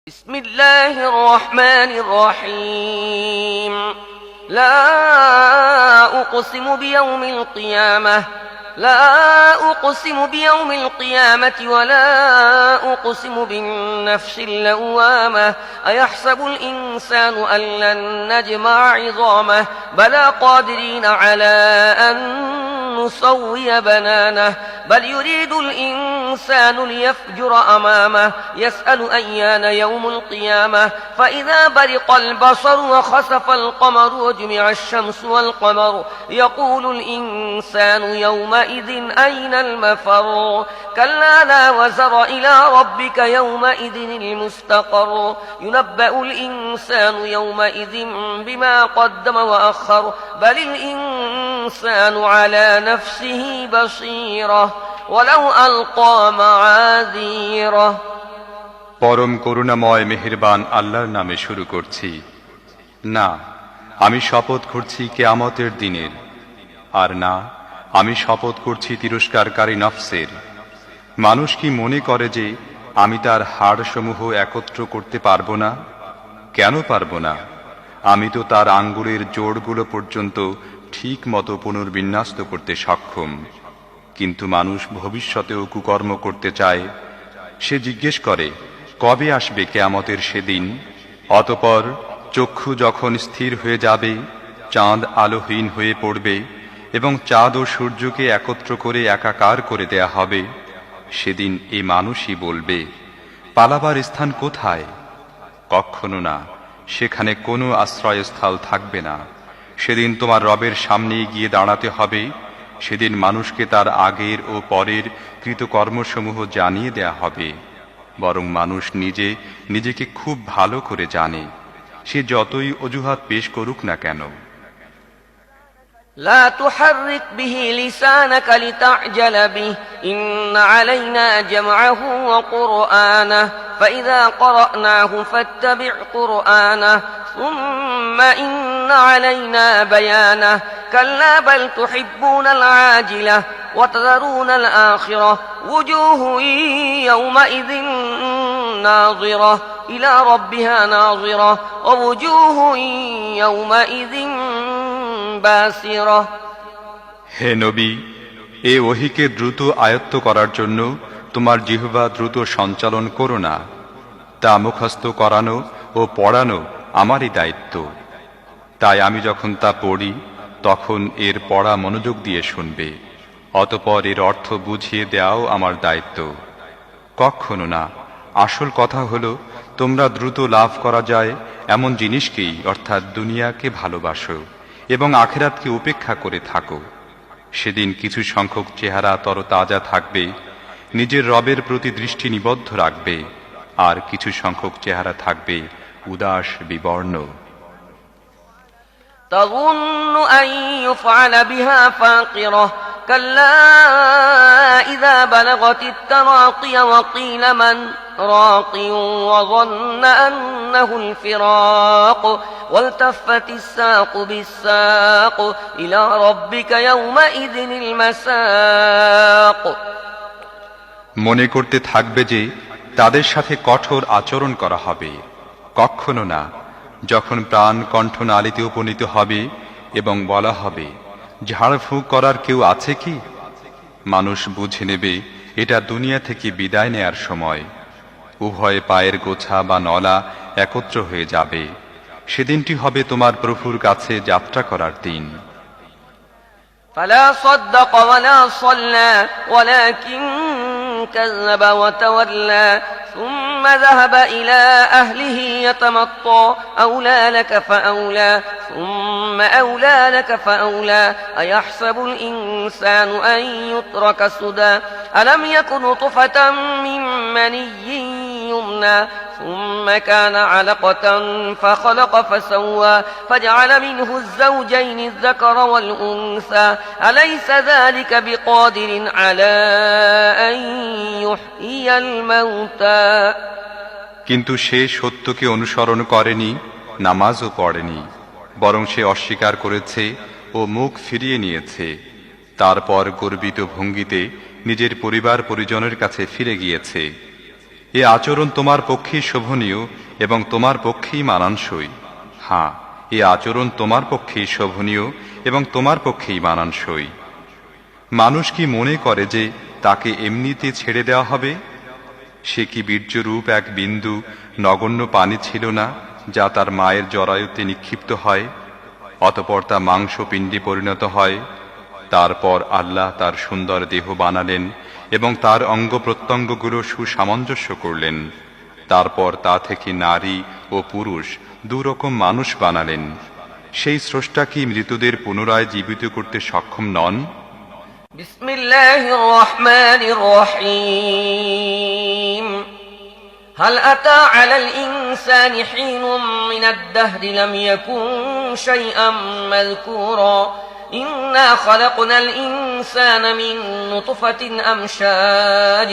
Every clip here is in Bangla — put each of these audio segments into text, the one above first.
بسم الله الرحمن الرحيم لا أقسم بيوم القيامة ولا أقسم بالنفس اللوامة أيحسب الإنسان أن لن نجمع عظامه بلى قادرين على أن نسوي بنانه بل يريد الإنسان ليفجر أمامه يسأل أيان يوم القيامة فإذا برق البصر وخسف القمر وجمع الشمس والقمر يقول الإنسان يومئذ أين المفر كلا لا وزر إلى ربك يومئذ المستقر ينبأ الإنسان يومئذ بما قدم وأخر بل الإنسان على نفسه بصيرة ولو ألقى معاذيره পরম করুণাময় মেহেরবান আল্লাহর নামে শুরু করছি। না, আমি শপথ করছি কিয়ামতের দিনের, আর না, আমি শপথ করছি তিরস্কারকারী নফসের। মানুষ কি মনে করে যে আমি তার হাড়সমূহ একত্র করতে পারবো না? কেন পারবো না? আমি তো তার আঙ্গুলের জোড়গুলো পর্যন্ত ঠিক মতো পুনর্বিন্যস্ত করতে সক্ষম। কিন্তু মানুষ ভবিষ্যতেও কুকর্ম করতে চায়। সে জিজ্ঞেস করে, কবে আসবে কিয়ামতের সেদিন? অতঃপর চক্ষু যখন স্থির হয়ে যাবে, চাঁদ আলোহীন হয়ে পড়বে এবং চাঁদ ও সূর্যকে একত্র করে একাকার করে দেয়া হবে, সেদিন এই মানুষই বলবে, পালাবার স্থান কোথায়? কখনো না, সেখানে কোনো আশ্রয়স্থল থাকবে না। সেদিন তোমার রবের সামনে গিয়ে দাঁড়াতে হবে। সেদিন মানুষকে তার আগের ও পরের কৃতকর্মসমূহ জানিয়ে দেয়া হবে। বরং মানুষ নিজেকে খুব ভালো করে জানে, সে যতই অজুহাত পেশ করুক না কেন। لا تحرك به لسانك لتعجل به إن علينا جمعه وقرآنه فإذا قرأناه فاتبع قرآنه ثم إن علينا بيانه كلا بل تحبون العاجلة وتذرون الآخرة وجوه يومئذ ناظرة إلى ربها ناظرة ووجوه يومئذ বাসিরা। হে নবী, এ ওহীকে দ্রুত আয়ত্ত করার জন্য তোমার জিহ্বা দ্রুত সঞ্চালন করো না। তা মুখস্থ করানো ও পড়ানো আমারই দায়িত্ব। তাই আমি যখন তা পড়ি তখন এর পড়া মনোযোগ দিয়ে শুনবে, অতঃপর এর অর্থ বুঝিয়ে দেওয়াও আমার দায়িত্ব। কখনো না, আসল কথা হলো তোমরা দ্রুত লাভ করা যায় এমন জিনিসকেই, অর্থাৎ দুনিয়াকে ভালোবাসো এবং আখিরাতকে উপেক্ষা করে থাকো। সেদিন কিছু সংখ্যক চেহারা তরতাজা থাকবে, নিজের রবের প্রতি দৃষ্টি নিবদ্ধ রাখবে, আর কিছু সংখ্যক চেহারা থাকবে উদাস বিবর্ণ। تظن أن يفعل بها فاقرة كلا إذا بلغت التراقي وقيل من راق وظن أنه الفراق والتفت الساق بالساق إلى ربك يومئذ المساق মনে করতে থাকবে যে তাদের সাথে কঠোর আচরণ করা হবে। কখনো না, যখন প্রাণ কণ্ঠনালীতে উপনীত হবে এবং বলা হবে, ঝাড়ফুঁক করার কেউ আছে কি? মানুষ বুঝে নেবে এটা দুনিয়া থেকে বিদায় নেয়ার সময়। উভয় পায়ের গোছা বা নলা একত্র হয়ে যাবে। সেদিনটি হবে তোমার প্রভুর কাছে যাত্রা করার দিন। فلا صدق ولا صلى ولكن كذب وتولى ثم ذهب إلى أهله يتمطى أولى لك فأولى ثم أولى لك فأولى أيحسب الإنسان أن يترك سدى ألم يكن نطفة من مني يمنى ثم كان علقة فخلق فسوى فجعل منه الزوجين الذكر والأنثى أليس ذلك بقادر على أن يحيي الموتى কিন্তু সে সত্যকে অনুসরণ করেনি, নামাজও পড়েনি, বরং সে অস্বীকার করেছে ও মুখ ফিরিয়ে নিয়েছে। তারপর গর্বিত ভঙ্গিতে নিজের পরিবার পরিজনের কাছে ফিরে গিয়েছে। এ আচরণ তোমার পক্ষেই শোভনীয় এবং তোমার পক্ষেই মানানসই। হ্যাঁ, এ আচরণ তোমার পক্ষেই শোভনীয় এবং তোমার পক্ষেই মানানসই। মানুষ কি মনে করে যে তাকে এমনিতে ছেড়ে দেওয়া হবে? সে কি বীর্যরূপ এক বিন্দু নগণ্য পানি ছিল না, যা তার মায়ের জরায়ুতে নিক্ষিপ্ত হয়, অতঃপর তা মাংসপিণ্ডে পরিণত হয়। তারপর আল্লাহ তার সুন্দর দেহ বানালেন এবং তার অঙ্গ প্রত্যঙ্গগুলো সুসামঞ্জস্য করলেন। তারপর তা থেকে নারী ও পুরুষ দুরকম মানুষ বানালেন। সেই স্রষ্টা কি মৃতদের পুনরায় জীবিত করতে সক্ষম নন? বিসমিল্লাহির রহমানির রহিম। هل أتى على الإنسان حين من الدهر لم يكن شيئا مذكورا إنا خلقنا الإنسان من نطفة أمشاج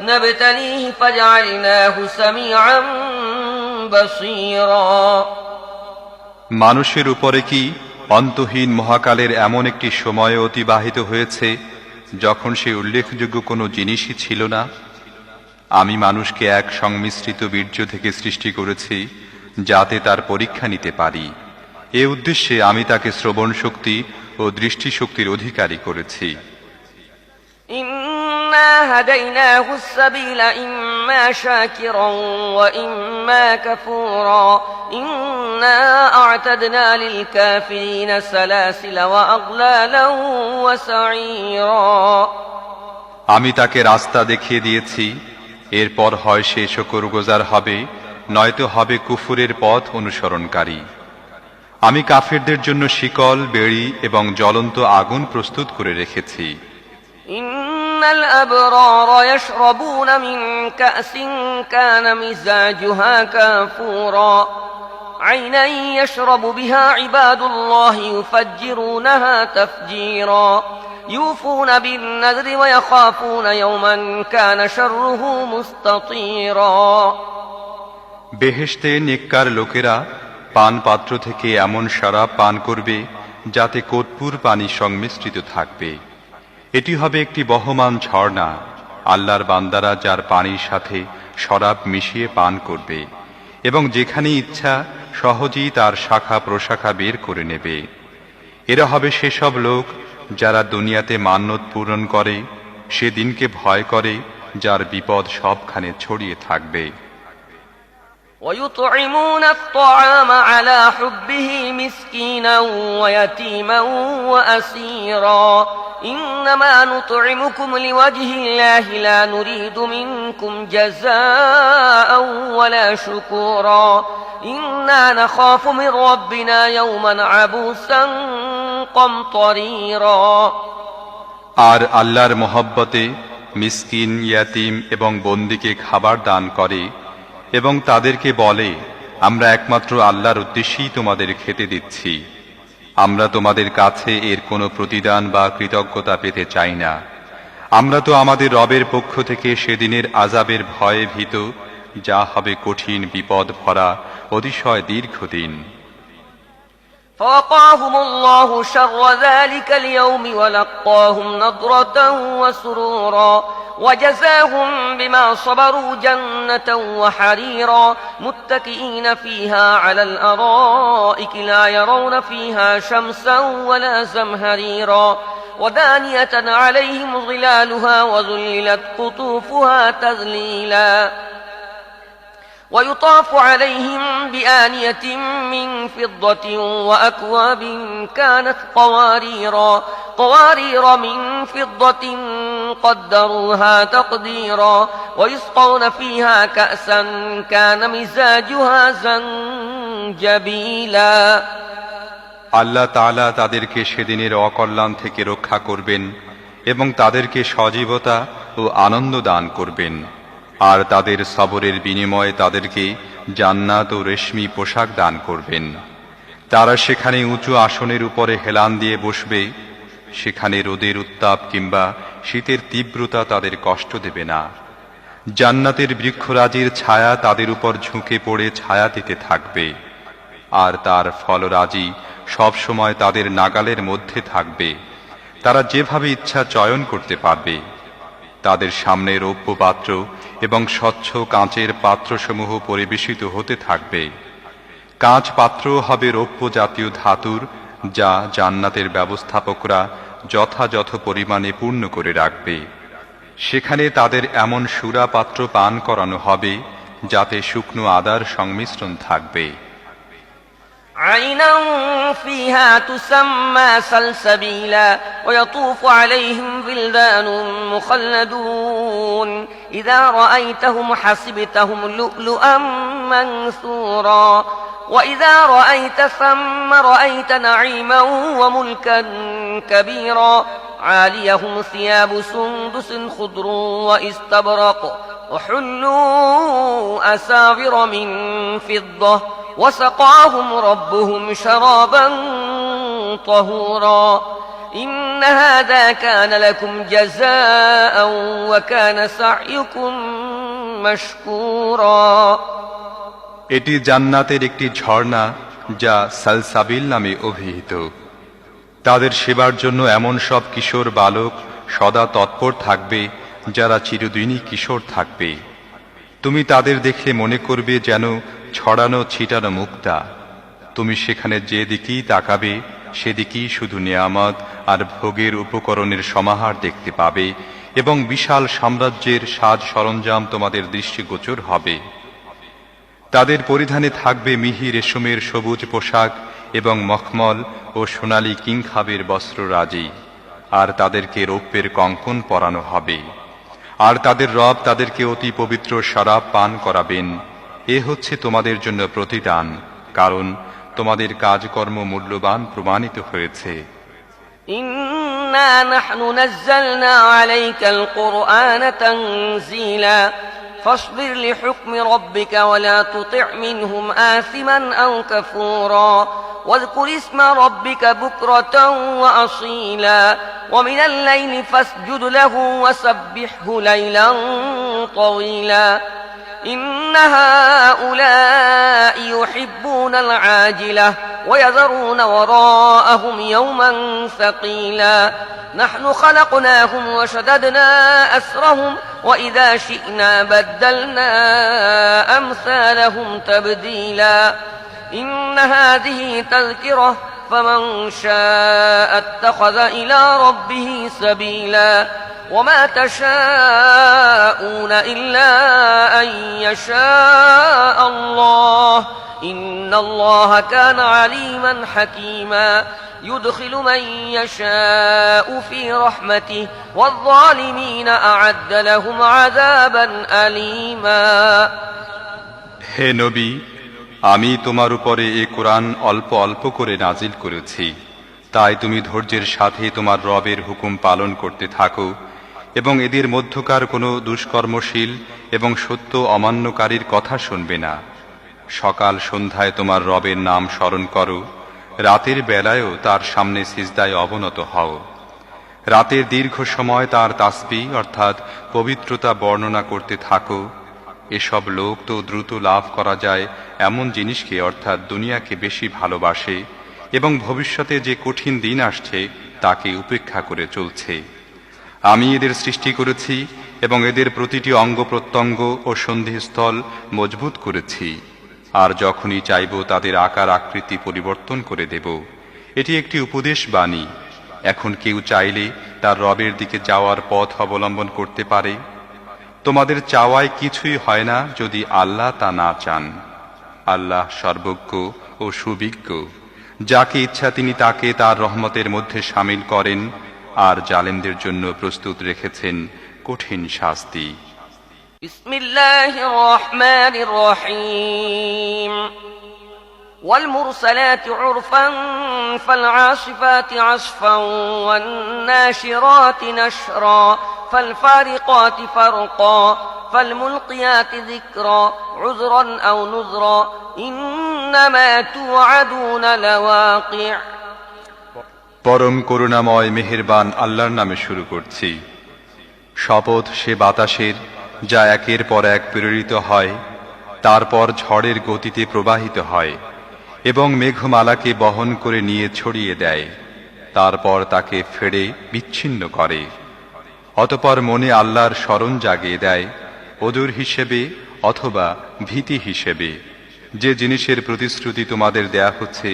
نبتليه فجعلناه سميعا بصيرا। মানুষের উপরে কি অন্তহীন মহাকালের এমন একটি সময় অতিবাহিত হয়েছে যখন সে উল্লেখযোগ্য কোনো জিনিসই ছিল না? আমি মানুষকে এক সংমিশ্রিত বীর্য থেকে সৃষ্টি করেছি যাতে তার পরীক্ষা নিতে পারি। এ উদ্দেশ্যে আমি তাকে শ্রবণ শক্তি ও দৃষ্টিশক্তির অধিকারী করেছি। إنا هديناه السبيل إما شاكرا وإما كفورا إنا أعتدنا للكافرين سلاسل وأغلالا وسعيرا। আমি তাকে রাস্তা দেখিয়ে দিয়েছি, এরপর হয় সে শুকরগুজার হবে, নয়তো হবে কুফুরের পথ অনুসরণকারী। আমি কাফিরদের জন্য শিকল, বেড়ি এবং জ্বলন্ত আগুন প্রস্তুত করে রেখেছি। إن الأبرار يشربون من كأس كان مزاجها كافورا عينا يشرب بها عباد الله يفجرونها تفجيرا يوفون بالنذر ويخافون يوما كان شره مستطيرا। বেহেশতে নেককার লোকেরা পান পাত্র থেকে এমন শরাব পান করবে যাতে কর্পূর পানি সংমিশ্রিত থাকবে। এটি হবে একটি বহমান ঝর্ণা। আল্লাহর বান্দারা যার পানির সাথে শরাব মিশিয়ে পান করবে এবং যেখানে ইচ্ছা সহজেই তার শাখা প্রশাখা বের করে নেবে। এরা হবে সেসব লোক যারা দুনিয়াতে মান্যত পূরণ করে, সেদিনকে ভয় করে যার বিপদ সবখানে ছড়িয়ে থাকবে। ويطعمون الطعام على حبه مسكينا ويتيما وأسيرا إنما نطعمكم لوجه الله لا نريد منكم جزاء ولا شكورا إنا نخاف من ربنا يوما عبوسا قمطريرا। আর আল্লাহর মহব্বতে মিসকিন, ইয়াতিম এবং বন্দীকে খাবার দান করে এবং তাদেরকে বলে, আমরা একমাত্র আল্লাহর উদ্দেশ্যেই তোমাদের খেতে দিচ্ছি। আমরা তোমাদের কাছে এর কোনো প্রতিদান বা কৃতজ্ঞতা পেতে চাই না। আমরা তো আমাদের রবের পক্ষ থেকে সেদিনের আযাবের ভয়ে ভীত, যা হবে কঠিন বিপদ ভরা অতিশয় দীর্ঘদিন। فوقاهم الله شر ذلك اليوم ولقاهم نضرة وسرورا وجزاهم بما صبروا جنة وحريرا متكئين فيها على الأرائك لا يرون فيها شمسا ولا زمهريرا ودانية عليهم ظلالها وذللت قطوفها تذليلا ويطاف عليهم بآنية من فضة وأكواب كانت قوارير من فضة قدروها تقديرا ويسقون فيها كأسا كان مزاجها زنجبيلا। আল্লাহ তাআলা তাদেরকে সেদিনের অকল্যাণ থেকে রক্ষা করবেন এবং তাদেরকে সজীবতা ও আনন্দ দান করবেন। আর তাদের সবরের বিনিময়ে তাদেরকে জান্নাত ও রেশমি পোশাক দান করবেন। তারা সেখানে উঁচু আসনের উপরে হেলান দিয়ে বসবে। সেখানে রোদের উত্তাপ কিংবা শীতের তীব্রতা তাদের কষ্ট দেবে না। জান্নাতের বৃক্ষরাজির ছায়া তাদের উপর ঝুঁকে পড়ে ছায়া দিতে থাকবে, আর তার ফলরাজি সব সময় তাদের নাগালের মধ্যে থাকবে। তারা যেভাবে ইচ্ছা চয়ন করতে পারবে। তাদের সামনে রৌপ্য পাত্র এবং স্বচ্ছ কাঁচের পাত্রসমূহ পরিবেশিত হতে থাকবে। কাঁচ পাত্র হবে রৌপ্য জাতীয় ধাতুর, যা জান্নাতের ব্যবস্থাপকরা যথাযথ পরিমাণে পূর্ণ করে রাখবে। সেখানে তাদের এমন সুরা পাত্র পান করানো হবে যাতে শুকনো আদার সংমিশ্রণ থাকবে। عينا فيها تسمى سلسبيلا ويطوف عليهم ولدان مخلدون إذا رأيتهم حسبتهم لؤلؤا منثورا وإذا رأيت ثم رأيت نعيما وملكا كبيرا عاليهم ثياب سندس خضر واستبرق وحلوا أساور من فضة وسقاهم ربهم شرابا طهورا إن هذا كان لكم جزاء وكان سعيكم مشكورا এটি জান্নাতের একটি ঝর্ণা যা সালসাবিল নামে অভিহিত। তাদের সেবার জন্য এমন সব কিশোর বালক সদা তৎপর থাকবে যারা চিরদিনই কিশোর থাকবে। তুমি তাদের দেখলে মনে করবে যেন ছড়ানো ছিটানো মুক্তা। তুমি সেখানে যেদিকেই তাকাবে সেদিকেই শুধু নেয়ামত আর ভোগের উপকরণের সমাহার দেখতে পাবে এবং বিশাল সাম্রাজ্যের সাজ সরঞ্জাম তোমাদের দৃষ্টিগোচর হবে। তাদের পরিধানে থাকবে মিহি রেশমের সবুজ পোশাক এবং মখমল ও সোনালী কিংখাবের বস্ত্ররাজি, আর তাদেরকে রৌপ্যের কঙ্কন পরানো হবে। আর তাদের রব তাদেরকে অতি পবিত্র শরাব পান করাবেন। এ হচ্ছে তোমাদের জন্য প্রতিদান, কারণ তোমাদের কাজকর্ম মূল্যবান প্রমাণিত হয়েছে। ইন্না নাহনু নাযালনা আলাইকাল কুরআন তানযীলা فاصبر لحكم ربك ولا تطع منهم آثما أو كفورا واذكر اسم ربك بكرة وأصيلا ومن الليل فاسجد له وسبحه ليلا طويلا إن هؤلاء يحبون العاجلة ويذرون وراءهم يوما ثقيلا نحن خلقناهم وشددنا أسرهم وإذا شئنا بدلنا أمثالهم تبديلا إن هذه تذكرة فمن شاء اتخذ إلى ربه سبيلا وما تشاءون إلا أن يشاء الله إن الله كان عليما حكيما يدخل من يشاء في رحمته والظالمين أعد لهم عذابا أليما হে নবী, আমি তোমার উপরে এই কোরআন অল্প অল্প করে নাজিল করেছি, তাই তুমি ধৈর্যের সাথে তোমার রবের হুকুম পালন করতে থাকো এবং এদের মধ্যকার কোনো দুষ্কর্মশীল এবং সত্য অমান্যকারীর কথা শুনবে না। সকাল সন্ধ্যায় তোমার রবের নাম স্মরণ করো, রাতের বেলায়ও তার সামনে সিজদায় অবনত হও। রাতের দীর্ঘ সময় তার তাসবিহ অর্থাৎ পবিত্রতা বর্ণনা করতে থাকো। এসব লোক তো দ্রুত লাভ করা যায় এমন জিনিসকে অর্থাৎ দুনিয়াকে বেশি ভালোবাসে এবং ভবিষ্যতে যে কঠিন দিন আসছে তাকে উপেক্ষা করে চলছে। আমি এদের সৃষ্টি করেছি এবং এদের প্রতিটি অঙ্গ প্রত্যঙ্গ ও সন্ধিস্থল মজবুত করেছি, আর যখনই চাইব তাদের আকার আকৃতি পরিবর্তন করে দেব। এটি একটি উপদেশ বাণী। এখন কেউ চাইলে তার রবের দিকে যাওয়ার পথ অবলম্বন করতে পারে। তোমাদের চাওয়ায় কিছুই হয় না যদি আল্লাহ তা না চান। আল্লাহ সর্বজ্ঞ ও সুবিজ্ঞ। যাকে ইচ্ছা তিনি তাকে তার রহমতের মধ্যে শামিল করেন, আর জালেমদের জন্য প্রস্তুত রেখেছেন কঠিন শাস্তি। বিসমিল্লাহির রহমানির রহিম والمرسلات عرفا فالعاصفات عصفا والناشرات نشرا فالفارقات فرقا فالملقيات ذكرا عذرا أو نذرا إنما توعدون لواقع পরম করুণাময় মেহেরবান আল্লাহর নামে শুরু করছি। শপথ সে বাতাসের যা একের পর এক প্রেরিত হয়, তারপর ঝড়ের গতিতে প্রবাহিত হয় এবং মেঘমালাকে বহন করে নিয়ে ছড়িয়ে দেয়, তারপর তাকে ফেড়ে বিচ্ছিন্ন করে। অতঃপর মনে আল্লাহর স্মরণ জাগিয়ে দেয় ওজর হিসেবে অথবা ভীতি হিসেবে। যে জিনিসের প্রতিশ্রুতি তোমাদের দেয়া হচ্ছে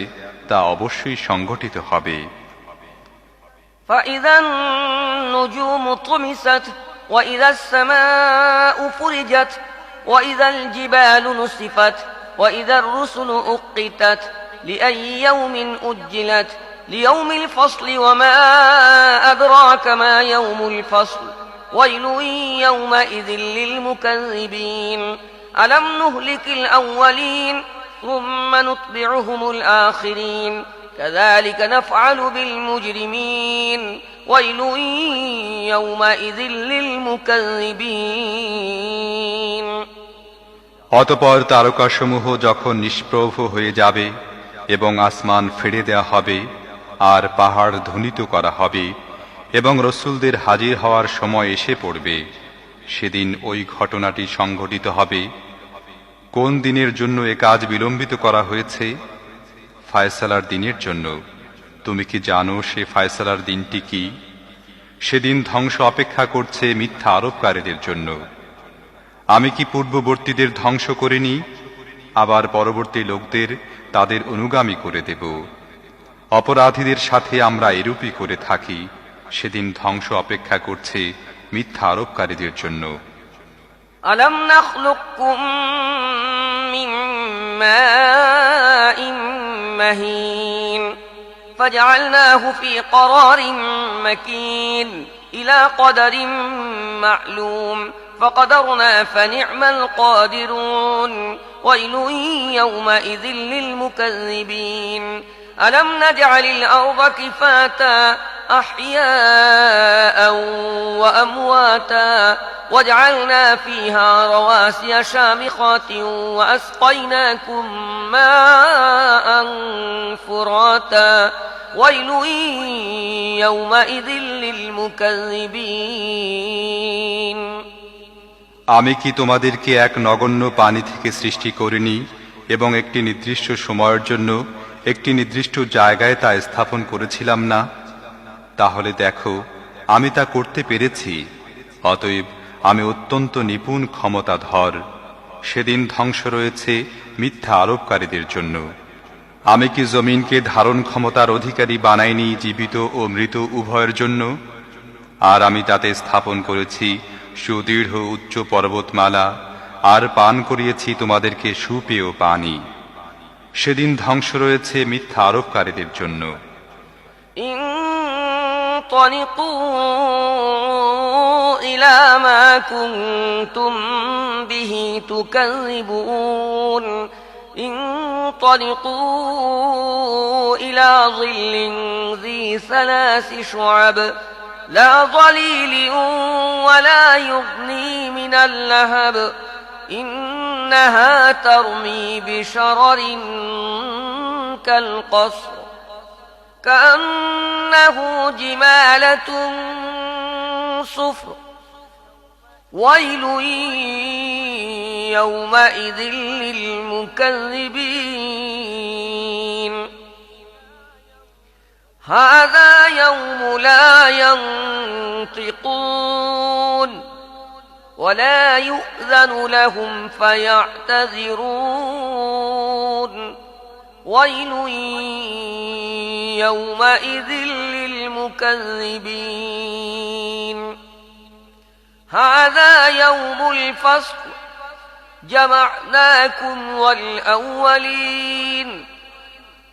তা অবশ্যই সংঘটিত হবে। فإذا النجوم طمست وإذا السماء فرجت وإذا الجبال نسفت وإذا الرسل أقتت لأي يوم أجلت ليوم الفصل وما أدراك ما يوم الفصل ويل يومئذ للمكذبين ألم نهلك الأولين ثم نتبعهم الآخرين كذلك نفعل بالمجرمين ويل يومئذ للمكذبين অতঃপর তারকাসমূহ যখন নিষ্প্রভ হয়ে যাবে এবং আসমান ফেড়ে দেয়া হবে আর পাহাড় ধ্বনিত করা হবে এবং রসুলদের হাজির হওয়ার সময় এসে পড়বে, সেদিন ওই ঘটনাটি সংঘটিত হবে। কোন দিনের জন্য এ কাজ বিলম্বিত করা হয়েছে? ফায়সালার দিনের জন্য। তুমি কি জানো সে ফায়সালার দিনটি কি? সেদিন ধ্বংস অপেক্ষা করছে মিথ্যা আরোপকারীদের জন্য। আমি কি পূর্ববর্তীদের ধ্বংস করিনি? আবার পরবর্তী লোকদের তাদের অনুগামী করে দেব। অপরাধীদের সাথে আমরা এরূপই করে থাকি। সেদিন ধ্বংস অপেক্ষা করছে মিথ্যা আরোপকারীদের জন্য। ألم نخلقكم من ماء مهين فجعلناه في قرار مكين إلى قدر معلوم فقدرنا فنعم القادرون ويل يومئذ للمكذبين ألم نجعل الأرض كفاتا أحياء وأمواتا وجعلنا فيها رواسي شامخات وأسقيناكم ماء فراتا ويل يومئذ للمكذبين আমি কি তোমাদেরকে এক নগণ্য পানি থেকে সৃষ্টি করিনি এবং একটি নির্দিষ্ট সময়ের জন্য একটি নির্দিষ্ট জায়গায় তা স্থাপন করেছিলাম না? তাহলে দেখো, আমি তা করতে পেরেছি। অতএব আমি অত্যন্ত নিপুণ ক্ষমতাধর। সেদিন ধ্বংস রয়েছে মিথ্যা আরোপকারীদের জন্য। আমি কি জমিনকে ধারণ ক্ষমতার অধিকারী বানাইনি জীবিত ও মৃত উভয়ের জন্য? আর আমি তাতে স্থাপন করেছি সুদৃঢ় উচ্চ পর্বতমালা, আর পান করিয়েছি তোমাদেরকে সুপেয় পানি। সেদিন ধ্বংস রয়েছে মিথ্যা আরোপকারীদের জন্য। انطلقوا إلى ما كنتم به تكذبون انطلقوا إلى ظل ذي ثلاث شعب لا ظليل ولا يغني من اللهب إنها ترمي بشرر كالقصر كأنه جمالة صفر ويل يومئذ للمكذبين هذا يوم لا ينطقون ولا يؤذن لهم فيعتذرون ويل يومئذ للمكذبين هذا يوم الفصل جمعناكم والأولين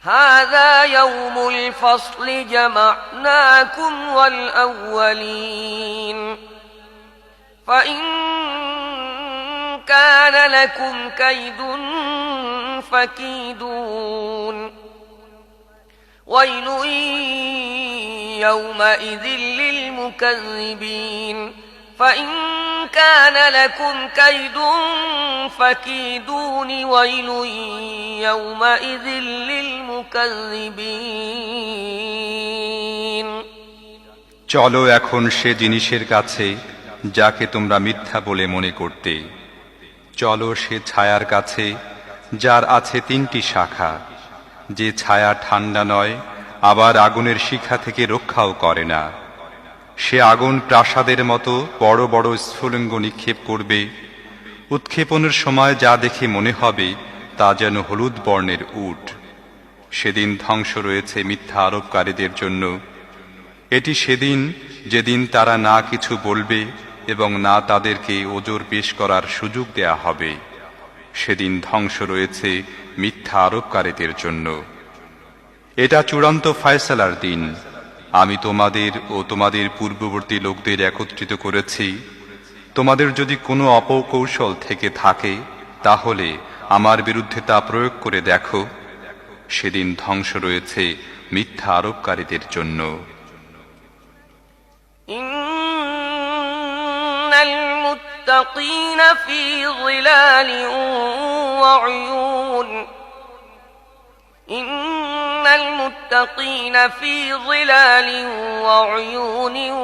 هذا يوم الفصل جمعناكم والأولين فإن كان لكم كيد فكيدون ويل يومئذ للمكذبين فإن كان لكم كيد فكيدون ويل يومئذ للمكذبين চলো এখন সে জিনিসের কাছে যাকে তোমরা মিথ্যা বলে মনে করতে। চলো সে ছায়ার কাছে যার আছে 3টি শাখা, যে ছায়া ঠান্ডা নয় আবার আগুনের শিখা থেকে রক্ষাও করে না। সে আগুন প্রাসাদের মতো বড় বড় স্ফুলিঙ্গ নিক্ষেপ করবে। উৎক্ষেপণের সময় যা দেখে মনে হবে তা যেন হলুদ বর্ণের উট। সেদিন ধ্বংস রয়েছে মিথ্যা আরোপকারীদের জন্য। এটি সেদিন যেদিন তারা না কিছু বলবে এবং না তাদেরকে ওজর পেশ করার সুযোগ দেয়া হবে। সেদিন ধ্বংস রয়েছে মিথ্যা আরোপকারীদের জন্য। এটা চূড়ান্ত ফয়সালার দিন। আমি তোমাদের ও তোমাদের পূর্ববর্তী লোকদের একত্রিত করেছি। তোমাদের যদি কোনো অপকৌশল থেকে থাকে তাহলে আমার বিরুদ্ধে তা প্রয়োগ করে দেখো। সেদিন ধ্বংস রয়েছে মিথ্যা আরোপকারীদের জন্য। ইন্নাল মুত্তাকিনা ফি যিলালিন ওয়া উয়ুন ইন্নাল মুত্তাকিনা ফি যিলালিন ওয়া উয়ুনিন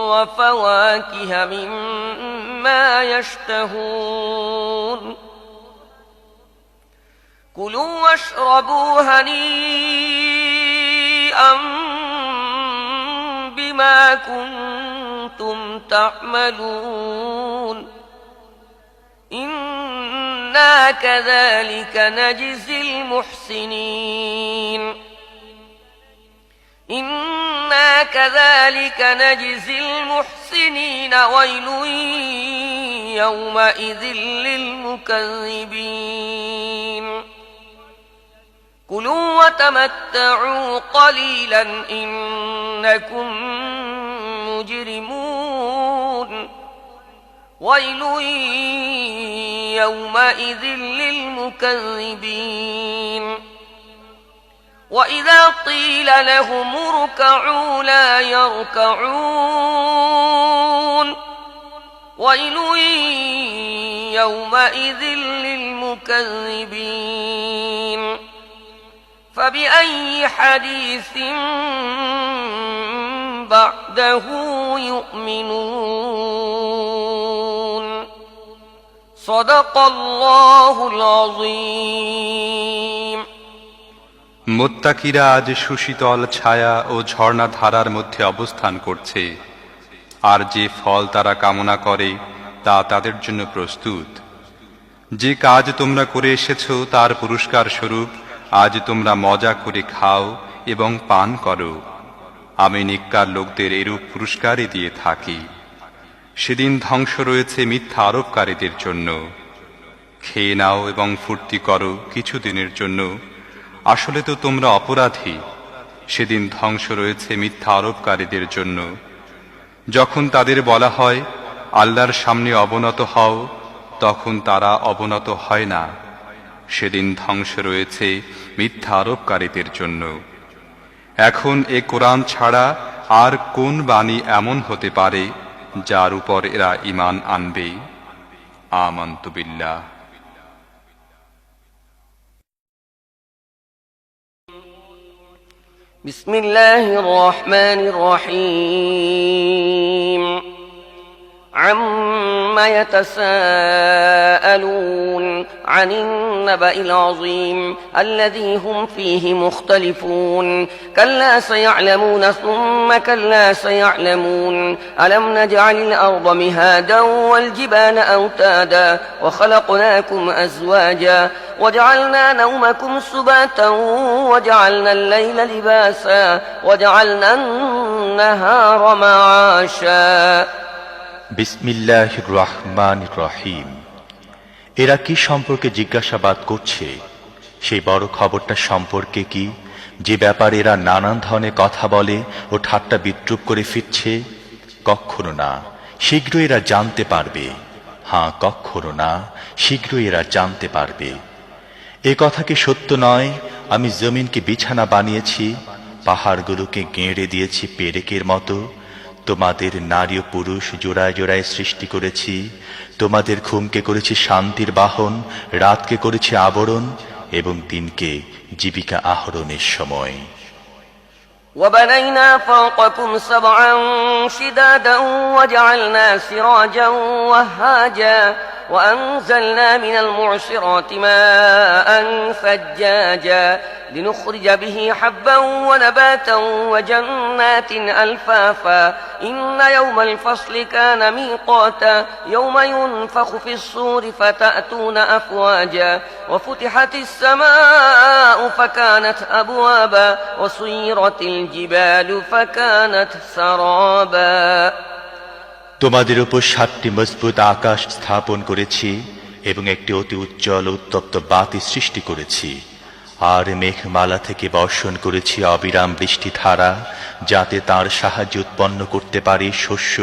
ওয়া ফাওয়াকিহা মিম্মা ইয়াশতাহুন কুলু ওয়াশরাবু হানিআম বিমা কুনতুম তা'মালুন ইন্না কাযালিকা নাজজিল মুহসিনিন ইন্না কাযালিকা নাজজিল মুহসিনিন ওয়াইলুন ইয়াওমাইযিল লিল মুকাযযিবিন কুলু ওয়াতামাত্তাউ ক্বালীলান ইন্নাকুম মুজরিমুন ওয়াইলুন ইয়াওমাইযিল লিল মুকাযযিবিন وإذا قيل لهم اركعوا لا يركعون ويل يومئذ للمكذبين فبأي حديث بعده يؤمنون صدق الله العظيم মুত্তাকিরা আজ সুশীতল ছায়া ও ঝর্ণা ধারার মধ্যে অবস্থান করছে, আর যে ফল তারা কামনা করে তা তাদের জন্য প্রস্তুত। যে কাজ তোমরা করে এসেছো তার পুরস্কার স্বরূপ আজ তোমরা মজা করে খাও এবং পান করো। আমি নেককার লোকদের এরূপ পুরস্কারই দিয়ে থাকি। সেদিন ধ্বংস রয়েছে মিথ্যা আরোপকারীদের জন্য। খেয়ে নাও এবং ফুর্তি করো কিছুদিনের জন্য, আসলে তো তোমরা অপরাধী। সেদিন ধ্বংস রয়েছে মিথ্যা আরোপকারীদের জন্য। যখন তাদের বলা হয় আল্লাহর সামনে অবনত হও, তখন তারা অবনত হয় না। সেদিন ধ্বংস রয়েছে মিথ্যা আরোপকারীদের জন্য। এখন এ কোরআন ছাড়া আর কোন বাণী এমন হতে পারে যার উপর এরা ঈমান আনবে? আমানতু বিল্লাহ। بسم الله الرحمن الرحيم عما يتساءلون عن النبأ العظيم الذي هم فيه مختلفون كلا سيعلمون ثم كلا سيعلمون ألم نجعل الأرض مهادا والجبال أوتادا وخلقناكم أزواجا وجعلنا نومكم سباتا وجعلنا الليل لباسا وجعلنا النهار معاشا বিসমিল্লাহির রহমানির রহিম। এরা কি সম্পর্কে জিজ্ঞাসাবাদ করছে? সেই বড় খবরটা সম্পর্কে কি, যে ব্যাপারে এরা নানান ধরনের কথা বলে ও ঠাট্টা বিদ্রুপ করে ফিরছে? কখনো না, শীঘ্রই এরা জানতে পারবে। হ্যাঁ, কখনো না, শীঘ্রই এরা জানতে পারবে। এ কথা কি সত্য নয়? আমি জমিনকে বিছানা বানিয়েছি, পাহাড়গুলোকে গেঁড়ে দিয়েছি পেরেকের মতো। তোমাদের নারী ও পুরুষ জোড়ায় জোড়ায় সৃষ্টি করেছি। তোমাদের ঘুমকে করেছি শান্তির বাহন, রাতকে করেছি আবরণ এবং দিনকে জীবিকা আহরণের সময়। وبنينا فوقكم سبعا شدادا وجعلنا سراجا وهاجا وأنزلنا من المعصرات ماء ثجاجا لنخرج به حبا ونباتا وجنات ألفافا إن يوم الفصل كان ميقاتا يوم ينفخ في الصور فتأتون أفواجا وفتحت السماء فكانت أبوابا وسيرت الجبال فكانت سرابا তোমাদের উপর 7টি মজবুত আকাশ স্থাপন করেছি এবং একটি অতি উজ্জ্বল উত্তপ্ত বাতি সৃষ্টি করেছি আর মেঘমালা থেকে বর্ষণ করেছি অবিরাম বৃষ্টিধারা যাতে তার সাহায্যে উৎপন্ন করতে পারে শস্য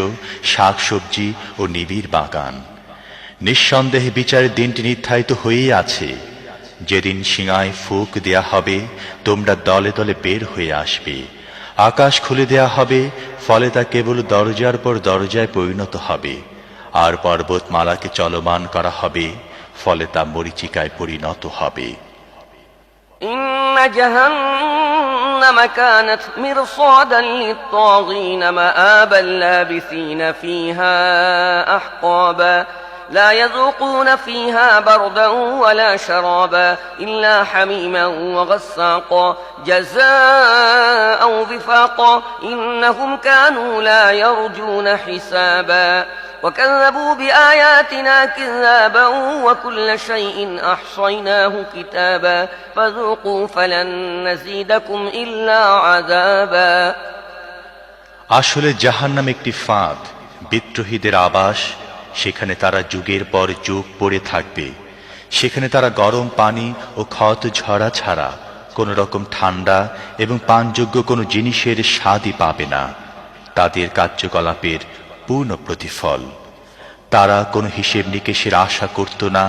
শাকসবজি ও নিবিড় বাগান নিঃসন্দেহে বিচারের দিনটি নির্ধারিত হয়েই আছে যেদিন সিংহায় ফুঁক দেয়া হবে তোমরা দলে দলে বের হয়ে আসবে আকাশ খুলে দেয়া হবে ফলে তা কেবল দরজার পর দরজায় পরিণত হবে আর পর্বতমালাকে চলমান করা হবে ফলে তা মরীচিকায় পরিণত হবে إن جهنم كانت مرصادا للطاغين مآبا لابثين فيها أحقابا لا يذوقون فيها بردا ولا شرابا إلا حميما وغساقا جزاء وفاقا إنهم كانوا لا يرجون حسابا وكذبوا بآياتنا كذابا وكل شيء أحصيناه كتابا فذوقوا فلن نزيدكم إلا عذابا আসলে জাহান্নাম একটি ফাঁদ বিদ্রোহীদের আবাস সেখানে তারা যুগের পর যুগ পড়ে থাকবে সেখানে তারা গরম পানি ও ক্ষত ঝরা ছাড়া কোনো রকম ঠান্ডা এবং পানযোগ্য কোনো জিনিসের স্বাদই পাবে না তাদের কার্যকলাপের পূর্ণ প্রতিফল তারা কোনো হিসেব নিকেশের আশা করত না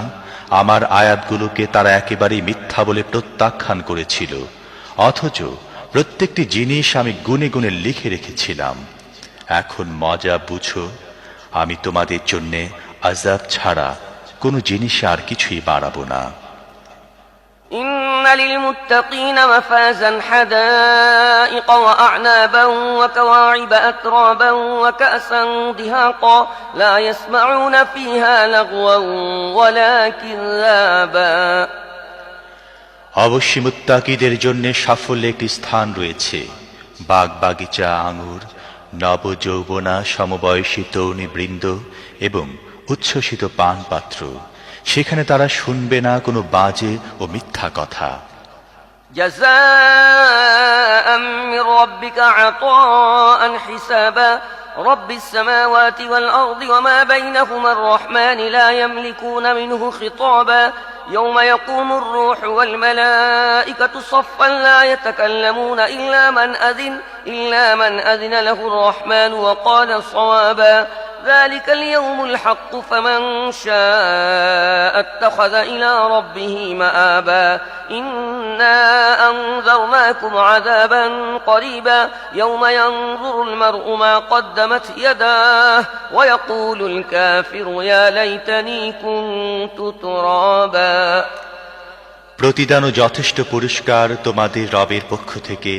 আমার আয়াতগুলোকে তারা একেবারেই মিথ্যা বলে প্রত্যাখ্যান করেছিল অথচ প্রত্যেকটি জিনিস আমি গুনে গুনে লিখে রেখেছিলাম এখন মজা বুঝো আমি তোমাদের জন্য আযাব ছাড়া কোনো জিনিসে আর কিছুই বাড়াবো না إن للمتقين مفازا حدائق وأعنابا وكواعب أترابا وكأسا دهاقا لا يسمعون فيها لغوا ولا كذابا অবশ্যই মুত্তাকিদের জন্য সাফল্য একটি স্থান রয়েছে বাগ বাগিচা আঙুর নবযৌবনা সমবয়সী তরুণীবৃন্দ এবং উচ্ছ্বসিত পানপাত্র সেখানে তারা শুনবে না কোনো বাজে ও মিথ্যা কথা جزاء من ربك عطاء حسابا رب السماوات والأرض وما بينهما الرحمن لا يملكون منه خطابا يوم يقوم الروح والملائكة صفا لا يتكلمون إلا من أذن له الرحمن وقال صوابا ذلك اليوم الحق فمن شاء اتخذ إلى ربه مآبا إنا أنذرناكم عذابا قريبا يوم ينظر المرء ما قدمت يداه ويقول الكافر يا ليتني كنت ترابا প্রতিদান ও যথেষ্ট পুরস্কার তোমাদের রবের পক্ষ থেকে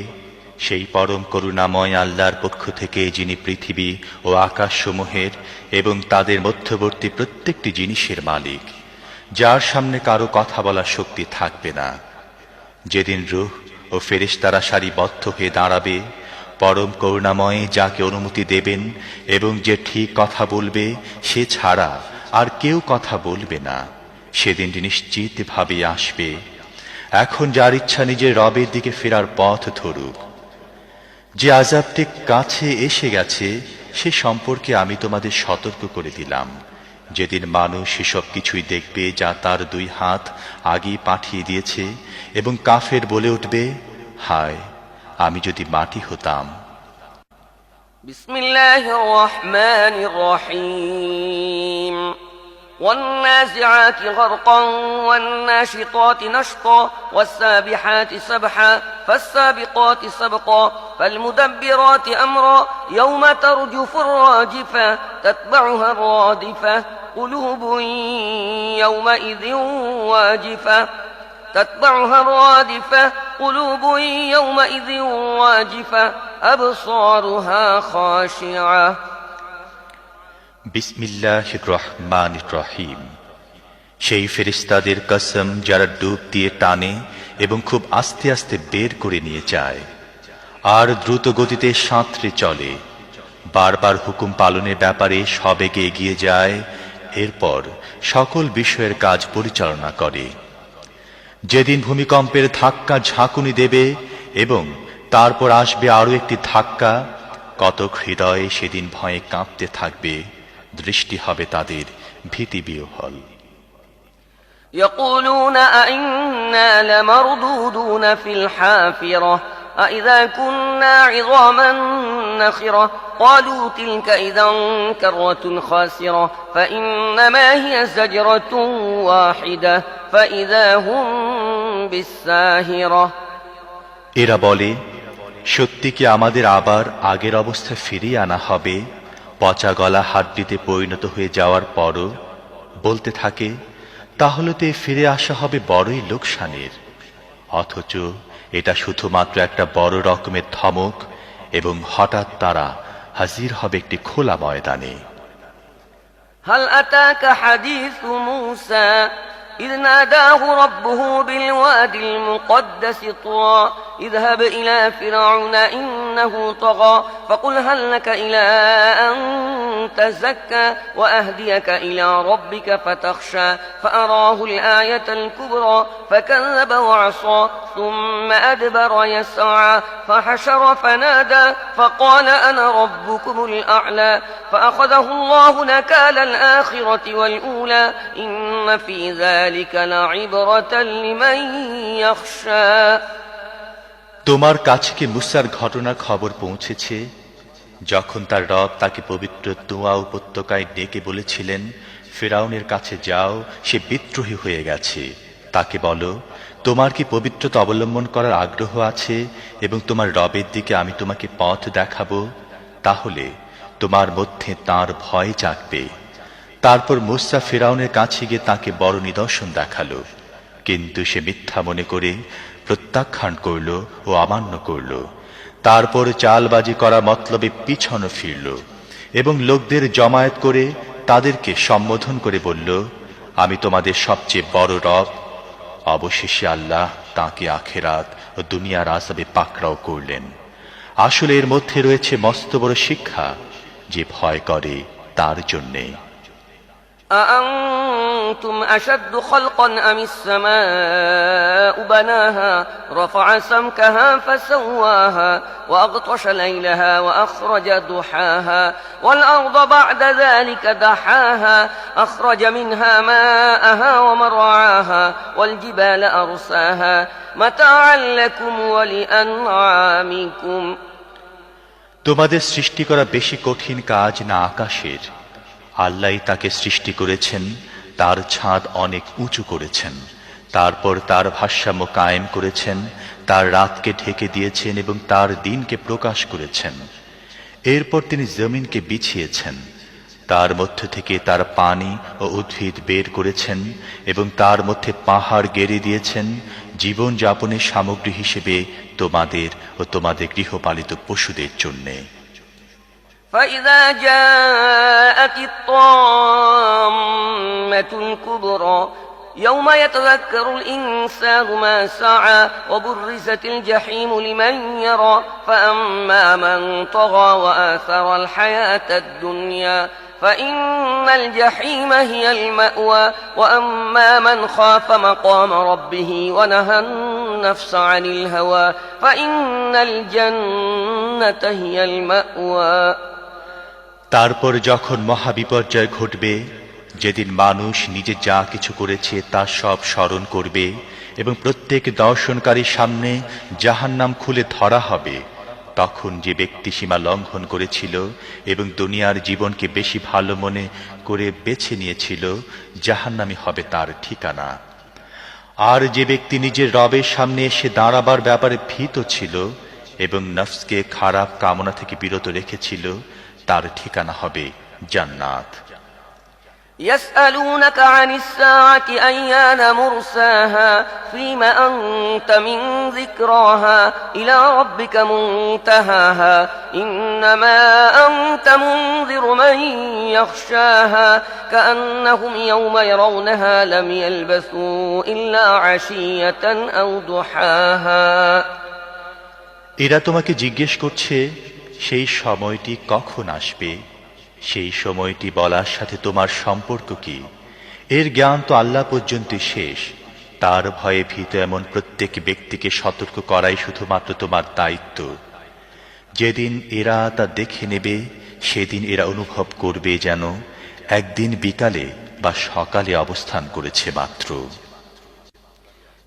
সেই পরম করুণাময় আল্লাহর পক্ষ থেকে যিনি পৃথিবী ও আকাশসমূহের এবং তাদের মধ্যবর্তী প্রত্যেকটি জিনিসের মালিক যার সামনে কারো কথা বলার শক্তি থাকবে না যেদিন রূহ ও ফেরেশতারা সারিবদ্ধ হয়ে দাঁড়াবে পরম করুণাময় যাকে অনুমতি দেবেন এবং যে ঠিক কথা বলবে সে ছাড়া আর কেউ কথা বলবে না সেদিনটি নিশ্চিতভাবে আসবে এখন যার ইচ্ছা নিজের রবের দিকে ফেরার পথ ধরুক যে আযাবটি কাছে এসে গেছে সে সম্পর্কে আমি তোমাদের সতর্ক করে দিলাম যেদিন মানুষ সেসব কিছুই দেখবে যা তার দুই হাত আগেই পাঠিয়ে দিয়েছে এবং কাফের বলে উঠবে হায় আমি যদি মাটি হতাম বিসমিল্লাহির রহমানির রহিম والنازعات غرقا والناشطات نشطا والسابحات سبحا فالسابقات سبقا فالمدبرات أمرا يوم ترجف الراجفة تتبعها الرادفة قلوب يومئذ واجفة تتبعها الرادفة قلوب يومئذ واجفة أبصارها خاشعة বিসমিল্লাহির রহমানির রহিম সেই ফেরেশতাদের কসম যারা ডুব দিয়ে টানে এবং খুব আস্তে আস্তে বের করে নিয়ে যায় আর দ্রুত গতিতে সাঁতরে চলে, বারবার হুকুম পালনের ব্যাপারে সবেগে এগিয়ে যায়, এরপর সকল বিষয়ের কাজ পরিচালনা করে। যেদিন ভূমিকম্পের ধাক্কা ঝাঁকুনি দেবে এবং তারপর আসবে আরো একটি ধাক্কা, কতক হৃদয়ে সেদিন ভয়ে কাঁপতে থাকবে, দৃষ্টি হবে তাদের ভীতিবিহ্বল। يقولون أئنا لمردودون في الحافرة أئذا كنا عظاما نخرة قالوا تلك إذا كرة خاسرة فإنما هي زجرة واحدة فإذا هم بالساهرة। এরা বলে, সত্যি কি আমাদের আবার আগের অবস্থায় ফিরিয়ে আনা হবে, পচা গলা হাড্ডিতে পরিণত হয়ে যাওয়ার পরও? বলতে থাকে, তাহলে তো ফিরে আসা হবে বড়ই লোকসানের। অথচ এটা শুধুমাত্র একটা বড় রকমের ধমক এবং হঠাৎ তারা হাজির হবে একটি খোলা ময়দানে। هل أتاك حديث موسى إذ ناداه ربه بالواد المقدس طوى اذهب إلى فرعون إنه طغى فقل هل لك إلى أن تزكى وأهديك إلى ربك فتخشى فأراه الآية الكبرى فكذب وعصى ثم أدبر يسعى فحشر فنادى فقال أنا ربكم الأعلى فأخذه الله نكال الآخرة والأولى إن في ذلك لعبرة لمن يخشى। তোমার কাছে কি মুসার ঘটনার খবর পৌঁছেছে, যখন তার রব তাকে পবিত্র তুয়া উপত্যকায় ডেকে বলেছিলেন, ফিরআউনের কাছে যাও, সে বিদ্রোহী হয়ে গেছে। তাকে বলো, তোমার কি পবিত্রতা অবলম্বন করার আগ্রহ আছে এবং তোমার রবের দিকে আমি তোমাকে পথ দেখাবো, তাহলে তোমার মধ্যে তার ভয় জাগবে। তারপর মুসা ফিরআউনের কাছে গিয়ে তাকে বড় নিদর্শন দেখালো, কিন্তু সে মিথ্যা মনে করে প্রত্যাখ্যান করল ও অমান্য করল। তারপর চালবাজি করা মতলবে পিছনে ফিরল এবং লোকদের জমায়েত করে তাদেরকে সম্বোধন করে বলল, আমি তোমাদের সবচেয়ে বড় রব। অবশেষে আল্লাহ তাকে আখিরাত ও দুনিয়ার আযাবে পাকড়াও করলেন। আসলে এর মধ্যে রয়েছে মস্ত বড় শিক্ষা, যে ভয় করে তার জন্যে। أأنتم أشد خلقا أم السماء بناها رفع سمكها فسواها وأغطش ليلها وأخرج ضحاها والأرض بعد ذلك دحاها أخرج منها ماءها ومرعاها والجبال أرساها متاعا لكم ولأنعامكم। তোমাদের সৃষ্টি করা বেশি কঠিন কাজ না আকাশের? আল্লাহই তাকে সৃষ্টি করেছেন, তার ছাদ অনেক উঁচু করেছেন, তারপর তার ভারসাম্য কায়েম করেছেন, তার রাতকে ঢেকে দিয়েছেন এবং তার দিনকে প্রকাশ করেছেন। এরপর তিনি জমিনকে বিছিয়েছেন, তার মধ্য থেকে তার পানি ও উদ্ভিদ বের করেছেন এবং তার মধ্যে পাহাড় গেড়ে দিয়েছেন জীবন যাপনের সামগ্রী হিসেবে তোমাদের ও তোমাদের গৃহপালিত পশুদের জন্যে। فإذا جاءت الطامة الكبرى يوم يتذكر الإنسان ما سعى وبرزت الجحيم لمن يرى فأما من طغى وآثر الحياة الدنيا فإن الجحيم هي المأوى وأما من خاف مقام ربه ونهى النفس عن الهوى فإن الجنة هي المأوى। তারপর যখন মহাবিপর্যয় ঘটবে, যেদিন মানুষ নিজে যা কিছু করেছে তা সব স্মরণ করবে এবং প্রত্যেক দর্শনকারীর সামনে জাহান্নাম খুলে ধরা হবে, তখন যে ব্যক্তি সীমা লঙ্ঘন করেছিল এবং দুনিয়ার জীবনকে বেশি ভালো মনে করে বেছে নিয়েছিল, জাহান্নামই হবে তার ঠিকানা। আর যে ব্যক্তি নিজের রবের সামনে এসে দাঁড়াবার ব্যাপারে ভীত ছিল এবং নফসকে খারাপ কামনা থেকে বিরত রেখেছিল, তার ঠিকানা হবে জান্নাত। يسألونك عن الساعة أيان مرساها فيم أنت من ذكراها إلى ربك منتهاها إنما أنت منذر من يخشاها كأنهم يوم يرونها لم يلبثوا إلا عشية أو ضحاها এরা তোমাকে জিজ্ঞেস করছে সেই সময়টি কখন আসবে, সেই সময়টি বলার সাথে তোমার সম্পর্ক কি? এর জ্ঞান তো আল্লাহ পর্যন্ত শেষ। তার ভয়ে ভীত এমন প্রত্যেক ব্যক্তিকে সতর্ক করাই শুধুমাত্র তোমার দায়িত্ব। যেদিন এরা তা দেখে নেবে সেদিন এরা অনুভব করবে যেন একদিন বিকালে বা সকালে অবস্থান করেছে মাত্র।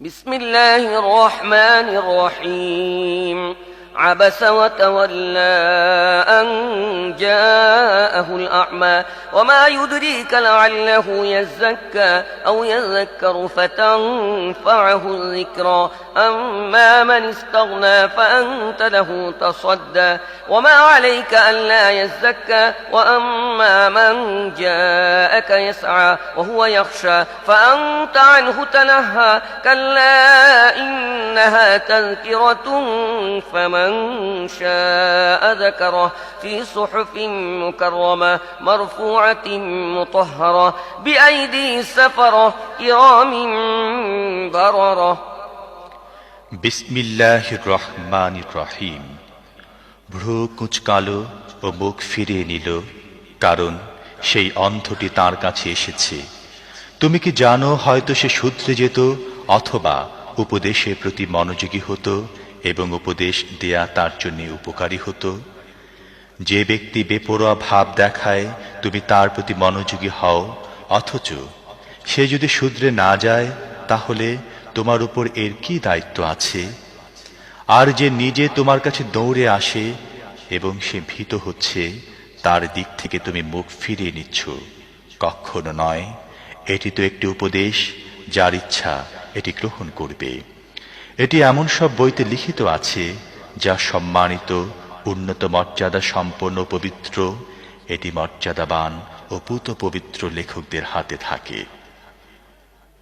বিসমিল্লাহির রহমানির রহিম عبس وتولى أن جاءه الأعمى وما يدريك لعله يزكى أو يذكر فتنفعه الذكرى أما من استغنى فأنت له تصدى وما عليك ألا يزكى وأما من جاءك يسعى وهو يخشى فأنت عنه تلهى كلا إنها تذكرة فمن شاء ذكره في صحف مكرمة مرفوعة مطهرة بأيدي سفرة كرام بررة বিসমিল্লাহির রহমানির রহিম। ভ্রু কুঁচকালো ও মুখ ফিরিয়ে নিল, কারণ সেই অন্ধটি তার কাছে এসেছে। তুমি কি জানো, হয়তো সে শুধরে যেত অথবা উপদেশের প্রতি মনোযোগী হতো এবং উপদেশ দেয়া তার জন্য উপকারী হতো। যে ব্যক্তি বেপরোয়া ভাব দেখায় তুমি তার প্রতি মনোযোগী হও, অথচ সে যদি শুধরে না যায় তাহলে তোমার উপর এর কি দায়িত্ব আছে? আর যে নিজে তোমার কাছে দৌড়ে আসে এবং সে ভীত হচ্ছে, তার দিক থেকে তুমি মুখ ফিরিয়ে নিচ্ছ, কখনো নয়। এটি তো একটি উপদেশ, যার ইচ্ছা এটি গ্রহণ করবে। এটি এমন সব বইতে লিখিত আছে যা সম্মানিত, উন্নত মর্যাদা সম্পন্ন, পবিত্র। এটি মর্যাদাবান ও পূত পবিত্র লেখকদের হাতে থাকে।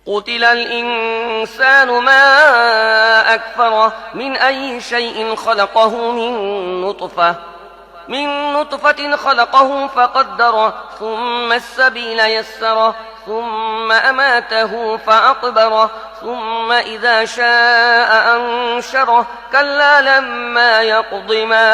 قتل الإنسان ما أكفره من أي شيء خلقه من نطفة خلقه فقدره ثم السبيل يسره ثم أماته فأقبره ثم إذا شاء أنشره كلا لما يقض ما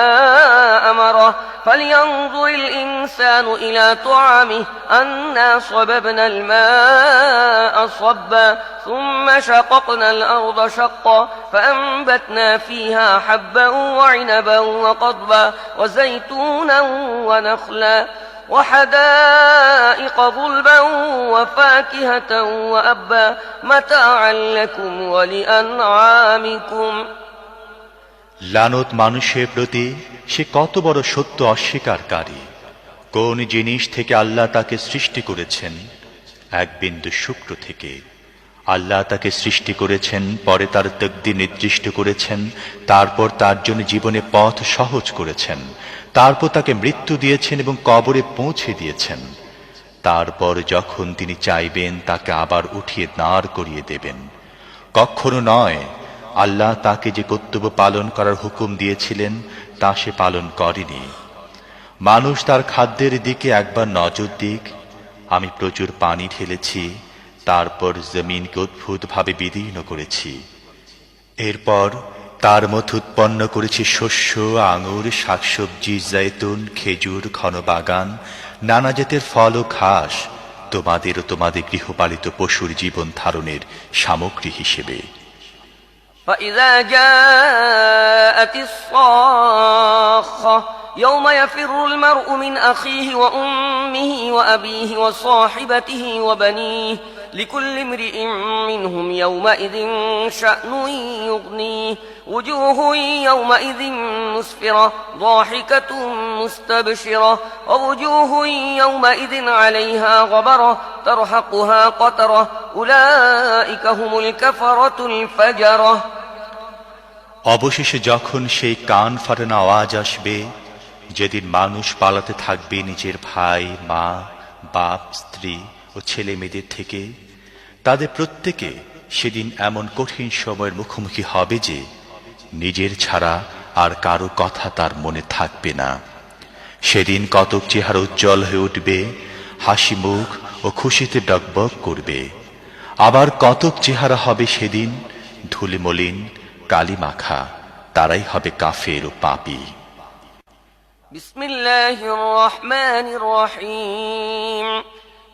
أمره فلينظر الإنسان إلى طعامه أنا صببنا الماء صبا ثم شققنا الأرض شقا فأنبتنا فيها حبا وعنبا وقضبا وزيتونا ونخلا وحدائق غلبا وفاكهة وأبا متاعا لكم ولأنعامكم লানত মানুষের প্রতি, সে কত বড় সত্য অস্বীকারী। কোন জিনিস থেকে আল্লাহ তাকে সৃষ্টি করেছেন? এক বিন্দু শুক্র থেকে। আল্লাহ তাকে সৃষ্টি করেছেন, পরে তার তকদির নির্দিষ্ট করেছেন, তারপর তার জন্য জীবনে পথ সহজ করেছেন, তারপর তাকে মৃত্যু দিয়েছেন এবং কবরে পৌঁছে দিয়েছেন। তারপর যখন তিনি চাইবেন তাকে আবার উঠিয়ে দাঁড় করিয়ে দেবেন। কখনো নয়, আল্লাহ তাকে যে কর্তব্য পালন করার হুকুম দিয়েছিলেন তা সে পালন করেনি। মানুষ তার খাদ্যের দিকে একবার নজর দিক। আমি প্রচুর পানি ঢেলেছি, তারপর জমিনকে অদ্ভুতভাবে বিদীর্ণ করেছি। এরপর তার মধ্যে উৎপন্ন করেছি শস্য, আঙুর, শাকসবজি, জৈতুন, খেজুর, ঘন বাগান, নানা জাতের ফল ও ঘাস, তোমাদের ও তোমাদের গৃহপালিত পশুর জীবন ধারণের সামগ্রী হিসেবে। فإذا جاءت الصاخة يوم يفر المرء من أخيه وأمه وأبيه وصاحبته وبنيه لكل امرئ منهم يومئذ شأن يغنيه وجوه يومئذ مسفرة ضاحكة مستبشرة ووجوه يومئذ عليها غبرة ترهقها قترة أولئك هم الكفرة الفجرة অবশেষে যখন সেই কান ফাটানো আওয়াজ আসবে, যেদিন মানুষ পালাতে থাকবে নিজের ভাই, মা, বাপ, স্ত্রী ও ছেলে মেয়েদের থেকে, তাদের প্রত্যেকে সেদিন এমন কঠিন সময়ের মুখোমুখি হবে যে নিজের ছাড়া আর কারো কথা তার মনে থাকবে না। সেদিন কতক চেহারা উজ্জ্বল হয়ে উঠবে, হাসি মুখ ও খুশিতে ডগবগ করবে। আবার কতক চেহারা হবে সেদিন ধুলি মলিন, কালি মাখা, তারাই হবে কাফের ও পাপী। বিসমিল্লাহির রহমানির রহিম।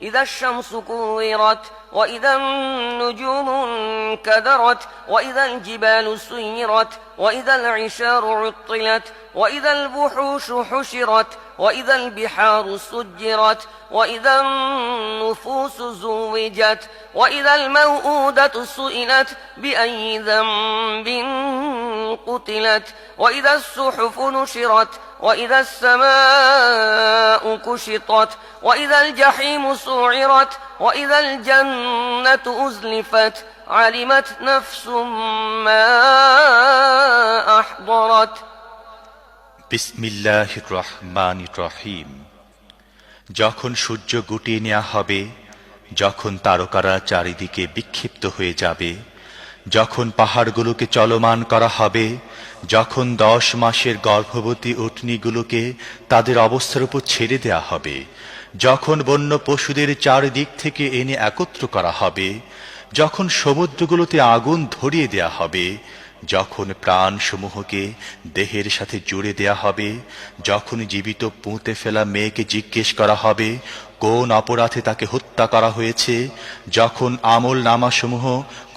إذا الشمس كورت وإذا النجوم انكدرت وإذا الجبال سيرت وإذا العشار عطلت وإذا الوحوش حشرت وإذا البحار سجرت وإذا النفوس زوجت وإذا الموءودة سئلت بأي ذنب قتلت وإذا الصحف نشرت وإذا السماء كشطت وإذا الجحيم سعرت وإذا الجنة أزلفت علمت نفس ما أحضرت বিসমিল্লাহির রহমানির রহিম। যখন সূর্য গুটিয়ে নেওয়া হবে, যখন তারকারা চারিদিকে বিক্ষিপ্ত হয়ে যাবে, যখন পাহাড়গুলোকে চলমান করা হবে, যখন 10 মাসের গর্ভবতী উটনীগুলোকে তাদের অবস্থার উপর ছেড়ে দেয়া হবে, যখন বন্য পশুদের চারিদিক থেকে এনে একত্র করা হবে, যখন সমুদ্রগুলোতে আগুন ধরিয়ে দেয়া হবে, যখন প্রাণসমূহকে দেহের সাথে জুড়ে দেয়া হবে, যখন জীবিত পুঁতে ফেলা মেয়েকে জিজ্ঞেস করা হবে কোন অপরাধে তাকে হত্যা করা হয়েছে, যখন আমল নামাসমূহ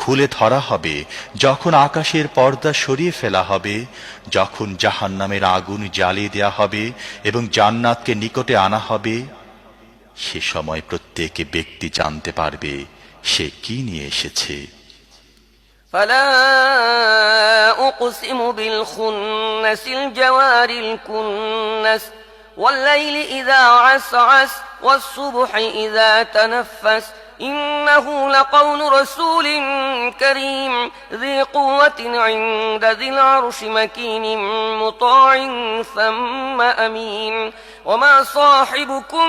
খুলে ধরা হবে, যখন আকাশের পর্দা সরিয়ে ফেলা হবে, যখন জাহান্নামের আগুন জ্বালিয়ে দেয়া হবে এবং জান্নাতকে নিকটে আনা হবে, সে সময় প্রত্যেক ব্যক্তি জানতে পারবে সে কি নিয়ে এসেছে। فلا أقسم بالخنس الجوار الكنس والليل إذا عسعس والصبح إذا تنفس إنه لقول رسول كريم ذي قوة عند ذي العرش مكين مطاع ثم أمين وما صاحبكم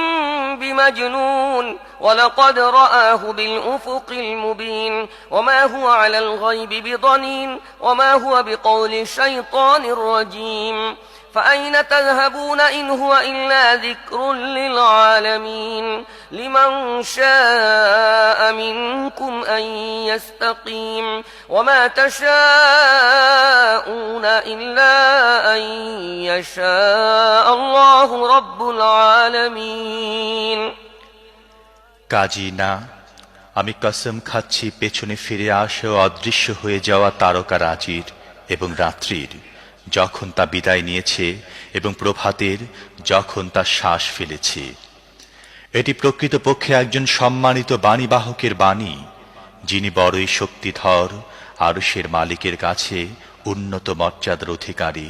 بمجنون ولقد رآه بالأفق المبين وما هو على الغيب بضنين وما هو بقول شيطان رجيم فأين تذهبون إن هو إلا ذكر للعالمين لمن شاء منكم أن يستقيم وما تشاءون إلا أن يشاء الله رب العالمين কাজী না, আমি কসম খাচ্ছি পেছনে ফিরে আসে ও অদৃশ্য হয়ে যাওয়া তারকারাজির এবং রাত্রির, যখন তা বিদায় নিয়েছে, এবং প্রভাতের, যখন তা শ্বাস ফেলেছে। এটি প্রকৃতপক্ষে একজন সম্মানিত বাণীবাহকের বাণী, যিনি বড়ই শক্তিধর, আরশের মালিকের কাছে উন্নত মর্যাদার অধিকারী।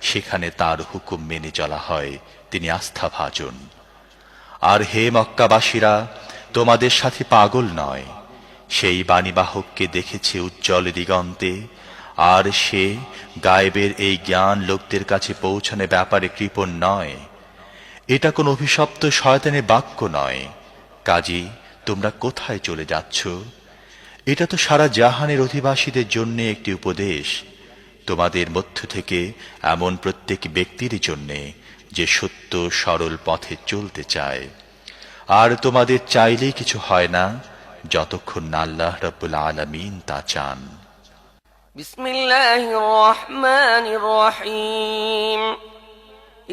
সেখানে তার হুকুম মেনে চলা হয়, তিনি আস্থাভাজন। আর হে মক্কাবাসীরা, তোমাদের সাথে পাগল নয়, সেই বাণীবাহককে দেখেছে উজ্জ্বল দিগন্তে, আর সে গায়েবের এই জ্ঞান লোকদের কাছে পৌঁছানোর ব্যাপারে কৃপণ নয়। এটা কোন অভিশপ্ত শয়তানের বাক্য নয়। কাজী তোমরা কোথায় চলে যাচ্ছ? এটা তো সারা জাহানের অধিবাসীদের জন্য একটি উপদেশ, তোমাদের মধ্য থেকে এমন প্রত্যেক ব্যক্তির জন্য যে সত্য সরল পথে চলতে চায়। আর তোমাদের চাইলেই কিছু হয় না যতক্ষণ না আল্লাহ রাব্বুল আলামিন তা চান। বিসমিল্লাহির রহমানির রহিম।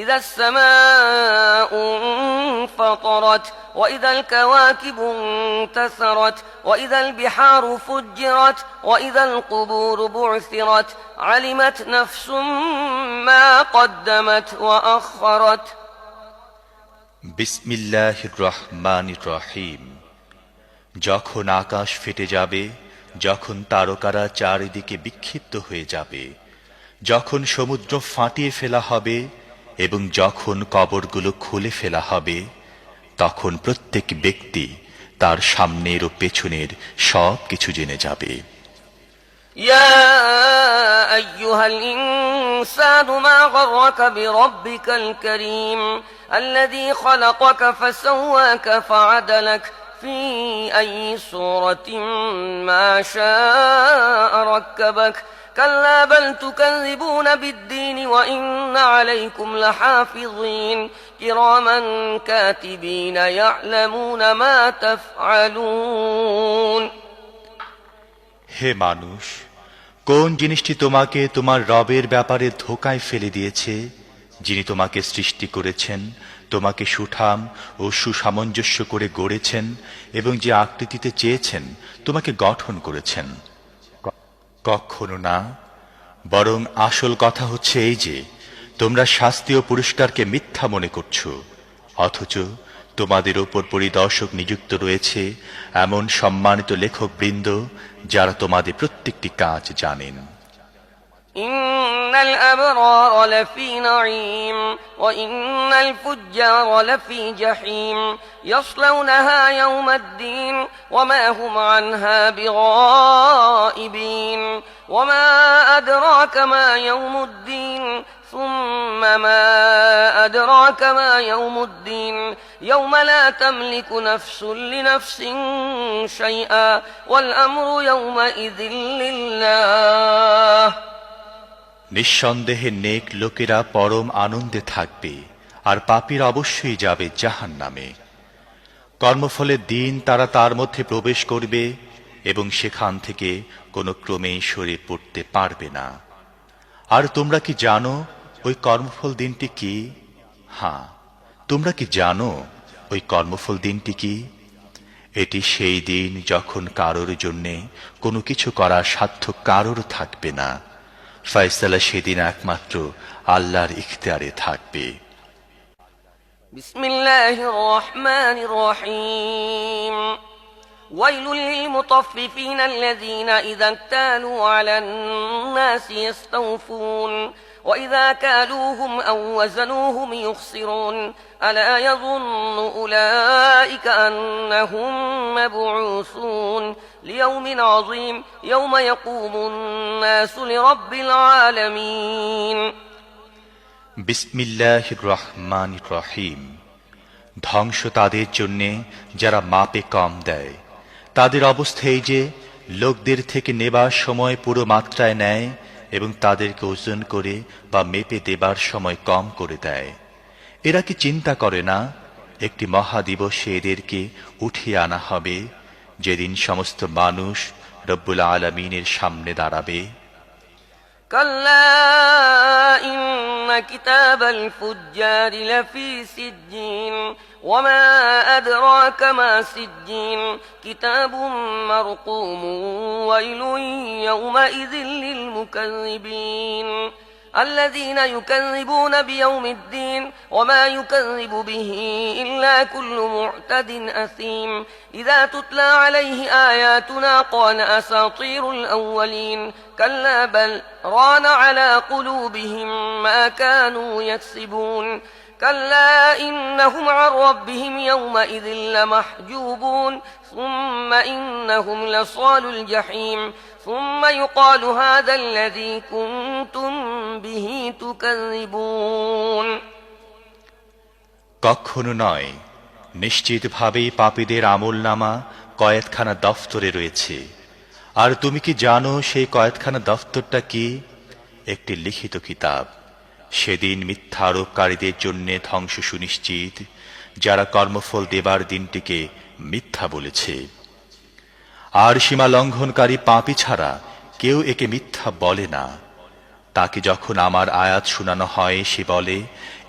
إذا السماء انفطرت وإذا الكواكب انتثرت وإذا البحار فجرت وإذا القبور بعثرت علمت نفس ما قدمت وأخرت বিসমিল্লাহির রহমানির রহিম। যখন আকাশ ফেটে যাবে, যখন তারকারা চারিদিকে বিক্ষিপ্ত হয়ে যাবে, যখন সমুদ্র ফাটিয়ে ফেলা হবে এবং যখন কবরগুলো খুলে ফেলা হবে, তখন প্রত্যেক ব্যক্তি তার সামনের ও পেছনের সব কিছু জেনে যাবে। يا أيها الإنسان ما غرك بربك الكريم الذي خلقك فسواك فعدلك في أي صورة ما شاء ركبك كلا بل تكذبون بالدين وإن عليكم لحافظين كراما كاتبين يعلمون ما تفعلون হে মানুষ, কোন জিনিসটি তোমাকে তোমার রবের ব্যাপারে ধোঁকায় ফেলে দিয়েছে, যিনি তোমাকে সৃষ্টি করেছেন, তোমাকে সুঠাম ও সুসামঞ্জস্য করে গড়েছেন এবং যে আকৃতিতে চেয়েছেন তোমাকে গঠন করেছেন? কখনো না। বরং আসল কথা হচ্ছে এই যে তোমরা শাস্তি ও পুরস্কারকে মিথ্যা মনে করছো, অথচ তোমাদের ওপর পরিদর্শক নিযুক্ত রয়েছে এমন সম্মানিত লেখকবৃন্দ যারা তোমাদের প্রত্যেকটি কাজ জানেন। إن الأبرار لفي نعيم وإن الفجار لفي جحيم يصلونها يوم الدين وما هم عنها بغائبين وما أدراك ما يوم الدين ثم ما أدراك ما يوم الدين يوم لا تملك نفس لنفس شيئا والأمر يومئذ لله নিঃসন্দেহে নেক লোকেরা পরম আনন্দে থাকবে আর পাপীরা অবশ্যই যাবে জাহান্নামে। কর্মফলের দিন তারা তার মধ্যে প্রবেশ করবে এবং সেখান থেকে কোনো ক্রমেই সরে পড়তে পারবে না। আর তোমরা কি জানো ওই কর্মফল দিনটি কি? হ্যাঁ, তোমরা কি জানো ওই কর্মফল দিনটি কি? এটি সেই দিন যখন কারোর জন্যে কোনো কিছু করার সাধ্য কারোর থাকবে না। ফয়সালা সেদিন একমাত্র আল্লাহর ইখতিয়ারে থাকবে। বিসমিল্লাহির রহমানির রহিম ويل للمطففين الذين إذا اكتالوا على الناس يستوفون وإذا كالوهم أو وزنوهم يخسرون ألا يظن أولئك أنهم مبعوثون ليوم عظيم يوم يقوم الناس لرب العالمين বিসমিল্লাহির রহমানির রহিম। ধ্বংস তাদের জন্যে যারা মাপে কম দেয়। তাদের অবস্থা এই যে লোকদের থেকে নেবার সময় পুরো মাত্রায় নেয় এবং তাদেরকে ওজন করে বা মেপে দেবার সময় কম করে দেয়। এরা কি চিন্তা করে না একটি মহাদিবসে এদেরকে উঠিয়ে আনা হবে, যেদিন সমস্ত মানুষ রব্বুল আলামিনের সামনে দাঁড়াবে? كلا إن كتاب الفجار لفي سجين وما أدراك ما سجين كتاب مرقوم ويل يومئذ للمكذبين الذين يكذبون بيوم الدين وما يكذب به إلا كل معتد أثيم إذا تتلى عليه آياتنا قال أساطير الأولين كلا بل ران على قلوبهم ما كانوا يكسبون كلا إنهم عن ربهم يومئذ لمحجوبون ثم إنهم لصال الجحيم ثم يقال هذا الذي كنتم به تكذبون কখনো নয়, নিশ্চিতভাবেই পাপীদের আমলনামা কয়েদখানা দফতরে রয়েছে। আর তুমি কি জানো সেই কয়েদখানা দফতরটা কি? একটি লিখিত কিতাব। সেদিন মিথ্যা আরোপকারীদের জন্য ধ্বংস সুনিশ্চিত, যারা কর্মফল দেবার দিনটিকে মিথ্যা বলেছে। আর সীমা লঙ্ঘনকারী পাপী ছাড়া কেউ একে মিথ্যা বলে না। তাকে যখন আমার আয়াত শোনানো হয় সে বলে,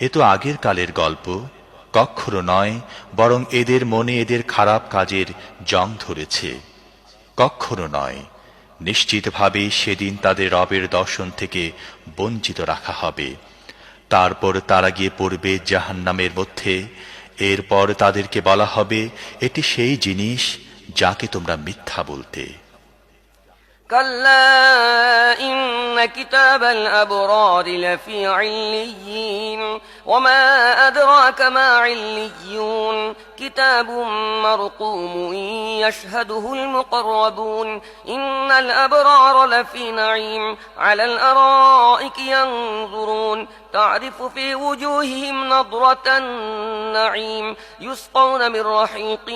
এ তো আগের কালের গল্প। কখনো নয়, বরং এদের মনে এদের খারাপ কাজের জং ধরেছে। কখনো নয়, নিশ্চিতভাবে সেদিন তাদের রবের দর্শন থেকে বঞ্চিত রাখা হবে। তারপর তারা গিয়ে পড়বে জাহান্নামের মধ্যে। এরপর তাদেরকে বলা হবে, এটি সেই জিনিস যাকে তোমরা মিথ্যা বলতে। كلا إن كتاب الأبرار لفي عليين وما أدراك ما عليون كتاب مرقوم يشهده المقربون إن الأبرار لفي نعيم على الأرائك ينظرون تعرف في وجوههم نضرة النعيم يسقون من رحيق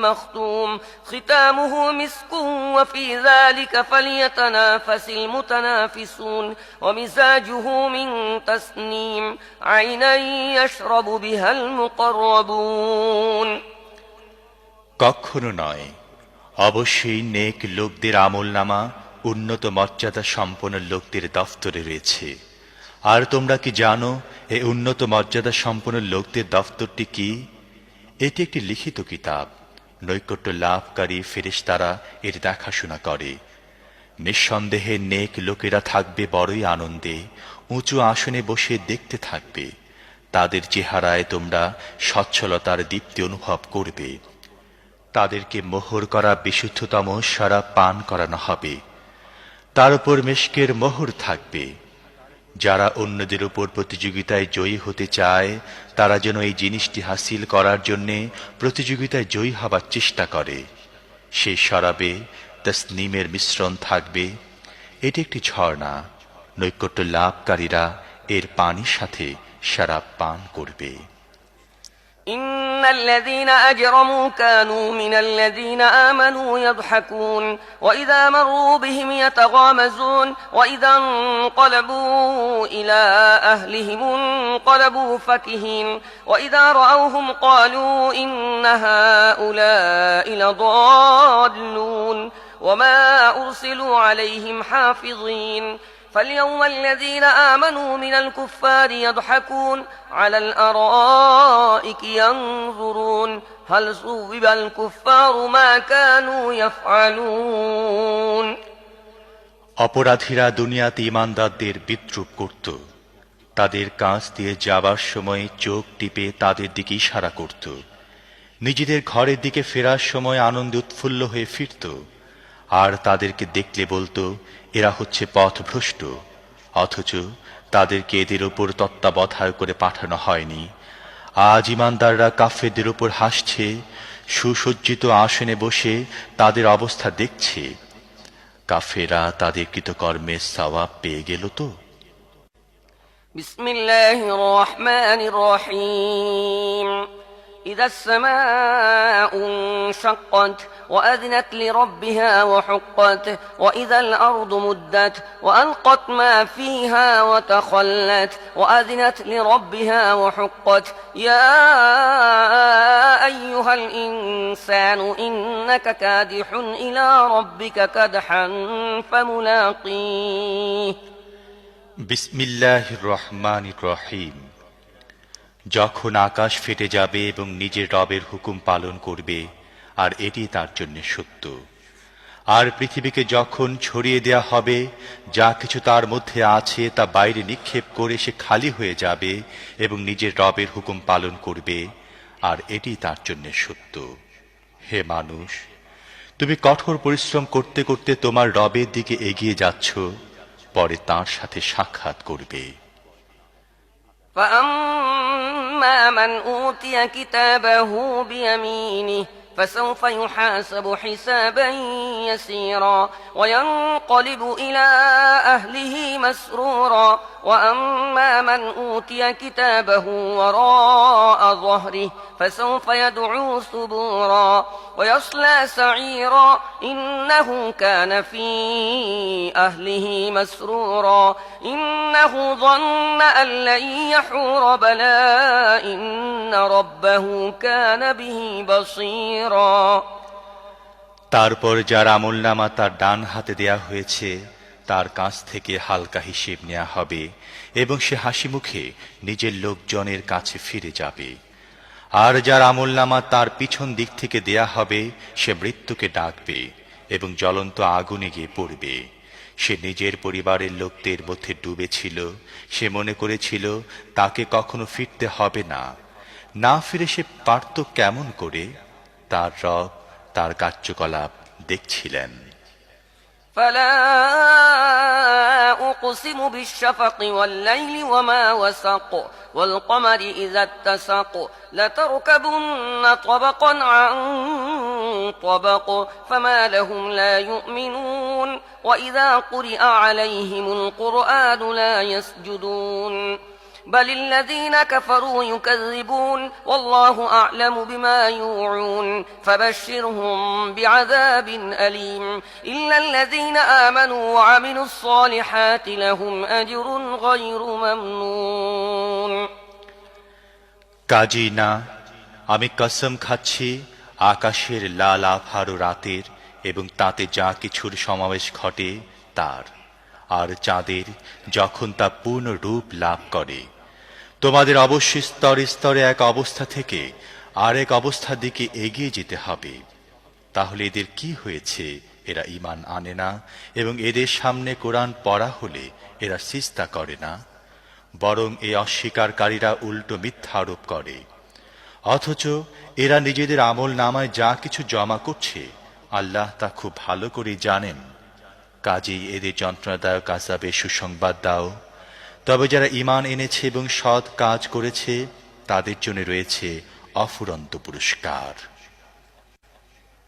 مختوم ختامه مسك وفي ذلك فليتنافس المتنافسون ومزاجه من تسنيم عينا يشرب بها المقربون কখনো নয়, অবশ্যই নেক লোকদের আমলনামা উন্নত মর্যাদা সম্পন্ন লোকদের দফতরে রয়েছে। আর তোমরা কি জানো এই উন্নত মর্যাদা সম্পন্ন লোকদের দফতরটি কি? এটি একটি লিখিত কিতাব, নৈকট্য লাভকারী ফেরেশতারা এর দেখাশোনা করে। নিঃসন্দেহে নেক লোকেরা থাকবে বড়ই আনন্দে, উঁচু আসনে বসে দেখতে থাকবে। তাদের চেহারায় তোমরা সচ্ছলতার দীপ্তি অনুভব করবে। তাদেরকে মোহর করা বিশুদ্ধতম শরাব পান করানো হবে, তার উপর মিশকের মোহর থাকবে। যারা অন্যদের উপর প্রতিযোগিতায় জয়ী হতে চায় তারা যেন এই জিনিসটি হাসিল করার জন্য প্রতিযোগিতায় জয়ী হবার চেষ্টা করে। সেই শরাবে তসনিমের মিশ্রণ থাকবে। এটি একটি ঝর্ণা, নৈকট্য লাভকারীরা এর পানির সাথে শরাব পান করবে। إن الذين أجرموا كانوا من الذين آمنوا يضحكون وإذا مروا بهم يتغامزون وإذا انقلبوا إلى أهلهم انقلبوا فكهين وإذا رأوهم قالوا إن هؤلاء لضالون وما أرسلوا عليهم حافظين فاليوم الذين آمنوا من الكفار يضحكون على الأرائك ينظرون هل ثوب الكفار ما كانوا يفعلون অপরাধীরা দুনিয়াতে ঈমানদারদের বিদ্রূপ করত। তাদের কাছ দিয়ে যাবার সময় চোখ টিপে তাদের দিকে ইশারা করত। নিজেদের ঘরের দিকে ফেরার সময় আনন্দে উৎফুল্ল হয়ে ফিরত। আর তাদেরকে দেখলে বলতো, এরা হচ্ছে পথভ্রষ্ট। অথচ তাদেরকে এদের উপর তত্ত্বাবধায়ক করে পাঠানো হয়নি। আজ ঈমানদাররা কাফেরদের উপর হাসছে, সুসজ্জিত আসনে বসে তাদের অবস্থা দেখছে। কাফেরা তাদের কৃতকর্মের সওয়াব পেয়ে গেল তো। বিসমিল্লাহির রহমানির রহিম إذا السماء انشقت وأذنت لربها وحقت وإذا الأرض مدت وألقت ما فيها وتخلت وأذنت لربها وحقت يا أيها الإنسان إنك كادح إلى ربك كدحا فملاقيه বিসমিল্লাহির রহমানির রহিম। যখন আকাশ ফেটে যাবে এবং নিজের রবের হুকুম পালন করবে, আর এটি তার জন্য সত্য। আর পৃথিবীকে যখন ছড়িয়ে দেয়া হবে, যা কিছু তার মধ্যে আছে তা বাইরে নিক্ষেপ করে সে খালি হয়ে যাবে এবং নিজের রবের হুকুম পালন করবে, আর এটি তার জন্য সত্য। হে মানুষ, তুমি কঠোর পরিশ্রম করতে করতে তোমার রবের দিকে এগিয়ে যাচ্ছ, পরে তার সাথে সাক্ষাৎ করবে। فأما من أوتي كتابه بيمينه فسوف يحاسب حسابا يسيرا وينقلب إلى أهله مسرورا وأما من أوتي كتابه وراء ظهره فسوف يدعو ثبورا ويصلى سعيرا إنه كان في أهله مسرورا إنه ظن أن لن يحور بلى إن ربه كان به بصيرا তারপর যার আমলনামা তার ডান হাতে দেয়া হয়েছে তার কাছ থেকে হালকা হিসেব নেওয়া হবে এবং সে হাসি মুখে নিজের লোকজনের কাছে ফিরে যাবে। আর যার আমলনামা তার পিছন দিক থেকে দেয়া হবে সে মৃত্যুকে ডাকবে এবং জ্বলন্ত আগুনে গিয়ে পড়বে। সে নিজের পরিবারের লোকদের মধ্যে ডুবেছিল। সে মনে করেছিল তাকে কখনো ফিরতে হবে না। না ফিরে সে পারত কেমন করে? তার রব তার কার্যকলাপ দেখছিলেন। فلا أقسم بالشفق والليل وما وسق والقمر إذا اتسق لتركبن طبقا عن طبق فما لهم لا يؤمنون وإذا قرئ عليهم القرآن لا يسجدون بل الذين كفروا يكذبون والله أعلم بما يوعون فبشرهم بعذاب أليم إلا الذين آمنوا وعملوا الصالحات لهم أجر غير ممنون কাজী না, আমি কসম খাচ্ছি আকাশের লাল আভারো রাতের এবং তাতে যা কিছুর সমাবেশ ঘটে তার, আর চাঁদের যখন তা পূর্ণ রূপ লাভ করে। তোমাদের অবশ্যই স্তরে স্তরে এক অবস্থা থেকে আরেক অবস্থার দিকে এগিয়ে যেতে হবে। তাহলে এদের কি হয়েছে? এরা ঈমান আনে না এবং এদের সামনে কোরআন পড়া হলে এরা সিজদা করে না, বরং এই অস্বীকারীরা উল্টো মিথ্যা আরোপ করে। অথচ এরা নিজেদের আমল নামায় যা কিছু জমা করছে আল্লাহ তা খুব ভালো করে জানেন। কাজেই এদের যন্ত্রণাদায়ক আযাবের সুসংবাদ দাও। তবে যারা ঈমান এনেছে এবং সৎ কাজ করেছে তাদের জন্য রয়েছে অফুরন্ত পুরস্কার।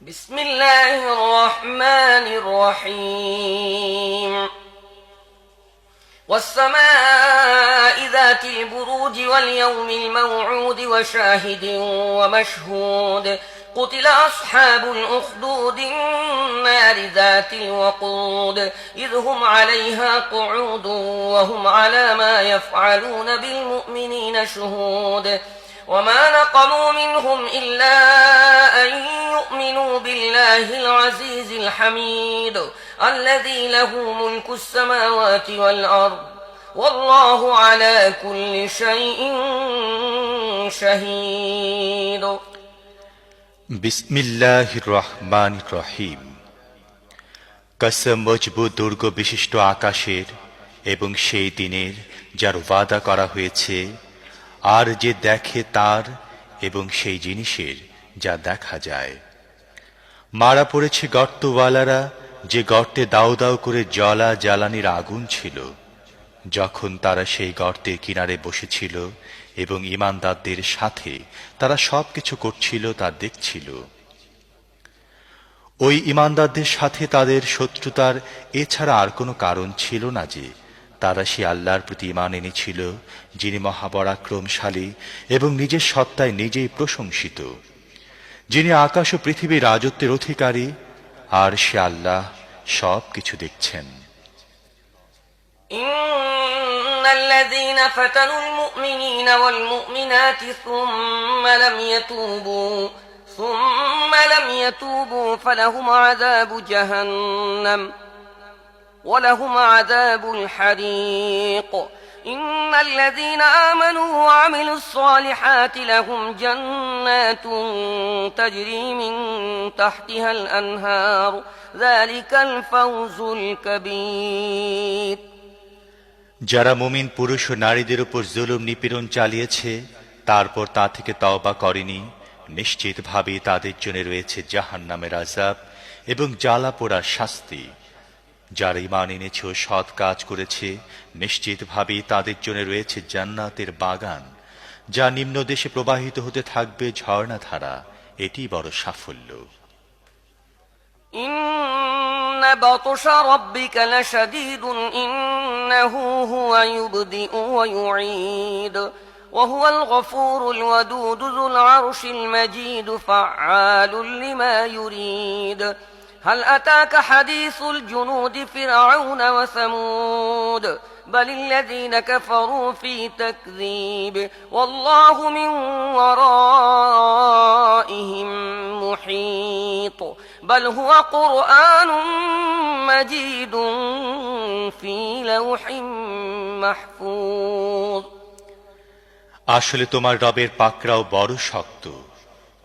বিসমিল্লাহির রহমানির রহিম والسماء ذات البروج واليوم الموعود وشاهد ومشهود قتل أصحاب الأخدود النار ذات الوقود إذ هم عليها قعود وهم على ما يفعلون بالمؤمنين شهود وما نقموا منهم إلا أن يؤمنوا بالله العزيز الحميد الذي له ملك السماوات والأرض والله على كل شيء شهيد বিসমিল্লাহির রহমানির রহিম। কসম মজবুত দুর্গ বিশিষ্ট আকাশের এবং সেই দিনের যার ওয়াদা করা হয়েছে, আর যে দেখে তার এবং সেই জিনিসের যা দেখা যায়। মারা পড়েছে গর্তওয়ালারা, যে গর্তে দাউ দাউ করে জ্বলা জ্বালানির আগুন ছিল, যখন তারা সেই গর্তের কিনারে বসেছিল এবং ঈমানদারদের সাথে তারা সবকিছু করছিল তা দেখছিল। ওই ঈমানদারদের সাথে তাদের শত্রুতার এছাড়া আর কোনো কারণ ছিল না যে তারা সে আল্লাহর প্রতি ঈমান এনেছিল, যিনি মহাপরাক্রমশালী এবং নিজের সত্তায় নিজেই প্রশংসিত, যিনি আকাশ ও পৃথিবীর রাজত্বের অধিকারী, আর সে আল্লাহ সব কিছু দেখছেন। إن الذين فتنوا المؤمنين والمؤمنات ثم لم يتوبوا فلهم عذاب جهنم ولهم عذاب الحريق إن الذين آمنوا وعملوا الصالحات لهم جنات تجري من تحتها الأنهار ذلك الفوز الكبير যারা মুমিন পুরুষ ও নারীদের উপর জুলুম নিপীড়ন চালিয়েছে তারপর তা থেকে তওবা করেনি, নিশ্চিতভাবে তাদের জন্য রয়েছে জাহান্নামের আযাব এবং জ্বালা পোড়ার শাস্তি। যারা ঈমান এনেছে ও সৎ কাজ করেছে নিশ্চিতভাবে তাদের জন্য রয়েছে জান্নাতের বাগান, যা নিম্ন দেশে প্রবাহিত হতে থাকবে ঝর্ণাধারা। এটি বড় সাফল্য। إن بطش ربك لشديد إنه هو يبدئ ويعيد وهو الغفور الودود ذو العرش المجيد فعال لما يريد هل أتاك حديث الجنود فرعون وثمود بل الذين كفروا في تكذيب والله من ورائهم محيط بل هو قرآن مجيد في لوح محفوظ আসলে তোমার রবের পাকড়াও বড় শক্ত।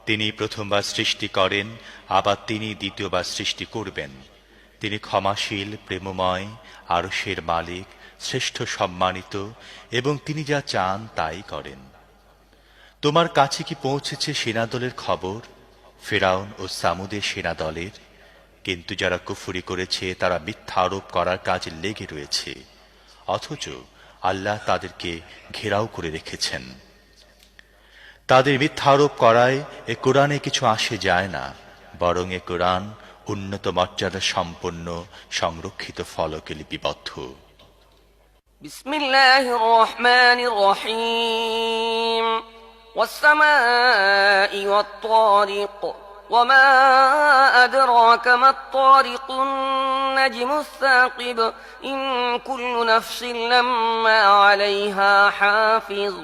তিনি প্রথমবার সৃষ্টি করেন, আবার তিনি দ্বিতীয়বার সৃষ্টি করবেন। তিনি ক্ষমাশীল, প্রেমময়, আরশের মালিক, শ্রেষ্ঠ সম্মানিত, এবং তিনি যা চান তাই করেন। তোমার কাছে কি পৌঁছেছে সেনাদলের খবর, ফেরাউন ও সামুদের সেনাদলের? কিন্তু যারা কুফরি করেছে তারা মিথ্যা আরোপ করার কাজে লেগে রয়েছে, অথচ আল্লাহ তাদেরকে ঘেরাও করে রেখেছেন। তাদের মিথ্যা আরোপ করায় এ কোরআনে কিছু আসে যায় না, বরং এ কোরআন উন্নত মর্যাদা সম্পন্ন সংরক্ষিত ফলকে লিপিবদ্ধ। বিসমিল্লাহির রহমানির রহিম والسماء والطارق وما أدراك ما الطارق النجم الثاقب إن كل نفس لما عليها حافظ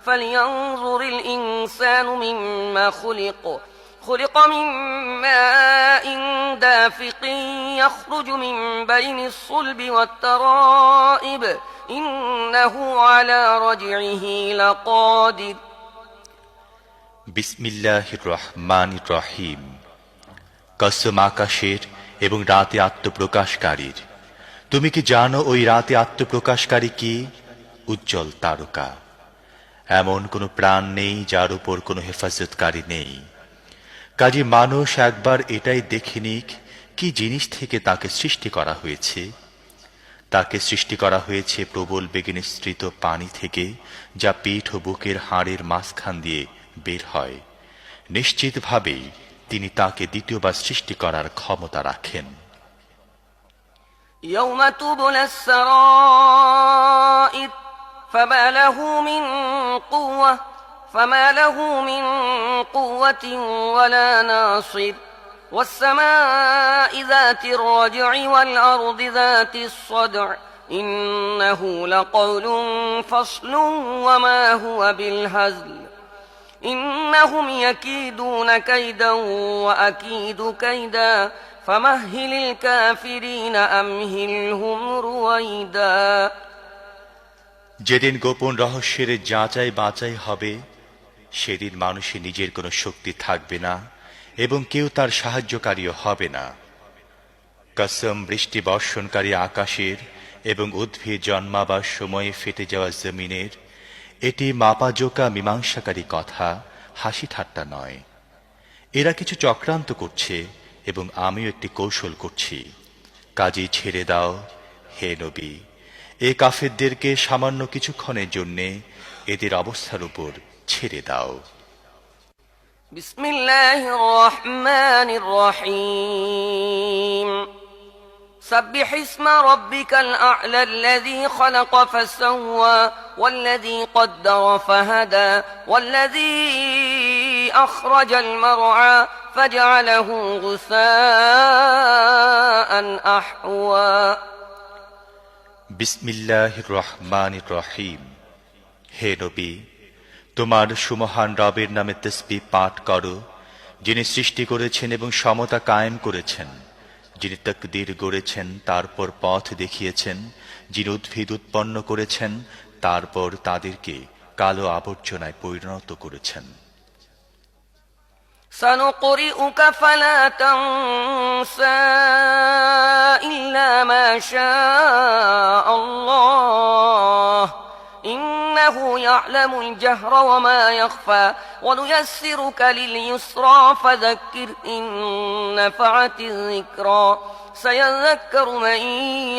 فلينظر الإنسان مما خلق من ماء دافق يخرج من بين الصلب والترائب إنه على رجعه لقادر বিসমিল্লাহির রহমানির রহিম। কসম আকাশের এবং রাতে আত্মপ্রকাশকারীর। তুমি কি জানো ওই রাতে আত্মপ্রকাশকারী কি? উজ্জ্বল তারকা। এমন কোনো প্রাণ নেই যার উপর কোনো হেফাজতকারী নেই। কাজে মানুষ একবার এটাই দেখে নিক কি জিনিস থেকে তাকে সৃষ্টি করা হয়েছে। তাকে সৃষ্টি করা হয়েছে প্রবল বেগে নিঃসৃত পানি থেকে, যা পিঠ ও বুকের হাড়ের মাঝখান দিয়ে বের হয়। নিশ্চিতভাবেই তিনি তাকে দ্বিতীয়বার সৃষ্টি করার ক্ষমতা রাখেন। يوم تبلى السرائر فما له من قوة ولا ناصر والسماء ذات الرجع والأرض ذات الصدع إنه لقول فصل وما هو بالهزل إنهم يكيدون كيدا وأكيد كيدا فمهل الكافرين أمهلهم رويدا যেদিন গোপন রহস্যের যাচাই বাছাই হবে, সেদিন মানুষের নিজের কোনো শক্তি থাকবে না এবং কেউ তার সাহায্যকারীও হবে না। কসম বৃষ্টি বর্ষণকারী আকাশের এবং উদ্ভিদ জন্মাবার সময়ে ফেটে যাওয়া জমিনের। এটি মাপাজোকা মীমাংসাকারী কথা, হাসি ঠাট্টা নয়। এরা কিছু চক্রান্ত করছে এবং আমিও একটি কৌশল করছি। কাজেই ছেড়ে দাও হে নবী, এ কাফেরদেরকে সামান্য কিছুক্ষণের জন্যে এদের অবস্থার উপর ছেড়ে দাও। বিসমিল্লাহির রহমানির রহিম سبح اسم ربك الأعلى الذي خلق فسوى والذي قدر فهدى والذي أخرج المرعى فجعله غثاء أحوى বিসমিল্লাহির রহমানির রহিম। হে নবী, তোমার সুমহান রবের নামে তাসবিহ পাঠ করো, যিনি সৃষ্টি করেছেন এবং সমতা কায়েম করেছেন, যিনি তাকদীর গড়েছেন তারপর পথ দেখিয়েছেন, যিনি উদ্ভিদ উৎপন্ন করেছেন তারপর তাদেরকে কালো আবর্জনায় পরিণত করেছেন। سنقرئك فلا تنسى إلا ما شاء الله إنه يعلم الجهر وما يخفى ونيسرك لليسرى فذكر إن نفعت الذكرى سيذكر من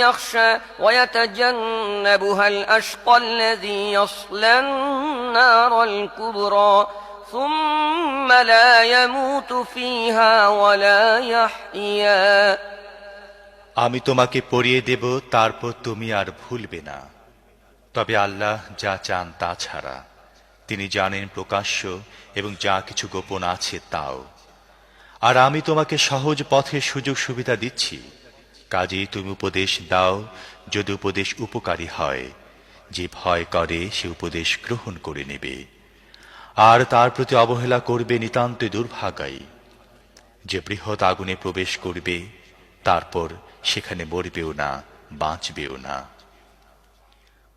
يخشى ويتجنبها الأشقى الذي يصلى النار الكبرى ثم لا يموت فيها ولا يحيا আমি তোমাকে পড়িয়ে দেব, তারপর তুমি আর ভুলবে না। তবে আল্লাহ যা চান তা ছাড়া, তিনি জানেন প্রকাশ্য এবং যা কিছু গোপন আছে তাও। আর আমি তোমাকে সহজ পথের সুযোগ সুবিধা দিচ্ছি। কাজেই তুমি উপদেশ দাও যদি উপদেশ উপকারী হয়। যে ভয় করে সে উপদেশ গ্রহণ করে নেবে, আর তার প্রতি অবহেলা করবে নিতান্ত দুর্ভাগাই। যে বৃহৎ আগুনে প্রবেশ করবে, তারপর সেখানে মরবেও না, বাঁচবেও না।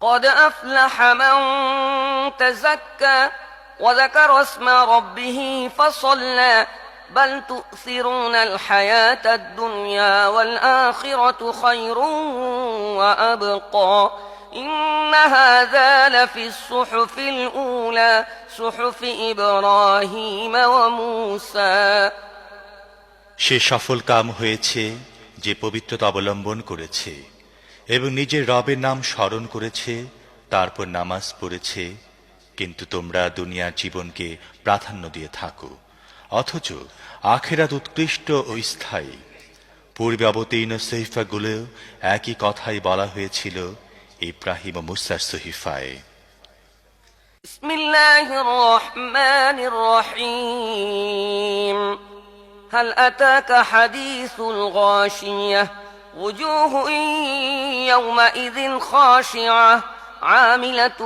قد أفلح من تزكى وذكر اسم ربه فصلى بل تؤثرون الحياة الدنيا والآخرة خير وأبقى إن هذا لفي الصحف الأولى صحف إبراهيم وموسى সে সফল কাম হয়েছে যে পবিত্রতা অবলম্বন করেছে এবং নিজের রবের নাম স্মরণ করেছে, তারপর নামাজ পড়েছে। কিন্তু তোমরা দুনিয়ার জীবনকে প্রাধান্য দিয়ে থাকো, অথচ আখিরাত উৎকৃষ্ট ও স্থায়ী। পূর্বে অবতীর্ণ সহিফাগুলোও একই কথাই বলা হয়েছিল ইব্রাহিম ও মুসার সহিফায়। بسم الله الرحمن الرحيم هل أتاك حديث الغاشية وجوه يومئذ خاشعة عاملة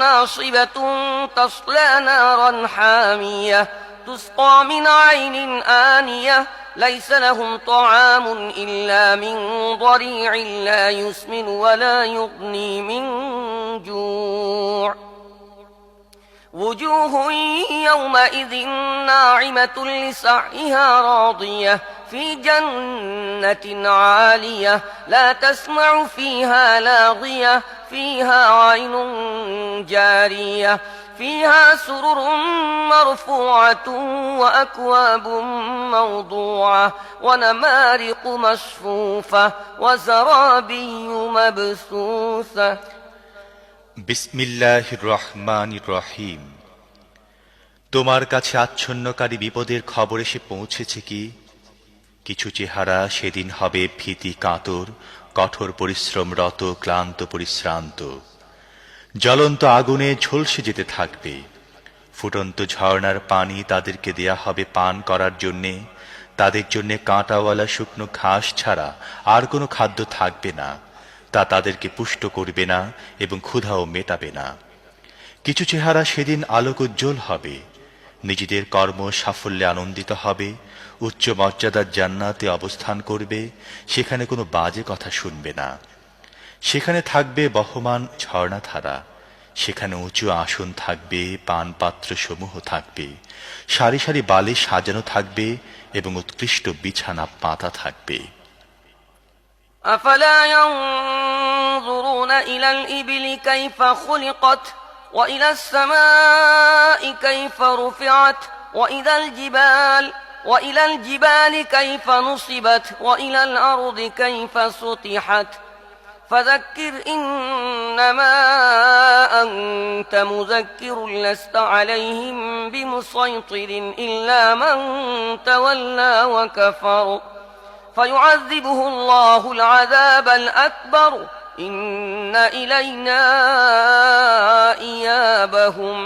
ناصبة تصلى نارا حامية تسقى من عين آنية ليس لهم طعام إلا من ضريع لا يسمن ولا يغني من جوع وجوه يومئذ ناعمة لسعيها راضية في جنة عالية لا تسمع فيها لاغية فيها عين جارية فيها سرر مرفوعة وأكواب موضوعة ونمارق مصفوفة وزرابي مبثوثة বিসমিল্লাহির রহমানির রহিম। তোমার কাছে আচ্ছন্নকারী বিপদের খবর এসে পৌঁছেছে কি? কিছু চেহারা সেদিন হবে ভীতি কাতর, কঠোর পরিশ্রমরত, ক্লান্ত পরিশ্রান্ত। জ্বলন্ত আগুনে ঝলসে যেতে থাকবে। ফুটন্ত ঝর্ণার পানি তাদেরকে দেয়া হবে পান করার জন্যে। তাদের জন্যে কাঁটাওয়ালা শুকনো ঘাস ছাড়া আর কোনো খাদ্য থাকবে না। তা তাদেরকে পুষ্ট করবে না এবং ক্ষুধাও মেটাবে না। কিছু চেহারা সেদিন আলোক উজ্জ্বল হবে, নিজেদের কর্ম সাফল্যে আনন্দিত হবে, উচ্চ মর্যাদার জান্নাতে অবস্থান করবে, সেখানে কোনো বাজে কথা শুনবে না। সেখানে থাকবে বহমান ঝর্ণাধারা, সেখানে উঁচু আসন থাকবে, পানপাত্র সমূহ থাকবে, সারি সারি বালে সাজানো থাকবে এবং উৎকৃষ্ট বিছানা পাতা থাকবে। أفلا ينظرون إلى الإبل كيف خلقت وإلى السماء كيف رفعت وإلى الجبال كيف نصبت وإلى الأرض كيف سطحت فذكر إنما أنت مذكر لست عليهم بمسيطر إلا من تولى وكفر فيعذبه الله العذاب الأكبر إن إلينا إيابهم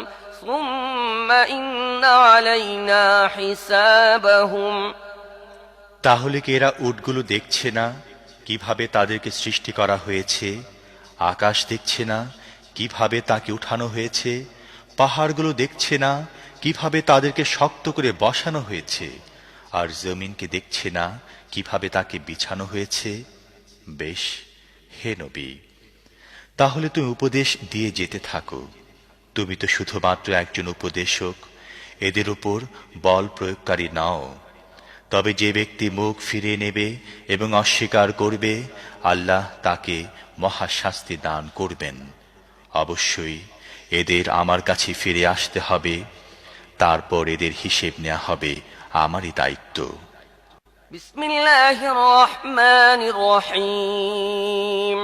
ثم إن علينا حسابهم। তাহলে কি এরা উটগুলো দেখছে না কিভাবে তাদেরকে সৃষ্টি করা হয়েছে? আকাশ দেখছে না কিভাবে তাকে উঠানো হয়েছে? পাহাড়গুলো দেখছে না কিভাবে তাদেরকে শক্ত করে বসানো হয়েছে? আর জমিনকে দেখছে না কিভাবে তাকে বিছানো হয়েছে? বেশ, হে নবী, তাহলে তুমি উপদেশ দিয়ে যেতে থাকো। তুমি তো শুধুমাত্র একজন উপদেশক, এদের উপর বল প্রয়োগকারী নাও। তবে যে ব্যক্তি মুখ ফিরিয়ে নেবে এবং অস্বীকার করবে, আল্লাহ তাকে মহাশাস্তি দান করবেন। অবশ্যই এদের আমার কাছে ফিরে আসতে হবে, তারপর এদের হিসেব নেওয়া হবে আমারই দায়িত্ব। বিসমিল্লাহির রহমানির রহিম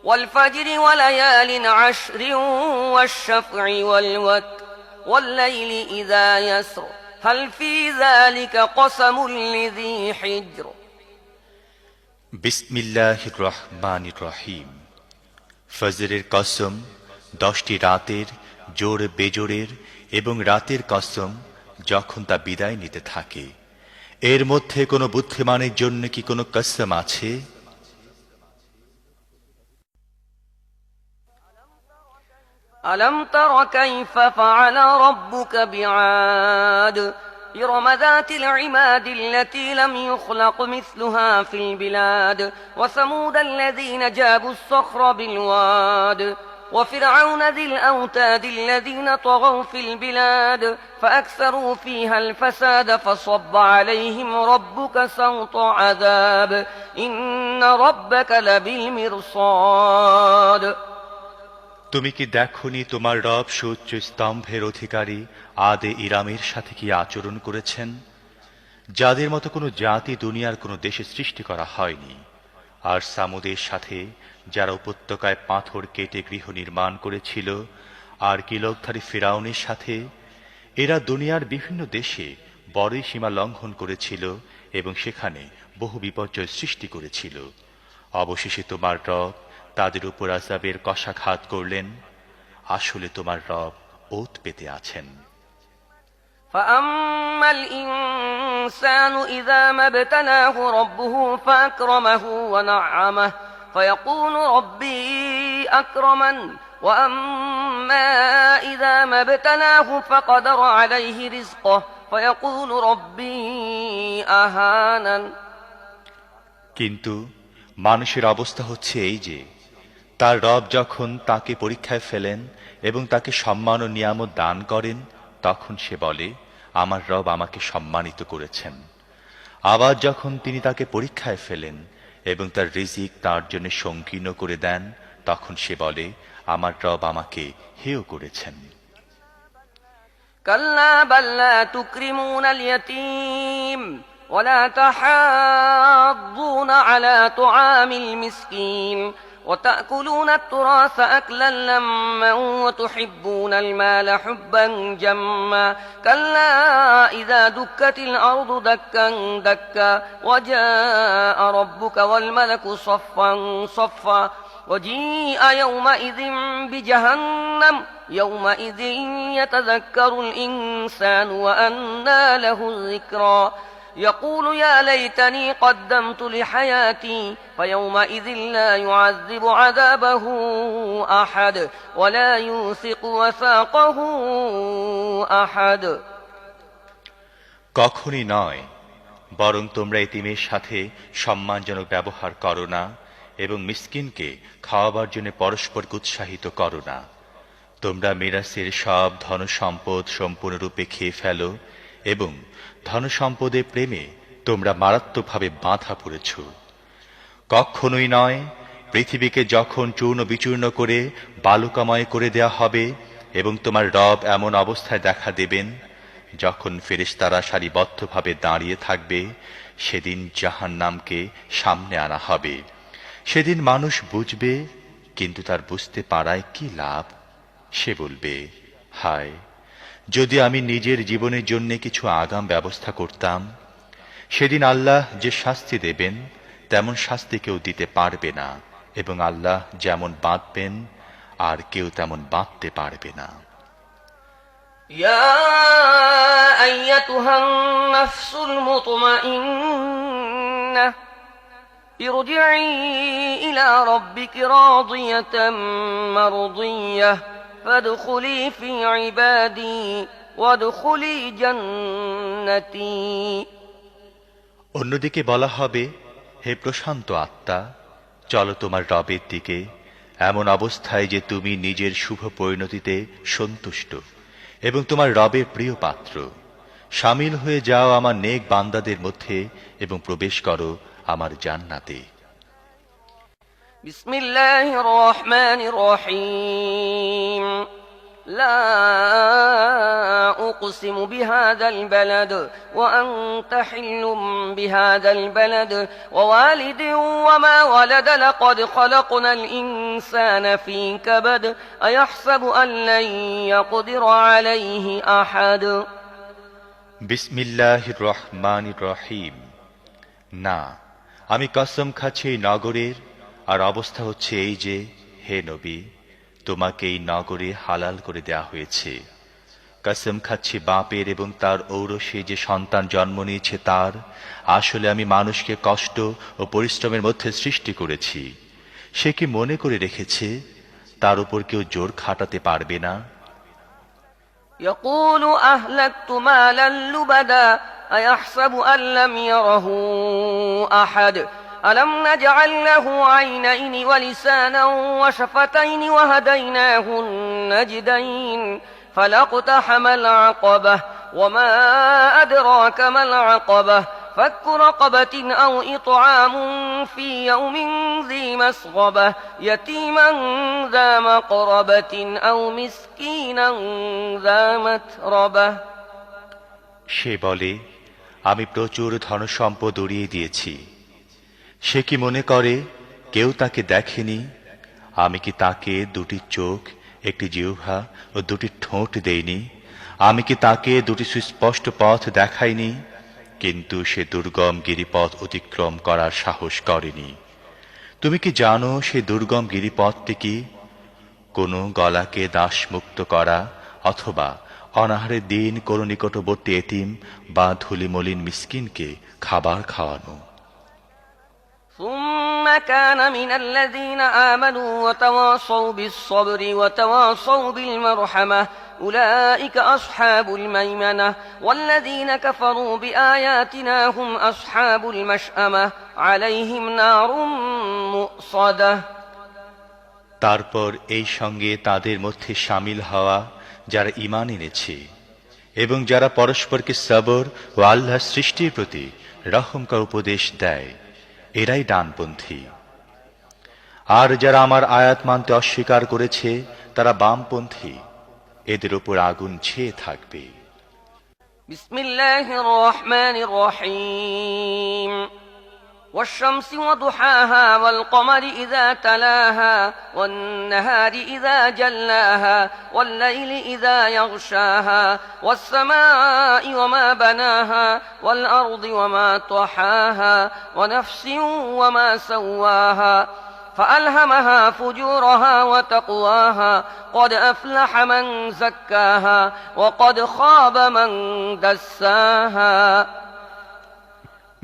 والفجر وليال عشر والشفع والوتر والليل إذا يسر هل في ذلك قسم لذي حجر বিসমিল্লাহির রহমানির রহিম। ফজরের কসম, 10টি রাতের, জোর বেজোরের এবং রাতের কসম যখন তা বিদায় নিতে থাকে। এর মধ্যে কোনো বুদ্ধিমানের জন্য কি কোনো কসম আছে? ألم تر كيف فعل ربك بعاد إرم ذات العماد التي لم يخلق مثلها في البلاد وثمود الذين جابوا الصخر بالواد وفرعون ذي الأوتاد الذين طغوا في البلاد فأكثروا فيها الفساد فصب عليهم ربك سوط عذاب إن ربك لبالمرصاد তুমি কি দেখনি তোমার রব সুউচ্চ স্তম্ভের অধিকারী আদে ইরামের সাথে কি আচরণ করেছেন, যাদের মতো কোনো জাতি দুনিয়ার কোনো দেশে সৃষ্টি করা হয়নি। আর সামুদের সাথে, যারা উপত্যকায় পাথর কেটে গৃহ নির্মাণ করেছিল, আর কিলকধারী ফিরাউনের সাথে, এরা দুনিয়ার বিভিন্ন দেশে বড়ই সীমা লঙ্ঘন করেছিল এবং সেখানে বহু বিপর্যয় সৃষ্টি করেছিল। অবশেষে তোমার রব তাদের উপর আযাবের কশাঘাত করলেন। আসলে তোমার রব ওত পেতে আছেন। فأما الإنسان إذا ما ابتلاه ربه فأكرمه ونعمه فيقول ربي أكرمن وأما إذا ما ابتلاه فقدر عليه رزقه فيقول ربي أهانن। কিন্তু মানুষের অবস্থা হচ্ছে এই যে, তার রব যখন তাকে পরীক্ষায় ফেলেন এবং তাকে সম্মান ও নিয়ামত দান করেন, তখন সে বলে, আমার রব আমাকে সম্মানিত করেছেন। আবার যখন তিনি তাকে পরীক্ষায় ফেলেন এবং তার রিজিক তার জন্য সংকীর্ণ করে দেন, তখন সে বলে, আমার রব আমাকে হেয় করেছেন। كلا بل لا تكرمون اليتيم ولا تحاضون على طعام المسكين وتأكلون التراث أكلا لما وتحبون المال حبا جما كلا إذا دكت الأرض دكا دكا وجاء ربك والملك صفا صفا وجيء يومئذ بجهنم يومئذ يتذكر الإنسان وأنى له الذكرى يقول يا ليتني قدمت لحياتي فيومئذ لا يعذب عذابه أحد ولا يوثق وثاقه أحد। কখনই নয়, বরং তোমরা এতিমের সাথে সম্মানজনক ব্যবহার করো না এবং মিসকিনকে খাওয়াবার জন্য পরস্পরকে উৎসাহিত করো না। তোমরা মিরাসের সব ধন সম্পদ সম্পূর্ণরূপে খেয়ে ফেলো এবং ধনসম্পদের প্রেমে তোমরা মারাত্মকভাবে বাঁধা পড়েছ। কখনোই নয়, পৃথিবীকে যখন চূর্ণ বিচূর্ণ করে বালুকাময় করে দেয়া হবে এবং তোমার রব এমন অবস্থায় দেখা দেবেন যখন ফেরেশতারা সারিবদ্ধভাবে দাঁড়িয়ে থাকবে, সেদিন জাহান্নামকে সামনে আনা হবে। সেদিন মানুষ বুঝবে, কিন্তু তার বুঝতে পারায় কি লাভ? সে বলবে, হায়, যদি আমি নিজের জীবনের জন্য কিছু আগাম ব্যবস্থা করতাম। সেদিন আল্লাহ যে শাস্তি দেবেন তেমন শাস্তি কেউ দিতে পারবে না, এবং আল্লাহ যেমন বাঁধবেন আর কেউ তেমন বাঁধতে পারবে না। يا أيتها النفس المطمئنة ارجعي إلى ربك راضية مرضية فادخلي في عبادي وادخلي جنتي। অন্যদিকে বলা হবে, হে প্রশান্ত আত্মা, চলো তোমার রবের দিকে এমন অবস্থায় যে তুমি নিজের শুভ পরিণতিতে সন্তুষ্ট এবং তোমার রবের প্রিয় পাত্র। শামিল হয়ে যাও আমার নেক বান্দাদের মধ্যে এবং প্রবেশ করো আমার জান্নাতে। বিসমিল্লাহির রহমানির রহিম। লা উকসিমু বিহাযাল বালাদ ওয়া আনতা হিল্লুম বিহাযাল বালাদ ওয়া ওয়ালিদিন ওয়া মা ওয়ালাদ লাকাদ খালাকনাল ইনসানা ফী কাবাদ আয়াহসাবু আন লা ইয়াকদির আলাইহি আহাদ। বিসমিল্লাহির রহমানির রহিম। না, আমি কসম খাচ্ছি এই নগরের, আর অবস্থা হচ্ছে এই যে, হে নবী, তোমাকে এই নগরে হালাল করে দেয়া হয়েছে। কসম খাচ্ছি বাপের এবং তার ঔরসে যে সন্তান জন্ম নিয়েছে তার, আসলে আমি মানুষকে কষ্ট ও পরিশ্রমের মধ্যে সৃষ্টি করেছি। সে কি মনে করে রেখেছে তার উপর কেউ জোর খাটাতে পারবে না? يقول أهلكت مالا لبدا أيحسب أن لم يره أحد ألم نجعل له عينين ولسانا وشفتين وهديناه النجدين فلاقتحم العقبة وما أدراك ما العقبة فك رقبة أو إطعام في يوم ذي مسغبة يتيما ذا مقربة أو مسكينا ذا متربة। সে বলে, আমি প্রচুর ধনসম্পদ উড়িয়ে দিয়েছি। সে কি মনে করে কেউ তাকে দেখেনি? আমি কি তাকে দুটি চোখ, একটি জিহ্বা ও দুটি ঠোঁট দেইনি? আমি কি তাকে দুটি সুস্পষ্ট পথ দেখাইনি? কিন্তু সে দুর্গম গিরিপথ অতিক্রম করার সাহস করেনি। তুমি কি জানো সেই দুর্গম গিরিপথটি কি? কোনো গলাকে দাসমুক্ত করা, অথবা অনাহারের দিন কোনো নিকটবর্তী এতিম বা ধুলিমলিন মিসকিনকে খাবার খাওয়ানো। ثم كان من الذين آمنوا وتواصوا بالصبر وتواصوا بالمرحمة أولئك أصحاب الميمنة والذين كفروا بآياتنا هم أصحاب المشأمة عليهم نار مؤصدة। তারপর এই সঙ্গে তাদের মধ্যে শামিল হওয়া যারা ঈমান এনেছে এবং যারা পরস্পরকে সবর ও আল্লাহর সৃষ্টির প্রতি রহমকার উপদেশ দেয়, এরাই ডানপন্থী। আর যারা আমার আয়াত মানতে অস্বীকার করেছে তারা বামপন্থী, এদের উপর আগুন ছেয়ে থাকবে। বিসমিল্লাহির রহমানির রহিম। والشمس وضحاها والقمر إذا تلاها والنهار إذا جلاها والليل إذا يغشاها والسماء وما بناها والأرض وما طحاها ونفس وما سواها فألهمها فجورها وتقواها قد أفلح من زكاها وقد خاب من دساها।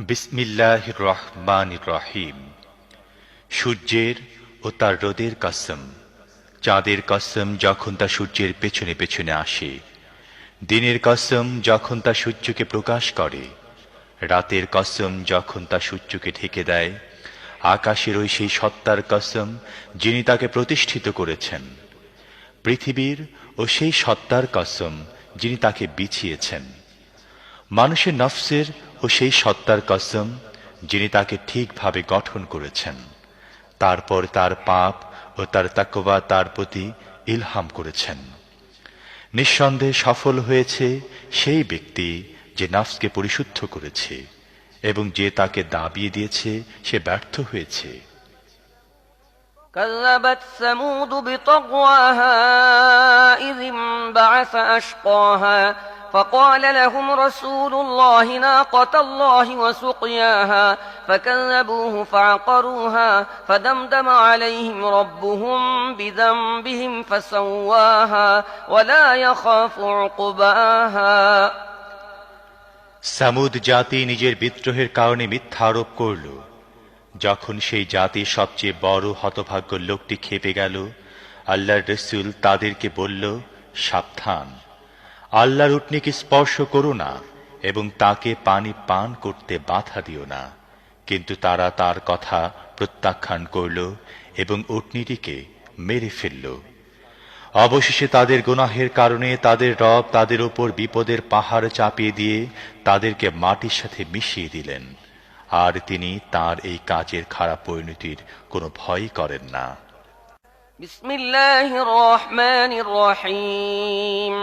বিসমিল্লাহির রহমানির রহিম। সূর্যের ও তার রোদের কসম, চাঁদের কসম যখন তা সূর্যের পেছনে পেছনে আসে, দিনের কসম যখন তা সূর্যকে প্রকাশ করে, রাতের কসম যখন তা সূর্যকে ঢেকে দেয়, আকাশের ওই সেই সত্তার কসম যিনি তাকে প্রতিষ্ঠিত করেছেন, পৃথিবীর ও সেই সত্তার কসম যিনি তাকে বিছিয়েছেন, মানুষের নফসের ও সেই সত্তার কসম যিনি তাকে ঠিকভাবে গঠন করেছেন, তারপর তার পাপ ও তার তাকওয়া তার প্রতি ইলহাম করেছেন। নিঃসন্দেহে সফল হয়েছে সেই ব্যক্তি যে নফসকে পরিশুদ্ধ করেছে, এবং যে তাকে দাবিয়ে দিয়েছে সে ব্যর্থ হয়েছে। كذبت ثمود بطغواها إذ انبعث أشقاها فقال لهم رسول الله ناقة الله وسقياها فكذبوه فعقروها فدمدم عليهم ربهم بذنبهم فسواها ولا يخاف عقباها। সামুদ জাতি নিজের বিদ্রোহের কারণে মিথ্যা আরোপ করল। যখন সেই জাতির সবচেয়ে বড় হতভাগ্য লোকটি খেপে গেল, আল্লাহর রাসূল তাদেরকে বলল, সাবধান, আল্লাহর উটনীকে স্পর্শ করো না এবং তাকে পানি পান করতে বাধা দিও না। কিন্তু তারা তার কথা প্রত্যাখ্যান করল এবং উটনীটিকে মেরে ফেলল। অবশেষে তাদের গুনাহের কারণে তাদের রব তাদের উপর বিপদের পাহাড় চাপিয়ে দিয়ে তাদেরকে মাটির সাথে মিশিয়ে দিলেন, আর তিনি তার এই কাজের খারাপ পরিণতির কোনো ভয় করেন না। বিসমিল্লাহির রহমানির রহিম।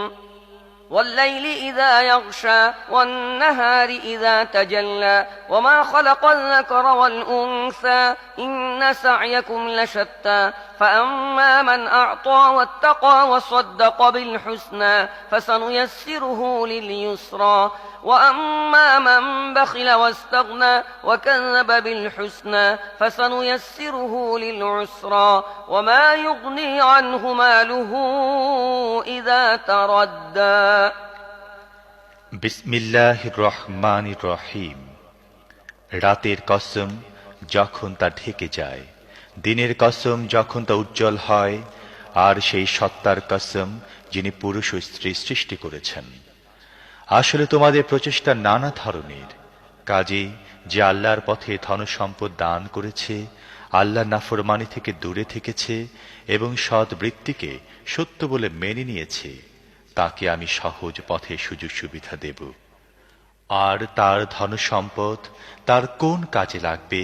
والليل إذا يغشى والنهار إذا تجلى وما خلق الذكر والأنثى إن سعيكم لشتى فأما من أعطى واتقى وصدق بالحسنى فسنيسره لليسرى وأما من بخل واستغنى وكذب بالحسنى فسنيسره للعسرى وما يغني عنه ماله إذا تردى। বিসমিল্লাহির রহমানির রহিম। রাতের কসম যখন তা ঢেকে যায়, দিনের কসম যখন তা উজ্জ্বল হয়, আর সেই সত্তার কসম যিনি পুরুষ ও স্ত্রী সৃষ্টি করেছেন। আসলে তোমাদের প্রচেষ্টা নানা ধরনের। কাজেই যে আল্লাহর পথে ধনসম্পদ দান করেছে, আল্লাহর নাফরমানি থেকে দূরে থেকেছে এবং সৎ বৃত্তিকে সত্য বলে মেনে নিয়েছে, তাকে আমি সহজ পথে সুযোগ সুবিধা দেব। আর তার ধনসম্পদ তার কোন কাজে লাগবে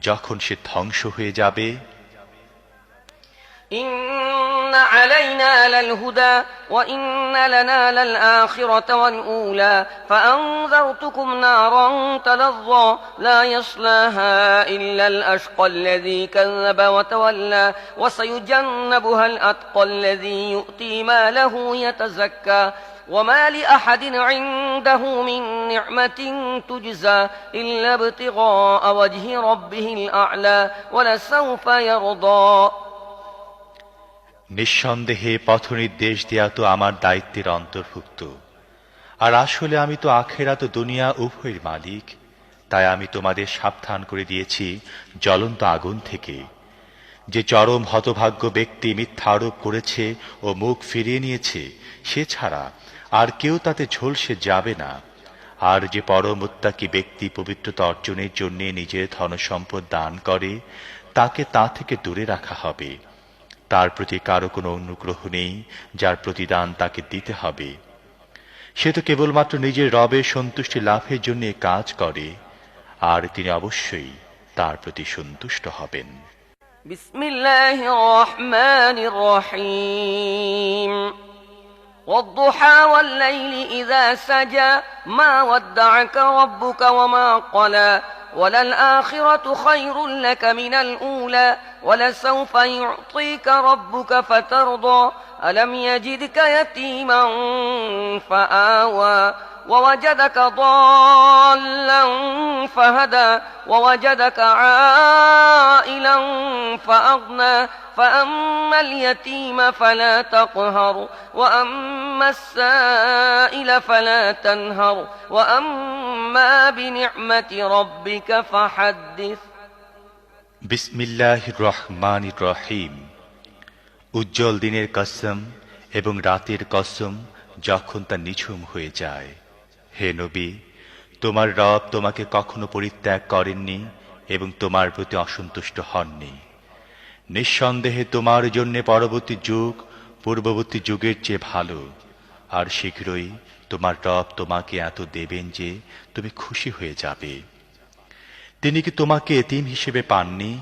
যখন সে ধ্বংস হয়ে যাবে? إن علينا للهدى وإن لنا للآخرة والأولى فأنذرتكم نارا تلظى لا يصلاها إلا الأشقى الذي كذب وتولى وسيجنبها الأتقى الذي يؤتي ماله يتزكى وما لأحد عنده من نعمة تجزى إلا ابتغاء وجه ربه الأعلى ولسوف يرضى নিঃসন্দেহে পথনির্দেশ দেয়া তো আমার দায়িত্বের অন্তর্ভুক্ত, আর আসলে আমি তো আখেরাত ও দুনিয়া উভয়ের মালিক। তাই আমি তোমাদের সাবধান করে দিয়েছি জ্বলন্ত আগুন থেকে। যে চরম হতভাগ্য ব্যক্তি মিথ্যা আরোপ করেছে ও মুখ ফিরিয়ে নিয়েছে, সে ছাড়া আর কেউ তাতে ঝলসে যাবে না। আর যে পরম মুত্তাকী ব্যক্তি পবিত্রতা অর্জনের জন্য নিজের ধনসম্পদ দান করে, তাকে তা থেকে দূরে রাখা হবে। তার প্রতি কারো কোনো অনুগ্রহ নেই যার প্রতিদান তাকে দিতে হবে। সে তো কেবলমাত্র নিজের রবের সন্তুষ্টি লাভের জন্য কাজ করে, আর তিনি অবশ্যই তার প্রতি সন্তুষ্ট হবেন। বিসমিল্লাহির রহমানির রহিম والضحى والليل إذا سجى ما ودعك ربك وما قلى وللآخرة خير لك من الأولى ولسوف يعطيك ربك فترضى ألم يجدك يتيما فآوى ووجدك ضالا فهدى ووجدك عائلا فأغنى فأما اليتيم فلا تقهر وأما السائل فلا تنهر وأما بنعمة ربك فحدث বিসমিল্লাহির রহমানির রহিম। উজ্জ্বল দিনের কসম এবং রাতের কসম যখন তা নিঝুম হয়ে যায়। হে নবী, তোমার রব তোমাকে কখনো পরিত্যাগ করেননি এবং তোমার প্রতি অসন্তুষ্ট হননি। নিঃসন্দেহে তোমার জন্য পরবর্তী যুগ পূর্ববর্তী যুগের চেয়ে ভালো, আর শীঘ্রই তোমার রব তোমাকে এত দেবেন যে তুমি খুশি হয়ে যাবে। তিনি কি তোমাকে এতিম হিসেবে পাননি,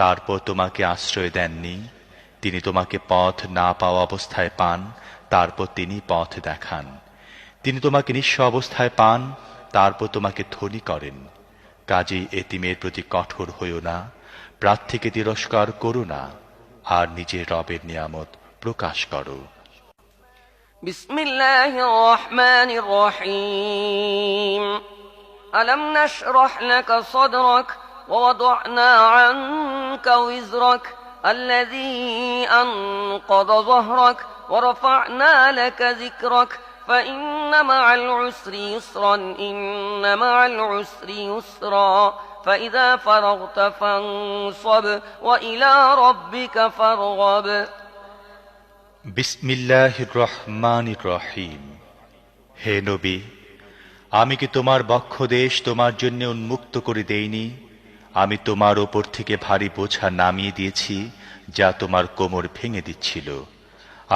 তারপর তোমাকে আশ্রয় দেননি? তিনি তোমাকে পথ না পাওয়া অবস্থায় পান, তারপর তিনি পথ দেখান। তিনি তোমাকে নিঃস্ব অবস্থায় পান, তারপর তোমাকে ধনী করেন। কাজেই এতিমের প্রতি কঠোর হইও না, প্রার্থীকে তিরস্কার করো না, আর নিজের রবের নিয়ামত প্রকাশ করো। বিসমিল্লাহির রহমানির রহিম ألم نشرح لك صدرك ووضعنا عنك وزرك الذي أنقض ظهرك ورفعنا لك ذكرك فإن مع العسر يسرا إن مع العسر يسرا فإذا فرغت فانصب وإلى ربك فارغب বিসমিল্লাহির রহমানির রহিম। হে নবী, আমি কি তোমার বক্ষদেশ তোমার জন্য উন্মুক্ত করে দেইনি? আমি তোমার ওপর থেকে ভারী বোঝা নামিয়ে দিয়েছি, যা তোমার কোমর ভেঙে দিচ্ছিল,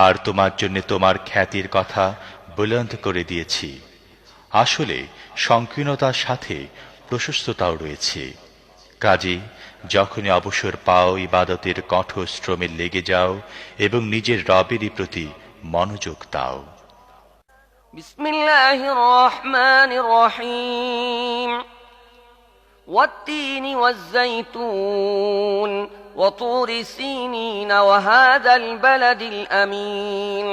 আর তোমার জন্য তোমার খ্যাতির কথা বুলন্দ করে দিয়েছি। আসলে সংকীর্ণতার সাথে প্রশস্ততাও রয়েছে। কাজে যখনই অবসর পাও, ইবাদতের কঠোর শ্রমে লেগে যাও এবং নিজের রবেরই প্রতি মনোযোগ দাও। বিসমিল্লাহির রহমানির রহিম والتين والزيتون وطور سينين وهذا البلد الأمين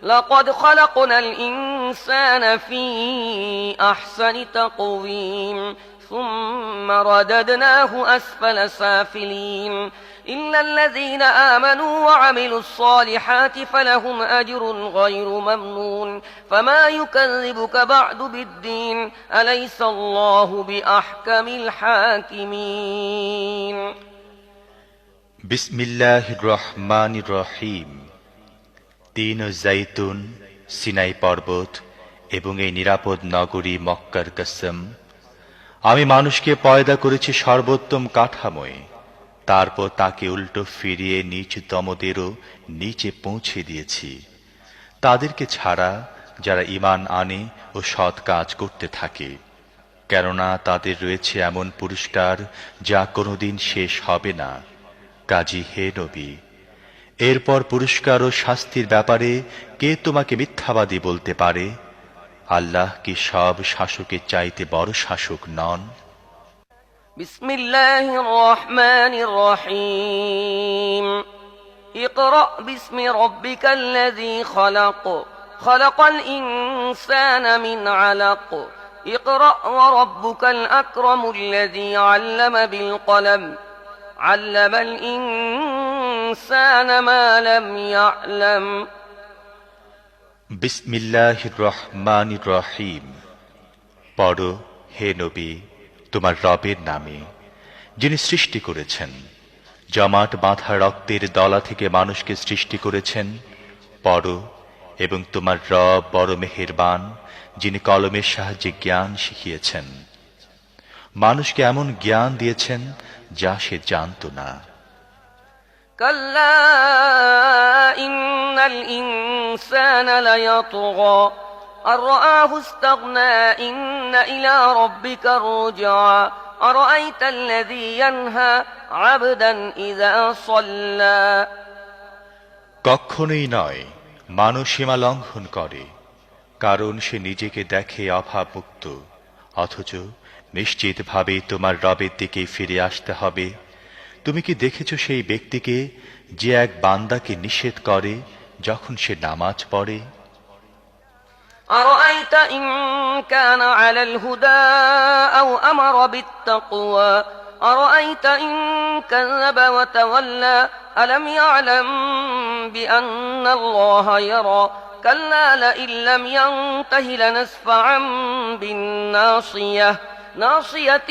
لقد خلقنا الإنسان في أحسن تقويم ثم رددناه أسفل سافلين إلا الذين آمنوا وعملوا الصالحات فلهم أجر غير ممنون فما يكذبك بعد بالدين أليس الله بأحكم الحاكمين বিসমিল্লাহির রহমানির রহিম। তিন ও জাইতুন, সিনাই পর্বত এবং এই নিরাপদ নগরী মক্কার কসম। আমি মানুষকে পয়দা করেছি সর্বোত্তম কাঠামোয়, তারপর তাকে উল্টো ফিরিয়ে নিচতমদেরও নিচে পৌঁছে দিয়েছি, তাদেরকে ছাড়া যারা ঈমান আনে ও সৎ কাজ করতে থাকে, কেননা তাদের রয়েছে এমন পুরস্কার যা কোনোদিন শেষ হবে না। কাজী হে নবী, এরপর পুরস্কার ও শাস্তির ব্যাপারে কে তোমাকে মিথ্যাবাদী বলতে পারে? আল্লাহ কি সব শাসকের চাইতে বড় শাসক নন? বিসমিল্লাহির রহমানির রহিম। ইকরা বিসমি রাব্বিকাল্লাযী খলাক, খলাকাল ইনসানা মিন আলাক। ইকরা ওয়া রাব্বুকাল আকরামুল্লাযী আল্লামা বিল কলম, আল্লামাল ইনসানা মা লাম ইয়া'লাম। বিসমিল্লাহির রহমানির রহিম। পড়ো হে নবী তোমার রবের নামে, যিনি সৃষ্টি করেছেন, জমাট বাঁধা রক্তের দলা থেকে মানুষকে সৃষ্টি করেছেন। পড়ো এবং তোমার রব বড় মেহেরবান, যিনি কলমের সাহায্যে জ্ঞান শিখিয়েছেন, মানুষকে এমন জ্ঞান দিয়েছেন যা সে জানত না। কাল্লা ইন্নাল ইনসানা লায়াতগা আন রাআহু ইসতাগনা ইন্না ইলা রাব্বিকা রুজআ আরাআইতাল্লাযী ইয়ানহা আবদান ইযা সাল্লা। কখনোই নয়, মানুষ সীমা লঙ্ঘন করে, কারণ সে নিজেকে দেখে অভাবমুক্ত, অথচ নিশ্চিতভাবে তোমার রবের দিকে ফিরে আসতে হবে। তুমি কি দেখেছ সেই ব্যক্তিকে যে এক বান্দাকে নিষেধ করে যখন সে নামাজ পড়ে? أرأيت إن كان على الهدى أو أمر بالتقوى أرأيت إن كذب وتولى ألم يعلم بأن الله يرى كلا لئن لم ينته لنسفعا بالناصية ناصية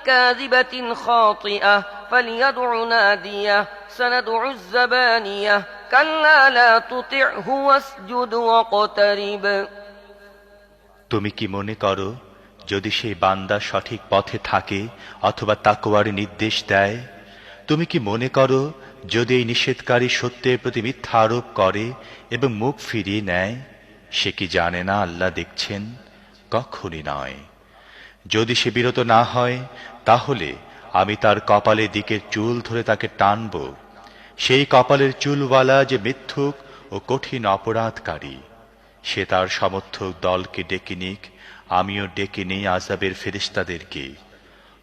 كاذبة خاطئة فليدع ناديه سندع الزبانية كلا لا تطعه واسجد واقترب। তুমি কি মনে করো যদি সেই বান্দা সঠিক পথে থাকে অথবা তাকওয়ার নির্দেশ দেয়? তুমি কি মনে করো যদি এই নিষেধকারী সত্যের প্রতি মিথ্যা আরোপ করে এবং মুখ ফিরিয়ে নেয়, সে কি জানে না আল্লাহ দেখছেন? কখনই নয়। যদি সে বিরত না হয়, তাহলে আমি তার কপালের দিকের চুল ধরে তাকে টানব। সেই কপালের চুলওয়ালা যে মিথ্যুক ও কঠিন অপরাধকারী, সে তার সমর্থক দলকে ডেকে নিক, আমিও ডেকে নিই আযাবের ফেরেশতাদেরকে।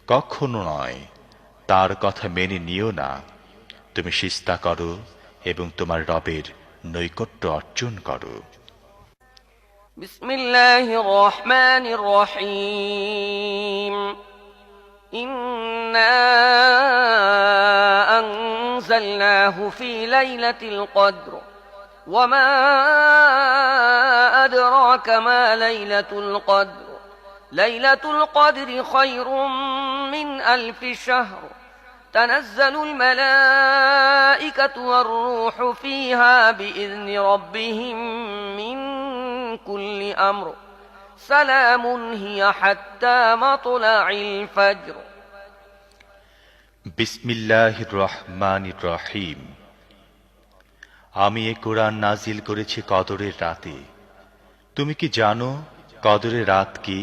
কখনো নয়, তার কথা মেনে নিও না। তুমি সিজদা করো এবং তোমার রবের নৈকট্য অর্জন করো। বিসমিল্লাহির রহমানির রহিম। ইন্না আনজালনাহু ফি লাইলাতিল কদর ওয়া মা আদরাকা মা লাইলাতুল কদর লাইলাতুল কদরি খায়রুম মিন আলফি শাহর تنزل الملائكة والروح فيها بإذن ربهم من كل أمر سلام هي حتى مطلع الفجر। বিসমিল্লাহির রহমানির রহিম। আমি এ কোরআন নাজিল করেছি কদরের রাতে। তুমি কি জানো কদরের রাত কি?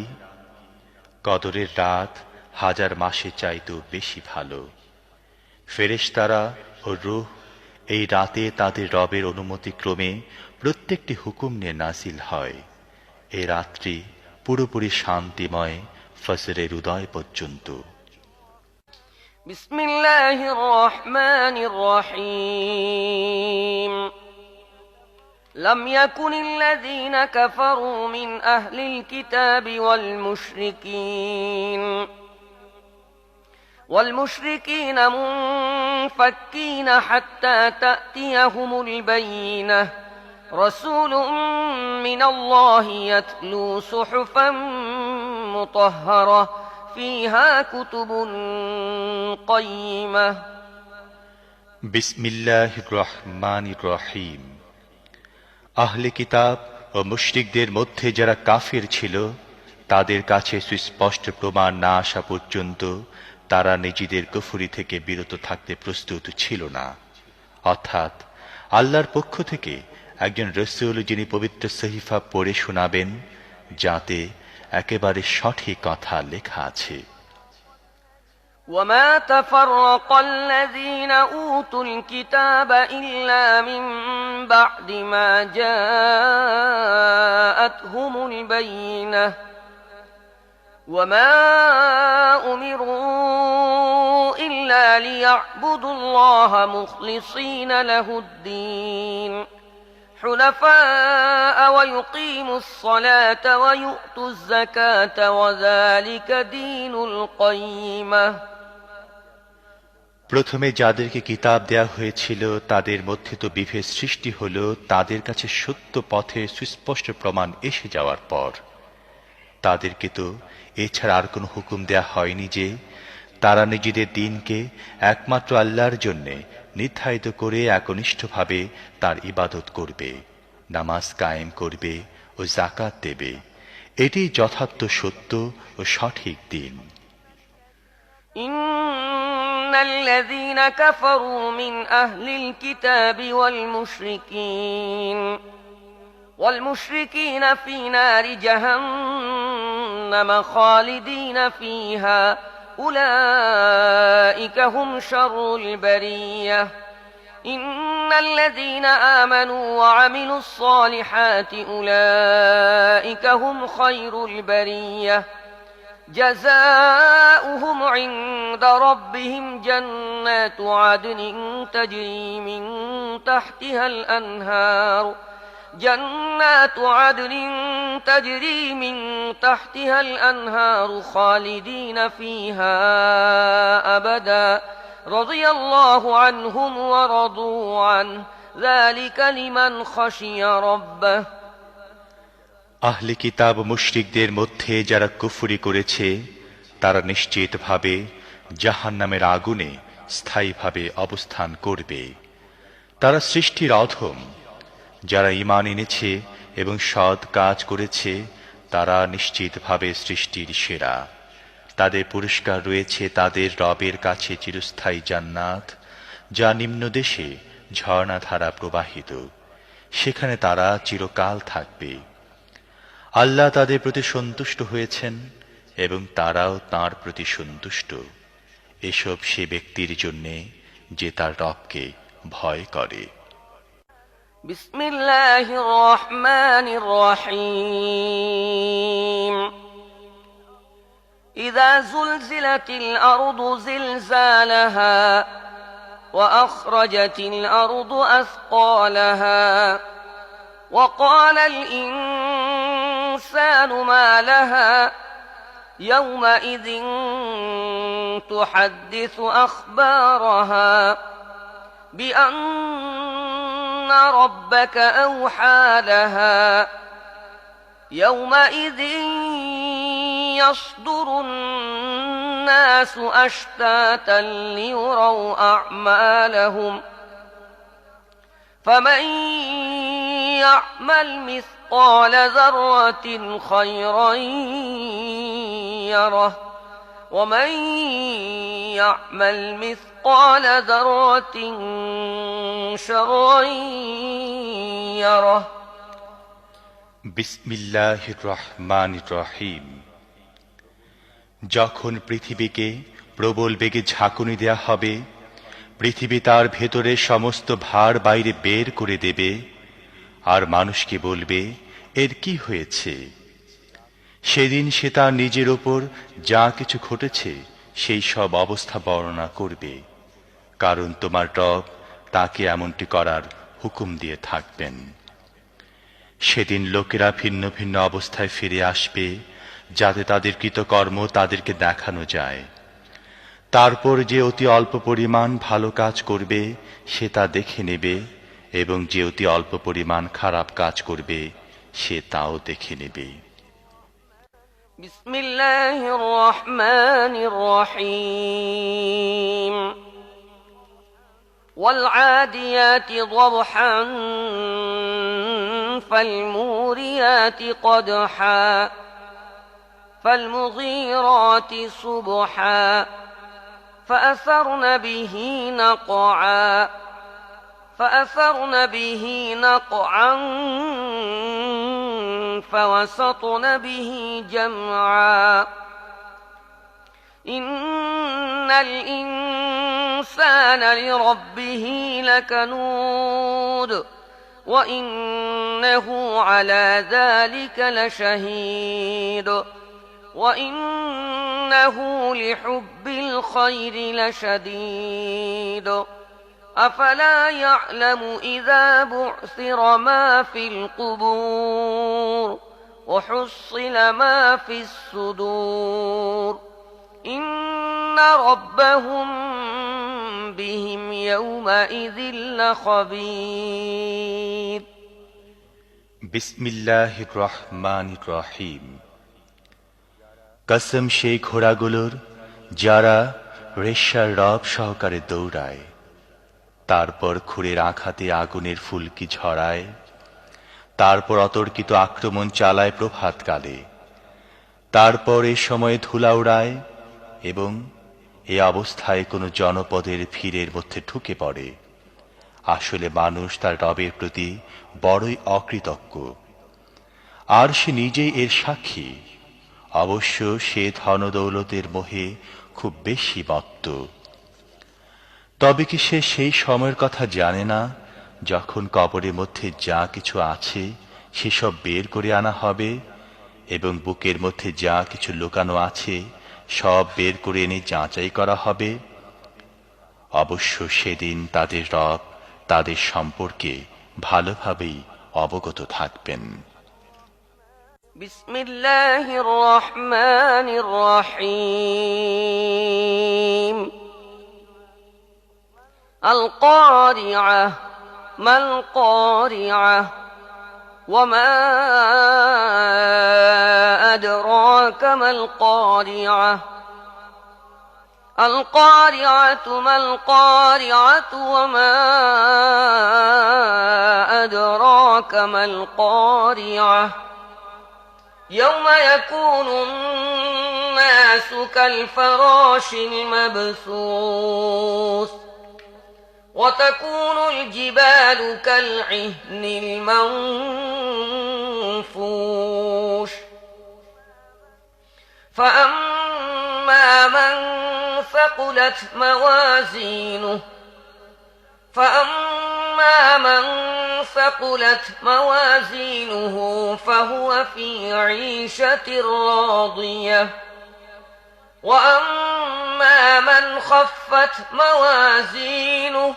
কদরের রাত 1000 মাসের চাইতেও বেশি ভালো। ফেরেশতারা ও রূহ এই রাতে তাদের রবের অনুমতিক্রমে প্রত্যেকটি হুকুম নিয়ে নাজিল হয়। এই রাত্রি পুরোপুরি শান্তিময় ফজরের উদয় পর্যন্ত। বিসমিল্লাহির রহমানির রহিম। لم يكن الذين كفروا من أهل الكتاب والمشركين منفكين حتى تأتيهم البينة رسول من الله يتلو صحفا مطهرة فيها كتب قيمة। বিসমিল্লাহির রহমানির রহিম। আহলে কিতাব ও মুশরিকদের মধ্যে যারা কাফির ছিল, তাদের কাছে সুস্পষ্ট প্রমাণ না আসা পর্যন্ত তারা নিজেদের কুফরি থেকে বিরত থাকতে প্রস্তুত ছিল না। অর্থাৎ আল্লাহর পক্ষ থেকে একজন রসূল যিনি পবিত্র সহিফা পড়ে শোনাবেন, যাতে একেবারে সঠিক কথা লেখা আছে। وما تفرق الذين أوتوا الكتاب إلا من بعد ما جاءتهم البينة وما أمروا إلا ليعبدوا الله مخلصين له الدين حنفاء ويقيموا الصلاة ويؤتوا الزكاة وذلك دين القيمة। প্রথমে যাদেরকে কিতাব দেয়া হয়েছিল তাদের মধ্যে তো বিভেদ সৃষ্টি হল তাদের কাছে সত্য পথে সুস্পষ্ট প্রমাণ এসে যাওয়ার পর। তাদেরকে তো এছাড়া আর কোনো হুকুম দেয়া হয়নি যে তারা নিজেদের দিনকে একমাত্র আল্লাহর জন্যে নির্ধারিত করে একনিষ্ঠভাবে তার ইবাদত করবে, নামাজ কায়েম করবে ও যাকাত দেবে। এটি যথার্থ সত্য ও সঠিক দিন। إن الذين كفروا من أهل الكتاب والمشركين في نار جهنم خالدين فيها أولئك هم شر البرية إن الذين آمنوا وعملوا الصالحات أولئك هم خير البرية جزاؤهم عند ربهم جنات عدن تجري من تحتها الأنهار خالدين فيها أبدا رضي الله عنهم ورضوا عنه ذلك لمن خشي ربه। আহলে কিতাব মুশরিকদের মধ্যে যারা কুফরি করেছে তারা নিশ্চিতভাবে জাহান্নামের আগুনে স্থায়ীভাবে অবস্থান করবে। তারা সৃষ্টির অধম। যারা ঈমান এনেছে এবং সৎ কাজ করেছে তারা নিশ্চিতভাবে সৃষ্টির সেরা। তাদের পুরস্কার রয়েছে তাদের রবের কাছে চিরস্থায়ী জান্নাত, যা নিম্নদেশে ঝর্ণাধারা প্রবাহিত। সেখানে তারা চিরকাল থাকবে। আল্লাহ তাদের প্রতি সন্তুষ্ট হয়েছেন এবং তারাও তাঁর প্রতি সন্তুষ্ট। এসব সে ব্যক্তির জন্যে যে তার রবকে ভয় করে। বিসমিল্লাহির রহমানির রহিম। ইযা যুলজিলাতিল আরদু জিলজালাহা ওয়া আখরাজাতিল আরদু আসকালাহা ওয়া ক্বালাল الإنسان ما لها يومئذ تحدث أخبارها بأن ربك أوحى لها يومئذ يصدر الناس أشتاتا ليروا أعمالهم فمن يعمل مثقال ذرة خيرا يره ومن يعمل مثقال ذرة شرا يره। বিসমিল্লাহির রহমানির রহিম। যখন পৃথিবীকে প্রবল বেগে ঝাঁকুনি দেয়া হবে, পৃথিবী তার ভেতরে সমস্ত ভার বাইরে বের করে দেবে আর মানুষকে বলবে, এর কি হয়েছে? সেদিন সে তার নিজের ওপর যা কিছু ঘটেছে সেই সব অবস্থা বর্ণনা করবে, কারণ তোমার রব তাকে এমনটি করার হুকুম দিয়ে থাকবেন। সেদিন লোকেরা ভিন্ন ভিন্ন অবস্থায় ফিরে আসবে, যাতে তাদের কৃতকর্ম তাদেরকে দেখানো যায়। তারপর যে অতি অল্প পরিমাণ ভালো কাজ করবে সে তা দেখে নেবে, এবং যে অতি অল্প পরিমাণ খারাপ কাজ করবে সে তাও দেখে নেবে। বিসমিল্লাহির রহমানির রহিম। والعاديات ضبحا فالموريات قدحا فالمغيرات صبحا فأثرن به نقعا فأثرن به نقعا فوسطن به جمعا إن الإنسان لربه لكنود وإنه على ذلك لشهيد وإنه لحب الخير لشديد أفلا يعلم إذا بعثر ما في القبور وحصل ما في الصدور إن ربهم بهم يومئذ لخبير বিসমিল্লাহির রহমানির রহিম। কসম সেই ঘোড়াগুলোর যারা রেশার রব সহকারে দৌড়ায়, তারপর খুরের আঘাতে আগুনের ফুলকি ঝরায়, তারপর অতর্কিত আক্রমণ চালায় প্রভাতকালে, তারপর এ সময়ে ধুলা উড়ায় এবং এ অবস্থায় কোনো জনপদের ভিড়ের মধ্যে ঢুকে পড়ে। আসলে মানুষ তার রবের প্রতি বড়ই অকৃতজ্ঞ, আর সে নিজেই এর সাক্ষী। অবশ্য সে ধনদৌলতের মোহে খুব বেশি মত্ত। তবে কি সে সেই সময়ের কথা জানে না যখন কবরের মধ্যে যা কিছু আছে সেসব বের করে আনা হবে এবং বুকের মধ্যে যা কিছু লুকানো আছে সব বের করে এনে যাচাই করা হবে? অবশ্য সেদিন তাদের রব তাদের সম্পর্কে ভালোভাবেই অবগত থাকবেন। বিসমিল্লাহির রহমানির রহিম। আল কারিআহ মাল কারিআহ وما أدراك ما القارعة القارعة ما القارعة وما أدراك ما القارعة يوم يكون الناس كالفراش المبثوث وتكون الجبال كالعهن المنفوش فأما من ثقلت موازينه فهو في عيشة راضية وأما من خفت موازينه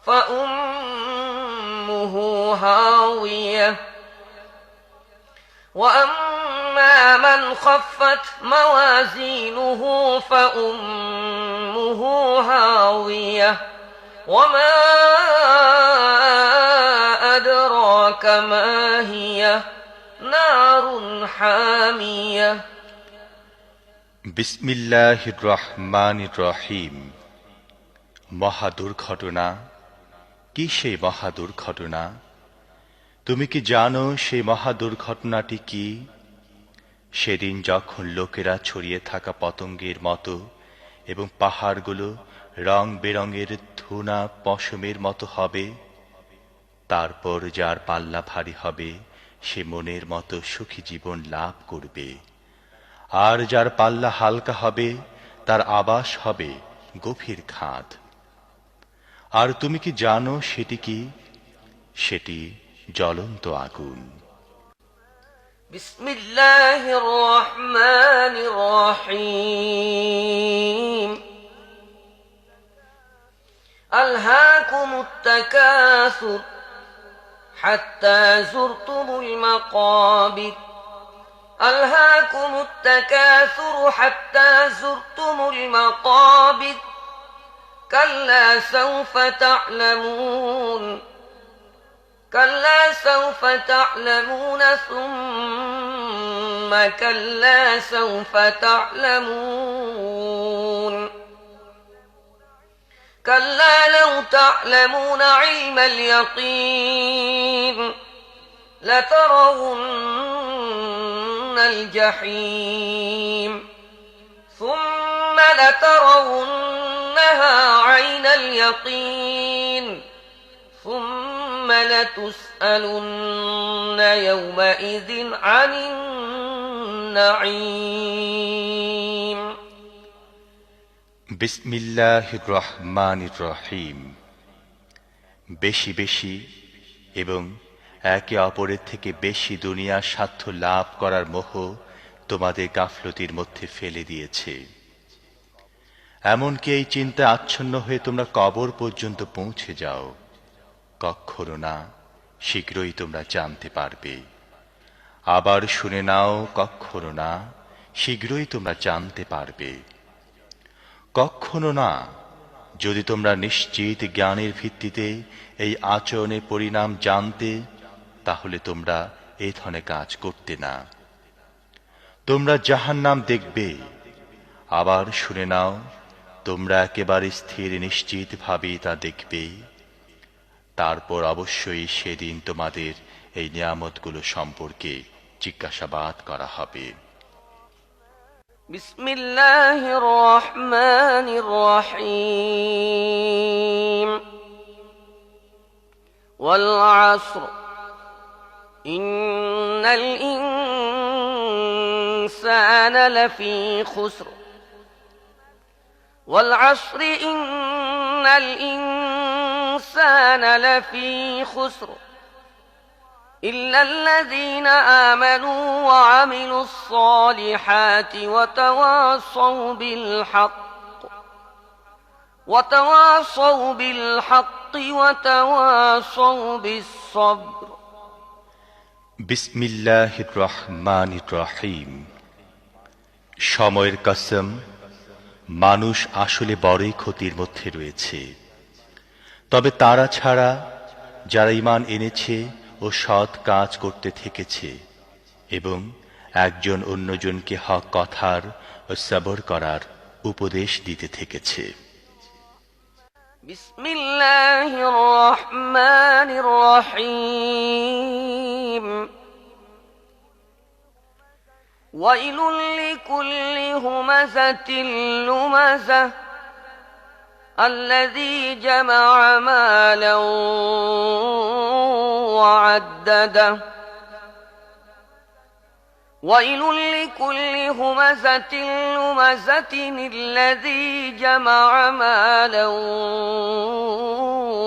فأمه هاوية وأما من خفت موازينه فأمه هاوية وما أدراك ما هي نار حامية বিসমিল্লাহির রহমানির রহিম। মহা দুর্ঘটনা। কি সেই মহা দুর্ঘটনা? তুমি কি জানো সেই মহা দুর্ঘটনাটি কি? সেদিন যখন লোকেরা ছড়িয়ে থাকা পতঙ্গের মতো এবং পাহাড়গুলো রং বেরঙের ধুনা পশমের মতো হবে, তারপর যার পাল্লা ভারী হবে সে মনের মতো সুখী জীবন লাভ করবে, আর যার পাল্লা হালকা হবে তার আবাস হবে গভীর খাদ। আর তুমি কি জানো সেটি কি? সেটি জ্বলন্ত আগুন। বিসমিল্লাহির রহমানির রহিম। আলহাকুমুত তাকাসুর হাত্তা যুরতুমুল মাকাবির ألهاكم التكاثر حتى زرتم المقابر كلا سوف تعلمون ثم كلا سوف تعلمون كلا لو تعلمون علم اليقين لترون الجحيم ثم لترونها عين اليقين ثم لتسألن يومئذ عن النعيم বিসমিল্লাহির রহমানির রহিম। বেশি বেশি এবং একে অপরের থেকে বেশি দুনিয়ার স্বার্থ লাভ করার মোহ তোমাদের গাফলতির মধ্যে ফেলে দিয়েছে। এমনকি এই চিন্তা আচ্ছন্ন হয়ে তোমরা কবর পর্যন্ত পৌঁছে যাও। কখনো না, শীঘ্রই তোমরা জানতে পারবে। আবার শুনে নাও, কখনো না, শীঘ্রই তোমরা জানতে পারবে। কখনো না, যদি তোমরা নিশ্চিত জ্ঞানের ভিত্তিতে এই আচরণের পরিণাম জানতে, তাহলে তোমরা এই ধরনের কাজ করতে না। তোমরা জাহান্নাম দেখবে। আবার শুনে নাও, তোমরা একেবারে স্থির নিশ্চিত ভাবে তা দেখবে। তারপর অবশ্যই সেদিন তোমাদের এই নিয়ামতগুলো সম্পর্কে জিজ্ঞাসাবাদ করা হবে। বিসমিল্লাহির রহমানির রহিম ওয়াল আসর ইন্নাল ইনসানা লাফি খুসর والعصر إن الإنسان لفي خسر إلا الذين آمنوا وعملوا الصالحات وتواصوا بالحق وتواصوا بالصبر বিসমিল্লাহির রহমানির রহিম। সময়ের কসম, মানুষ আসলে বড়ই ক্ষতির মধ্যে রয়েছে। তবে তারা ছাড়া যারা ঈমান এনেছে ও সৎ কাজ করতে থেকেছে এবং একজন অন্যজনকে হক কথার ও সবর করার উপদেশ দিতে থেকেছে। বিসমিল্লাহির রহমানির রহিম ويل لكل همزة لمزة الذي جمع مالا وعدده ويل لكل همزة لمزة الذي جمع مالا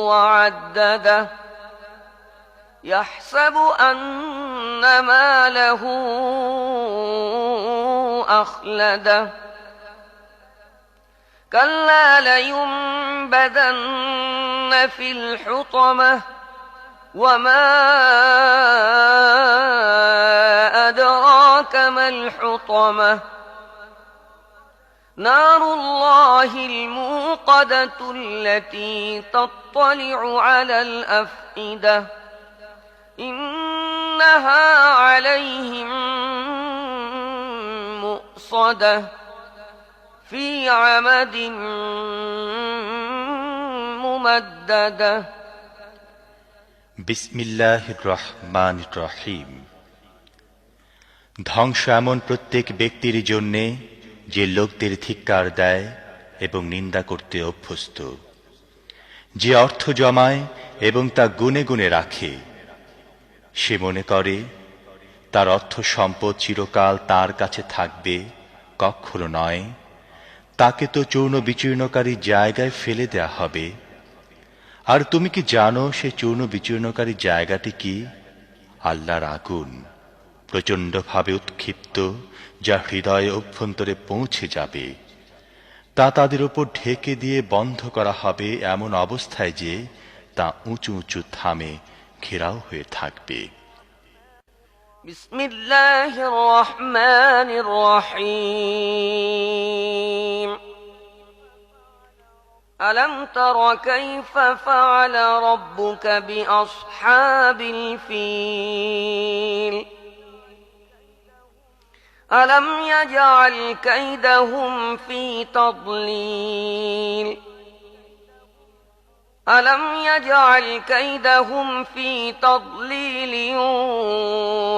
وعدده يحسب أن ماله أخلده كلا لينبذن في الحطمة وما أدراك ما الحطمة نار الله الموقدة التي تطلع على الأفئدة إنها عليهم مؤصدة في عمد ممددة বিসমিল্লাহির রহমানির রহিম। ধ্বংস এমন প্রত্যেক ব্যক্তির জন্যে যে লোকদের ধিক্কার দেয় এবং নিন্দা করতে অভ্যস্ত, যে অর্থ জমায় এবং তা গুনে গুনে রাখে। সে মনে করে তার অর্থ সম্পদ চিরকাল তার কাছে থাকবে, কখনো নয়। তাকে তো চূর্ণ বিচূর্ণকারী জায়গায় ফেলে দেয়া হবে। আর তুমি কি জানো সে চূর্ণ বিচূর্ণকারী জায়গাটি কি? আল্লাহর আগুন, প্রচণ্ডভাবে উৎক্ষিপ্ত, যা হৃদয়ে অভ্যন্তরে পৌঁছে যাবে। তা তাদের উপর ঢেকে দিয়ে বন্ধ করা হবে এমন অবস্থায় যে তা উঁচু উঁচু থামে ঘেরাও হয়ে থাকবে। বিসমিল্লাহির রহমানির রহিম ألم تر كيف فعل ربك بأصحاب الفيل ألم يجعل كيدهم في تضليل ألم يجعل كيدهم في تضليل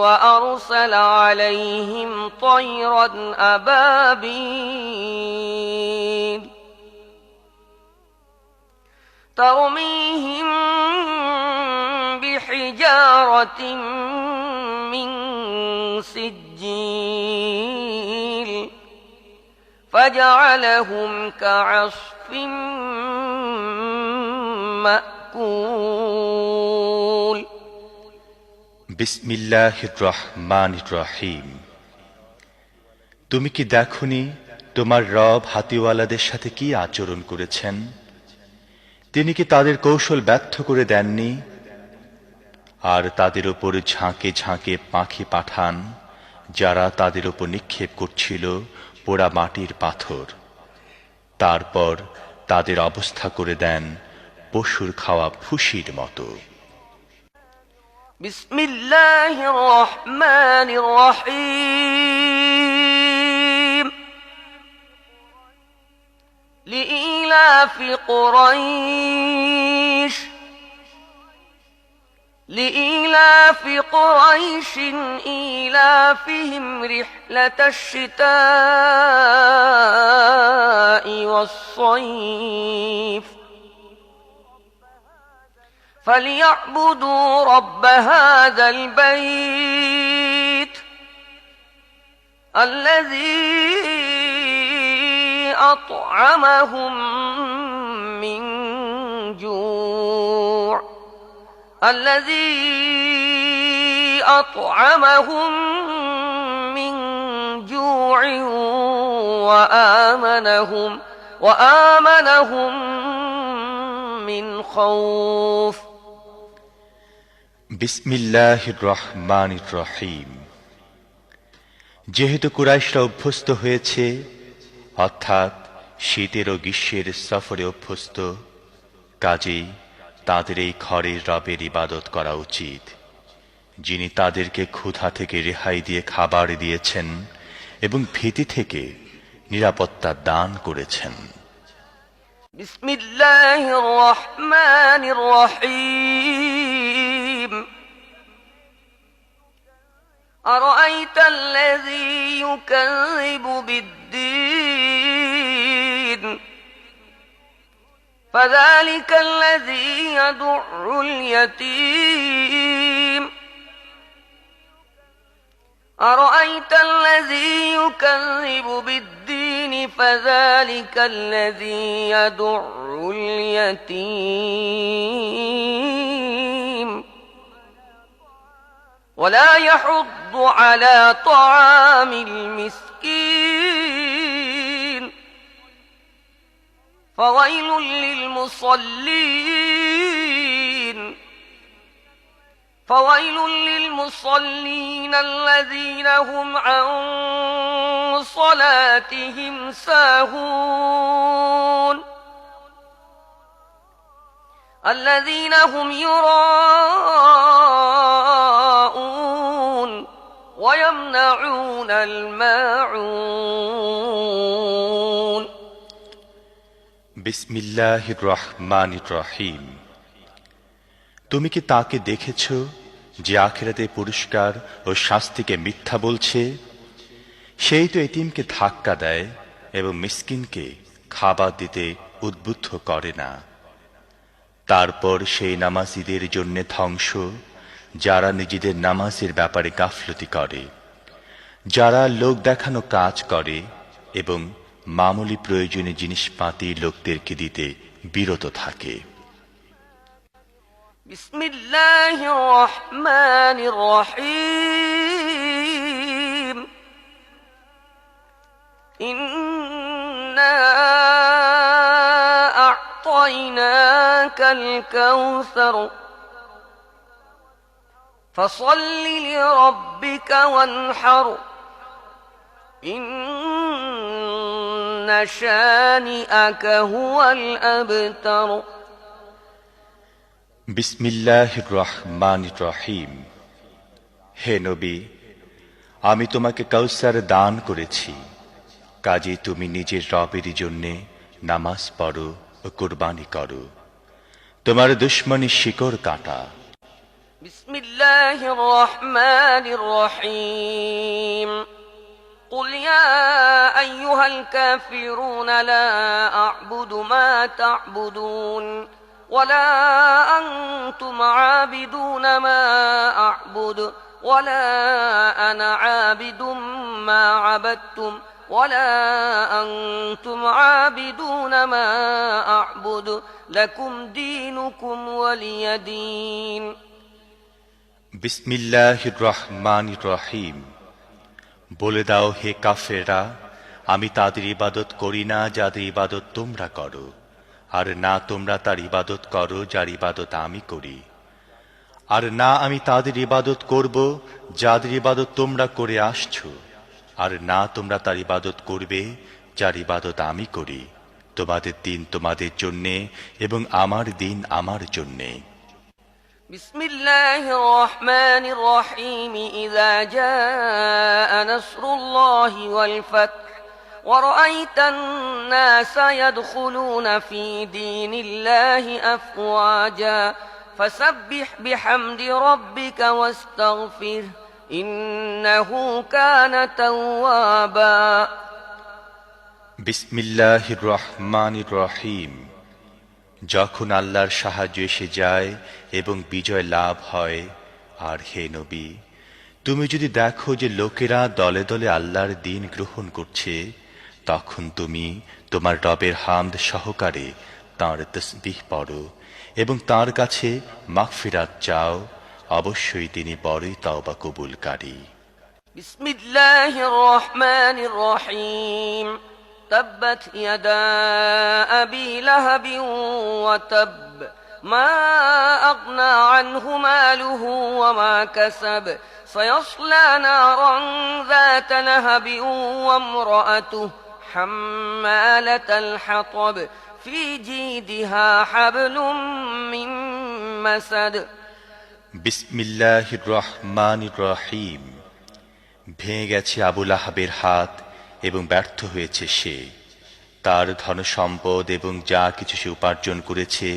وأرسل عليهم طيرا أبابيل ترميهم بحجارة من سجيل فجعلهم كعصف مأكول বিসমিল্লাহির রহমানির রহিম। তুমি কি দেখনি তোমার রব হাতিওয়ালাদের সাথে কি আচরণ করেছেন? তিনি কি তাদের কৌশল ব্যর্থ করে দেননি? আর তাদের উপর ঝাঁকে ঝাঁকে পাখি পাঠান, যারা তাদের উপর নিক্ষেপ করছিল পোড়া মাটির পাথর। তারপর তাদের অবস্থা করে দেন পশুর খাওয়া ফুসির মতো। বিসমিল্লাহির রহমানির রহিম লিইলাফি কুরাইশ إيلافهم رحلة الشتاء والصيف فليعبدوا رب هذا البيت الذي أطعمهم من جوع وآمنهم من خوف বিসমিল্লাহির রহমানির রহিম। যেহেতু কুরাইশরা অভ্যস্ত হয়েছে, অর্থাৎ শীতের ও গ্রীষ্মের সফরে অভ্যস্ত, কাজেই তাদের এই ঘরের রবের ইবাদত করা উচিত, যিনি তাদেরকে ক্ষুধা থেকে রেহাই দিয়ে খাবার দিয়েছেন এবং ভীতি থেকে নিরাপত্তা দান করেছেন। বিসমিল্লাহির রহমানির রহিম আরাআইতাল্লাযী ইউকাযযিবু বিদ্দীন فذلك الذي يدع اليتيم أرأيت الذي يكذب بالدين فذلك الذي يدع اليتيم ولا يحض على طعام المسكين فويل للمصلين الذين هم عن صلاتهم ساهون الذين هم يراءون ويمنعون الماعون বিসমিল্লাহির রহমানির রহিম। তুমি কি তাকে দেখেছ যে আখিরাতে পুরস্কার ও শাস্তিকে মিথ্যা বলছে? সেই তো এতিমকে ধাক্কা দেয় এবং মিসকিনকে খাবার দিতে উদ্বুদ্ধ করে না। তারপর সেই নামাজীদের জন্য ধ্বংস, যারা নিজেদের নামাজের ব্যাপারে গাফলতি করে, যারা লোক দেখানো কাজ করে এবং মামুলি প্রয়োজনীয় জিনিসপাতি লোকদেরকে দিতে বিরত থাকে। বিসমিল্লাহির রহমানির রহিম ইন্না আ'তাইনাকাল কাউসার ফাসাল্লি লিরাব্বিকা ওয়ানহার ইন্না শানিআকা হুয়াল আবতার বিসমিল্লাহির রহমানির রহিম। হে নবী, আমি তোমাকে কাউসার দান করেছি, কাজে তুমি নিজের রবেরই জন্যে নামাজ পড়ো ও কুরবানি করো। তোমার দুশমনী শিকড় কাটা। বিসমিল্লাহির রহমানির রহিম قل يا أيها الكافرون لا أعبد ما تعبدون ولا أنتم عابدون ما أعبد ولا أنا عابد ما عبدتم ولا أنتم عابدون ما أعبد لكم دينكم ولي دين বিসমিল্লাহির রহমানির রহিম। বলে দাও হে কাফেররা, আমি তাদের ইবাদত করি না যাদের ইবাদত তোমরা করো, আর না তোমরা তার ইবাদত করো যার ইবাদত আমি করি, আর না আমি তাদের ইবাদত করব যাদের ইবাদত তোমরা করে আসছো, আর না তোমরা তার ইবাদত করবে যার ইবাদত আমি করি। তোমাদের দিন তোমাদের জন্যে এবং আমার দিন আমার জন্যে। بسم الله الرحمن الرحيم إذا جاء نصر الله والفتح ورأيت الناس يدخلون في دين الله أفواجا فسبح بحمد ربك واستغفره إنه كان توابا বিসমিল্লাহির রহমানির রহিম। যখন আল্লাহর সাহায্য এসে যায় এবং বিজয় লাভ হয়, আর হে নবী, তুমি যদি দেখো যে লোকেরা দলে দলে আল্লাহর দ্বীন গ্রহণ করছে, তখন তুমি তোমার রবের হামদ সহকারে তাঁর তাসবিহ পড়ো এবং তাঁর কাছে মাগফিরাত চাও। অবশ্যই তিনি বড়ই তওবা কবুলকারী। বিসমিল্লাহির রহমানির রহিম। تبت يدا أبي لهب وتب ما أغنى عنه ماله وما كسب سيصلى نارا ذات لهب وامرأته حمالة الحطب في جيدها حبل من مسد বিসমিল্লাহির রহমানির রহিম। ভেঙে গেছে আবু লাহাবের হাত এবং ব্যর্থ হয়েছে সে। তার ধনসম্পদ এবং যা কিছু সে উপার্জন করেছে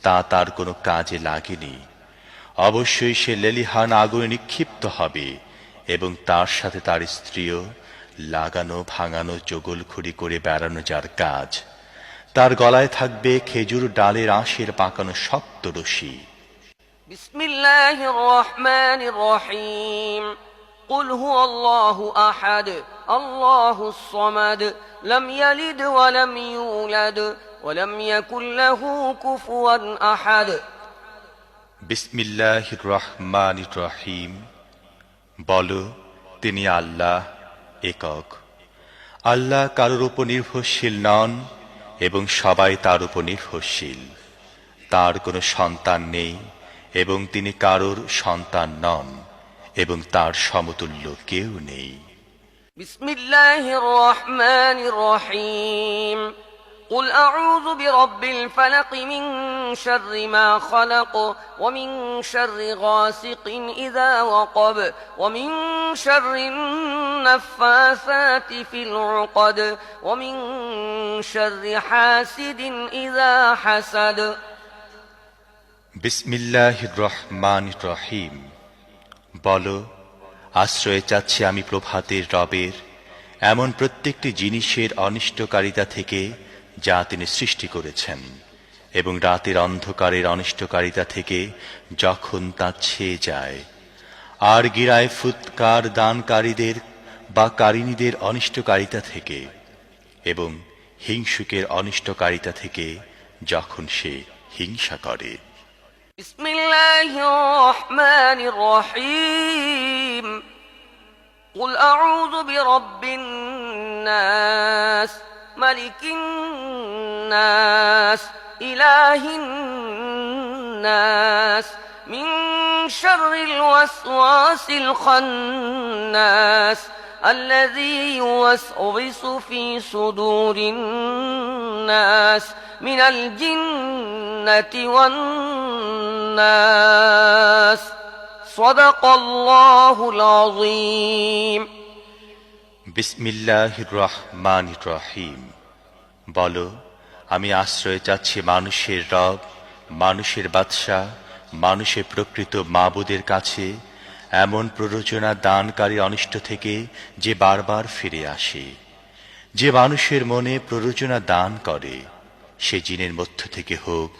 তা তার কোনো কাজে লাগেনি। অবশ্যই সে লেলিহান আগুনে নিক্ষিপ্ত হবে এবং তার সাথে তার স্ত্রীও, লাগানো ভাঙানো জগলখড়ি করে বেড়ানো যার কাজ। তার গলায় থাকবে খেজুর ডালের আঁশের পাকানো শক্ত রশি। বিসমিল্লাহির রহমানির রহিম। قل هو الله أحد الله الصمد لم يلد ولم يولد ولم يكن له كفوا أحد বিসমিল্লাহির রহমানির রহিম। বলো, তিনি আল্লাহ একক। আল্লাহ কারোর উপর নির্ভরশীল নন এবং সবাই তার উপর নির্ভরশীল। তার কোনো সন্তান নেই এবং তিনি কারোর সন্তান নন এবং তার সমতুল্য কেউ নেই। বিসমিল্লাহির রহমানির রহিম। قل أعوذ برب الفلق من شر ما خلق ومن شر غاسق إذا وقب ومن شر النفاثات في العقد ومن شر حاسد إذا حسد বিসমিল্লাহির রহমানির রহিম। বলো, আশ্রয় চাচ্ছি আমি প্রভাতের রবের এমন প্রত্যেকটি জিনিসের অনিষ্টকারিতা থেকে যা তিনি সৃষ্টি করেছেন, এবং রাতের অন্ধকারের অনিষ্টকারিতা থেকে যখন তা ছেয়ে যায়, আর গিরায় ফুৎকার দানকারীদের বা কারিনীদের অনিষ্টকারিতা থেকে, এবং হিংসুকের অনিষ্টকারিতা থেকে যখন সে হিংসা করে। বিসমিল্লাহির রহমানির রহিম। قل أعوذ برب الناس ملك الناس إله الناس من شر الوسواس الخناس الذي يوسوس في صدور الناس من الجنة والناس صدق الله العظيم বিসমিল্লাহির রহমানির রহিম। বলো, আমি আশ্রয় চাচ্ছি মানুষের রব, মানুষের বাদশাহ, মানুষের প্রকৃত মাবুদের কাছে এমন প্ররোচনা দানকারী অনিষ্ট থেকে যে বারবার ফিরে আসে। যে মানুষের মনে প্ররোচনা দান করে, সে জিনের মধ্য থেকে হোক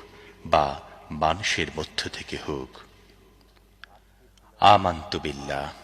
বা মানুষের মধ্য থেকে হোক। আমান্তু বিল্লাহ।